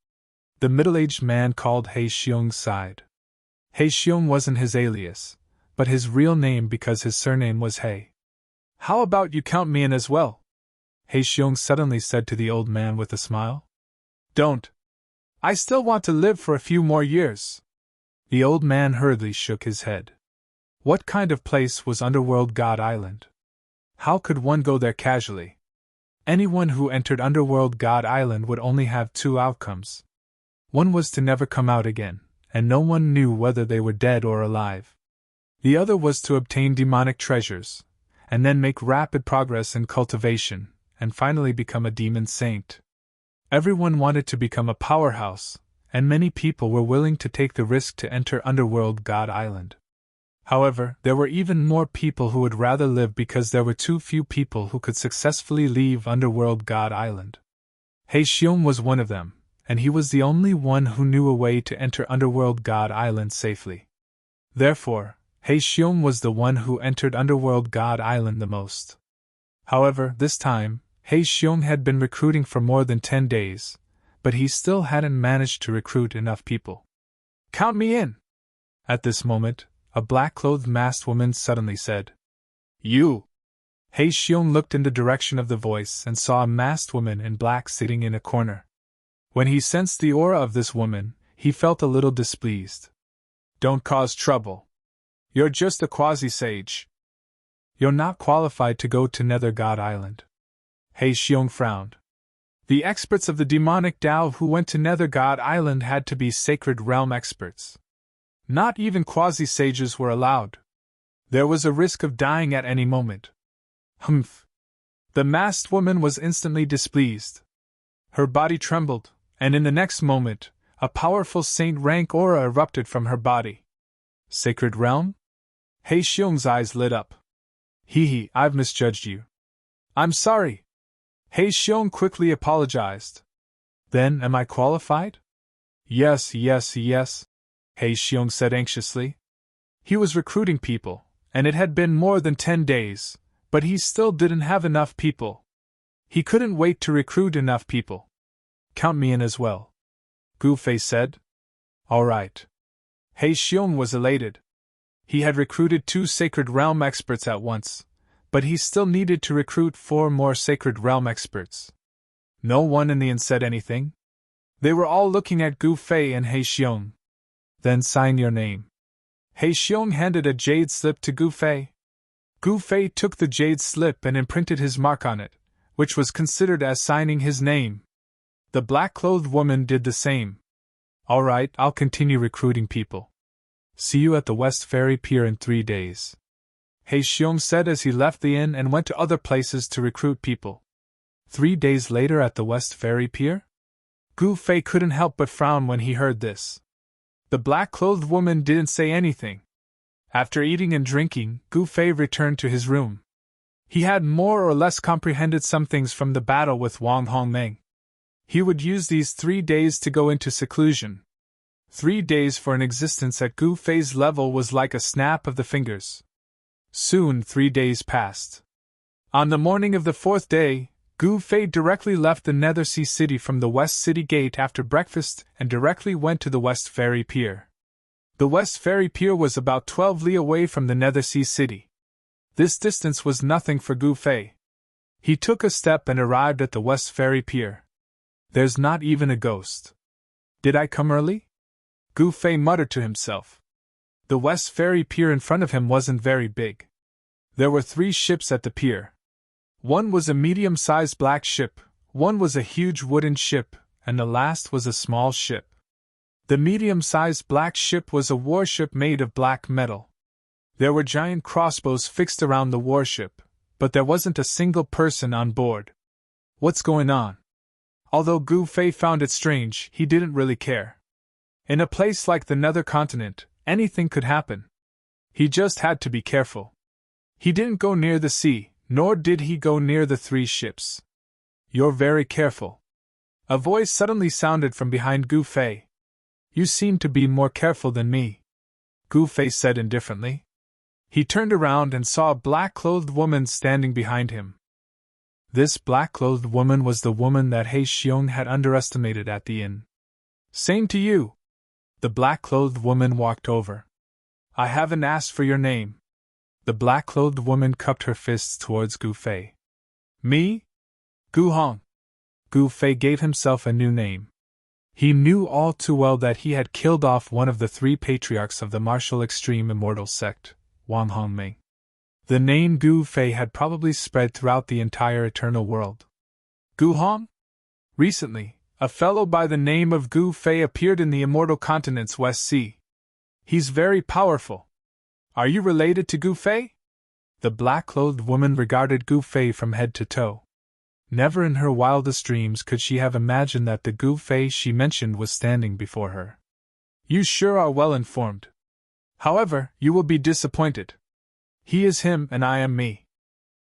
The middle-aged man called He Xiong sighed. He Xiong wasn't his alias, but his real name because his surname was He. How about you count me in as well? He Xiong suddenly said to the old man with a smile. Don't. I still want to live for a few more years. The old man hurriedly shook his head. What kind of place was Underworld God Island? How could one go there casually? Anyone who entered Underworld God Island would only have 2 outcomes. One was to never come out again, and no one knew whether they were dead or alive. The other was to obtain demonic treasures, and then make rapid progress in cultivation, and finally become a demon saint. Everyone wanted to become a powerhouse, and many people were willing to take the risk to enter Underworld God Island. However, there were even more people who would rather live because there were too few people who could successfully leave Underworld God Island. He Xiong was one of them, and he was the only one who knew a way to enter Underworld God Island safely. Therefore, He Xiong was the one who entered Underworld God Island the most. However, this time, He Xiong had been recruiting for more than 10 days, but he still hadn't managed to recruit enough people. Count me in! At this moment, a black-clothed masked woman suddenly said, You! He Xiong looked in the direction of the voice and saw a masked woman in black sitting in a corner. When he sensed the aura of this woman, he felt a little displeased. Don't cause trouble. You're just a quasi-sage. You're not qualified to go to Nether God Island. He Xiong frowned. The experts of the demonic Tao who went to Nether God Island had to be sacred realm experts. Not even quasi-sages were allowed. There was a risk of dying at any moment. Humph! The masked woman was instantly displeased. Her body trembled, and in the next moment, a powerful saint-rank aura erupted from her body. Sacred realm? He Xiong's eyes lit up. I've misjudged you. I'm sorry. He Xiong quickly apologized. Then am I qualified? Yes. He Xiong said anxiously. He was recruiting people, and it had been more than 10 days, but he still didn't have enough people. He couldn't wait to recruit enough people. Count me in as well, Gu Fei said. All right. He Xiong was elated. He had recruited 2 Sacred Realm experts at once, but he still needed to recruit 4 more Sacred Realm experts. No one in the inn said anything. They were all looking at Gu Fei and He Xiong. Then sign your name. He Xiong handed a jade slip to Gu Fei. Gu Fei took the jade slip and imprinted his mark on it, which was considered as signing his name. The black-clothed woman did the same. All right, I'll continue recruiting people. See you at the West Ferry Pier in 3 days. He Xiong said as he left the inn and went to other places to recruit people. 3 days later at the West Ferry Pier? Gu Fei couldn't help but frown when he heard this. The black-clothed woman didn't say anything. After eating and drinking, Gu Fei returned to his room. He had more or less comprehended some things from the battle with Wang Hongmeng. He would use these 3 days to go into seclusion. 3 days for an existence at Gu Fei's level was like a snap of the fingers. Soon 3 days passed. On the morning of the 4th day, Gu Fei directly left the Nethersea City from the West City Gate after breakfast and directly went to the West Ferry Pier. The West Ferry Pier was about 12 li away from the Nethersea City. This distance was nothing for Gu Fei. He took a step and arrived at the West Ferry Pier. There's not even a ghost. Did I come early? Gu Fei muttered to himself. The West Ferry Pier in front of him wasn't very big. There were 3 ships at the pier. One was a medium-sized black ship, one was a huge wooden ship, and the last was a small ship. The medium-sized black ship was a warship made of black metal. There were giant crossbows fixed around the warship, but there wasn't a single person on board. What's going on? Although Gu Fei found it strange, he didn't really care. In a place like the Nether Continent, anything could happen. He just had to be careful. He didn't go near the sea, nor did he go near the 3 ships. You're very careful. A voice suddenly sounded from behind Gu Fei. You seem to be more careful than me, Gu Fei said indifferently. He turned around and saw a black-clothed woman standing behind him. This black-clothed woman was the woman that He Xiong had underestimated at the inn. Same to you. The black-clothed woman walked over. I haven't asked for your name. The black-clothed woman cupped her fists towards Gu Fei. Me? Gu Hong. Gu Fei gave himself a new name. He knew all too well that he had killed off one of the 3 patriarchs of the martial extreme immortal sect, Wang Hongmeng. The name Gu Fei had probably spread throughout the entire eternal world. Gu Hong? Recently, a fellow by the name of Gu Fei appeared in the immortal continent's West Sea. He's very powerful. Are you related to Gu Fei? The black-clothed woman regarded Gu Fei from head to toe. Never in her wildest dreams could she have imagined that the Gu Fei she mentioned was standing before her. You sure are well informed. However, you will be disappointed. He is him and I am me.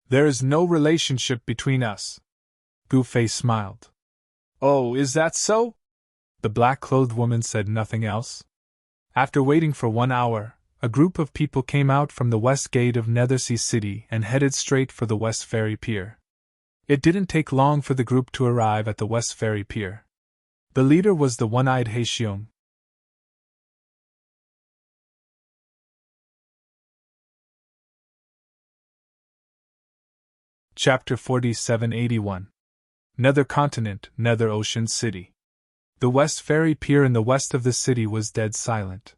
There is no relationship between us. Gu Fei smiled. Oh, is that so? The black-clothed woman said nothing else. After waiting for 1 hour, a group of people came out from the west gate of Nethersea City and headed straight for the West Ferry Pier. It didn't take long for the group to arrive at the West Ferry Pier. The leader was the one-eyed He Xiong. Chapter 4781. Nether Continent, Nether Ocean City. The West Ferry Pier in the west of the city was dead silent.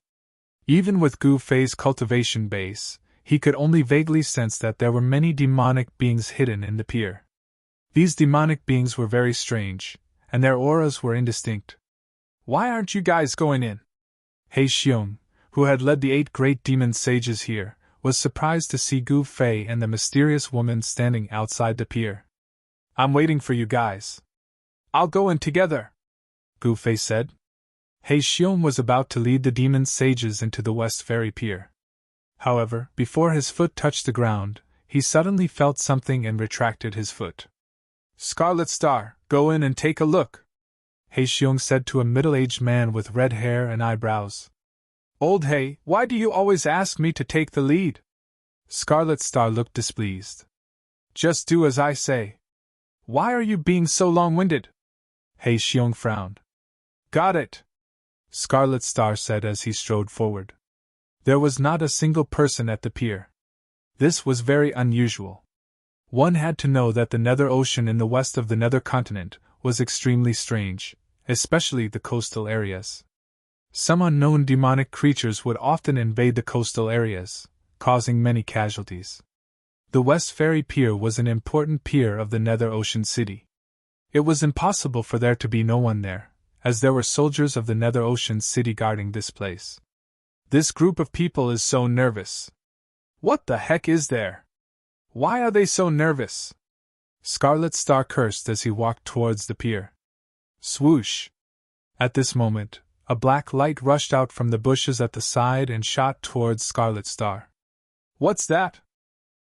Even with Gu Fei's cultivation base, he could only vaguely sense that there were many demonic beings hidden in the pier. These demonic beings were very strange, and their auras were indistinct. Why aren't you guys going in? He Xiong, who had led the 8 great demon sages here, was surprised to see Gu Fei and the mysterious woman standing outside the pier. I'm waiting for you guys. I'll go in together, Gu Fei said. He Xiong was about to lead the demon sages into the West Ferry Pier. However, before his foot touched the ground, he suddenly felt something and retracted his foot. Scarlet Star, go in and take a look, He Xiong said to a middle-aged man with red hair and eyebrows. Old He, why do you always ask me to take the lead? Scarlet Star looked displeased. Just do as I say. Why are you being so long-winded? He Xiong frowned. Got it, Scarlet Star said as he strode forward. There was not a single person at the pier. This was very unusual. One had to know that the Nether Ocean in the west of the Nether Continent was extremely strange, especially the coastal areas. Some unknown demonic creatures would often invade the coastal areas, causing many casualties. The West Ferry Pier was an important pier of the Nether Ocean City. It was impossible for there to be no one there, as there were soldiers of the Nether Ocean City guarding this place. This group of people is so nervous. What the heck is there? Why are they so nervous? Scarlet Star cursed as he walked towards the pier. Swoosh! At this moment, a black light rushed out from the bushes at the side and shot towards Scarlet Star. What's that?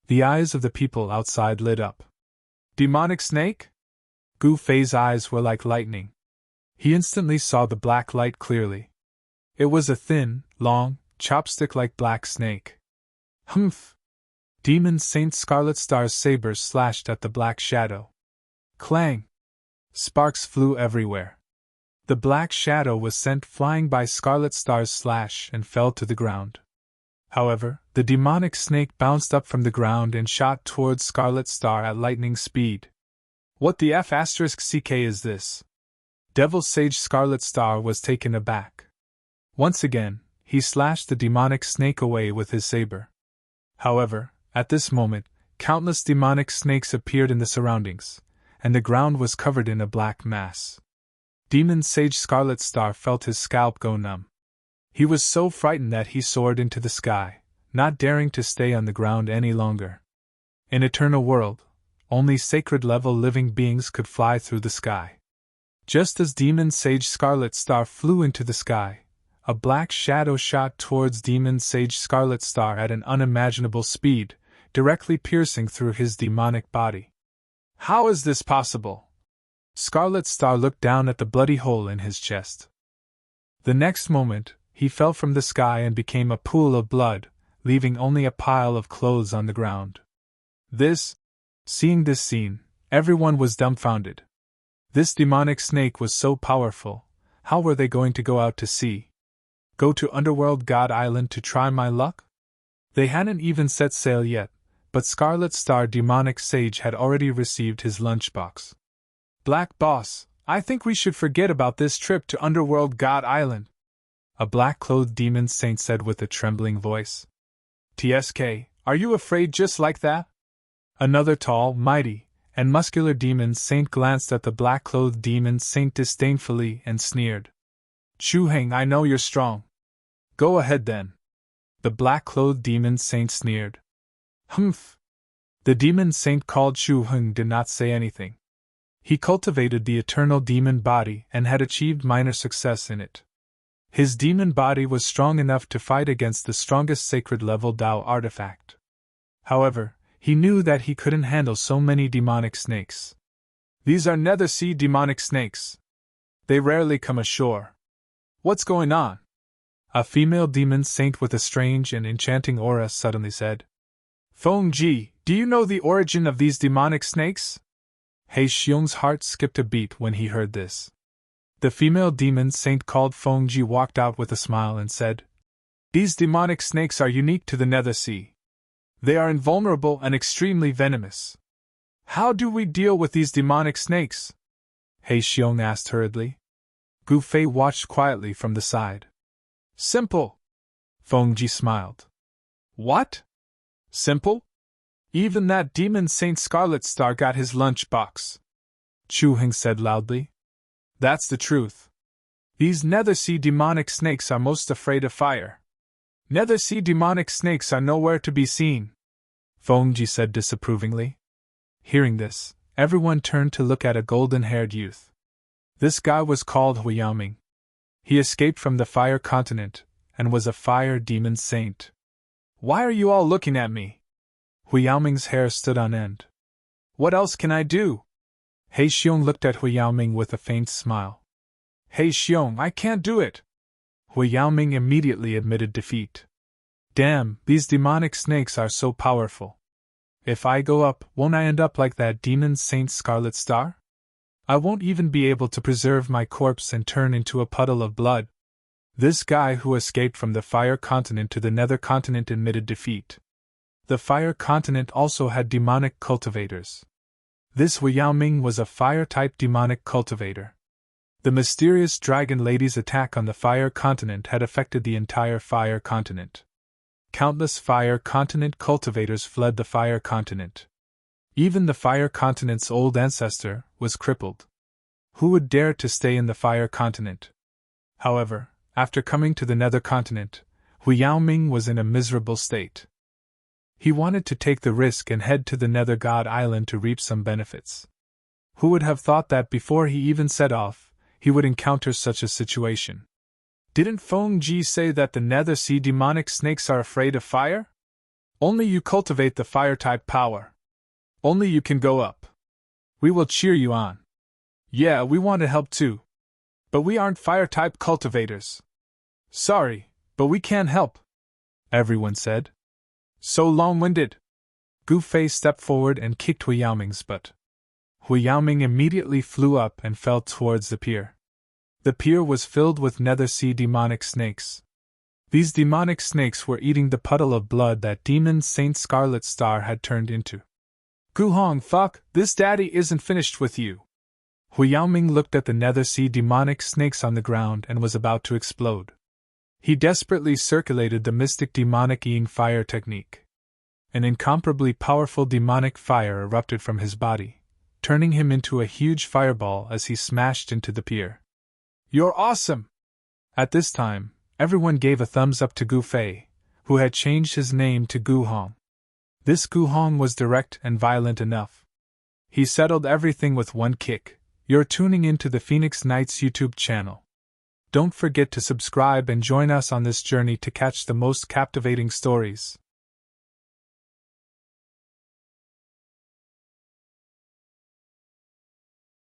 The eyes of the people outside lit up. Demonic snake? Gu Fei's eyes were like lightning. He instantly saw the black light clearly. It was a thin, long, chopstick-like black snake. Humph! Demon Saint Scarlet Star's sabers slashed at the black shadow. Clang! Sparks flew everywhere. The black shadow was sent flying by Scarlet Star's slash and fell to the ground. However, the demonic snake bounced up from the ground and shot towards Scarlet Star at lightning speed. What the F***ck is this? Devil Sage Scarlet Star was taken aback. Once again, he slashed the demonic snake away with his saber. However, at this moment, countless demonic snakes appeared in the surroundings, and the ground was covered in a black mass. Demon Sage Scarlet Star felt his scalp go numb. He was so frightened that he soared into the sky, not daring to stay on the ground any longer. In Eternal World, only sacred-level living beings could fly through the sky. Just as Demon Sage Scarlet Star flew into the sky, a black shadow shot towards Demon Sage Scarlet Star at an unimaginable speed, directly piercing through his demonic body. How is this possible? Scarlet Star looked down at the bloody hole in his chest. The next moment, he fell from the sky and became a pool of blood, leaving only a pile of clothes on the ground. Seeing this scene, everyone was dumbfounded. This demonic snake was so powerful, how were they going to go out to sea? Go to Underworld God Island to try my luck? They hadn't even set sail yet, but Scarlet Star Demonic Sage had already received his lunchbox. Black Boss, I think we should forget about this trip to Underworld God Island, a black-clothed demon saint said with a trembling voice. TSK, are you afraid just like that? Another tall, mighty, and muscular demon saint glanced at the black-clothed demon saint disdainfully and sneered. Chu Heng, I know you're strong. Go ahead then. The black-clothed demon saint sneered. Humph! The demon saint called Chu Heng did not say anything. He cultivated the eternal demon body and had achieved minor success in it. His demon body was strong enough to fight against the strongest sacred-level Dao artifact. However, he knew that he couldn't handle so many demonic snakes. These are Nethersea demonic snakes. They rarely come ashore. What's going on? A female demon saint with a strange and enchanting aura suddenly said. Feng Ji, do you know the origin of these demonic snakes? He Xiong's heart skipped a beat when he heard this. The female demon saint called Feng Ji walked out with a smile and said, These demonic snakes are unique to the Nethersea. They are invulnerable and extremely venomous. How do we deal with these demonic snakes? He Xiong asked hurriedly. Gu Fei watched quietly from the side. Simple. Feng Ji smiled. What? Simple? Even that demon Saint Scarlet Star got his lunchbox. Chu Heng said loudly. That's the truth. These Nethersea demonic snakes are most afraid of fire. Nethersea demonic snakes are nowhere to be seen, Feng Ji said disapprovingly. Hearing this, everyone turned to look at a golden-haired youth. This guy was called Hu Yaoming. He escaped from the Fire Continent, and was a fire demon saint. Why are you all looking at me? Hu Yaoming's hair stood on end. What else can I do? He Xiong looked at Hu Yaoming with a faint smile. He Xiong, I can't do it. Hu Yaoming immediately admitted defeat. Damn, these demonic snakes are so powerful. If I go up, won't I end up like that demon Saint Scarlet Star? I won't even be able to preserve my corpse and turn into a puddle of blood. This guy who escaped from the Fire Continent to the Nether Continent admitted defeat. The Fire Continent also had demonic cultivators. This Hu Yaoming was a fire-type demonic cultivator. The mysterious Dragon Lady's attack on the Fire Continent had affected the entire Fire Continent. Countless Fire Continent cultivators fled the Fire Continent. Even the Fire Continent's old ancestor was crippled. Who would dare to stay in the Fire Continent? However, after coming to the Nether Continent, Hu Yaoming was in a miserable state. He wanted to take the risk and head to the Nether God Island to reap some benefits. Who would have thought that before he even set off, he would encounter such a situation? Didn't Feng Ji say that the Nether Sea demonic snakes are afraid of fire? Only you cultivate the fire-type power. Only you can go up. We will cheer you on. Yeah, we want to help too. But we aren't fire-type cultivators. Sorry, but we can't help, everyone said. So long-winded. Gu Fei stepped forward and kicked Hu Yaoming's butt. Hu Yaoming immediately flew up and fell towards the pier. The pier was filled with Nether Sea demonic snakes. These demonic snakes were eating the puddle of blood that Demon Saint Scarlet Star had turned into. Gu Hong, fuck, this daddy isn't finished with you. Hu Yaoming looked at the Nether Sea demonic snakes on the ground and was about to explode. He desperately circulated the mystic demonic Ying fire technique. An incomparably powerful demonic fire erupted from his body, turning him into a huge fireball as he smashed into the pier. You're awesome! At this time, everyone gave a thumbs up to Gu Fei, who had changed his name to Gu Hong. This Gu Hong was direct and violent enough. He settled everything with one kick. You're tuning into the Phoenix Knights YouTube channel. Don't forget to subscribe and join us on this journey to catch the most captivating stories.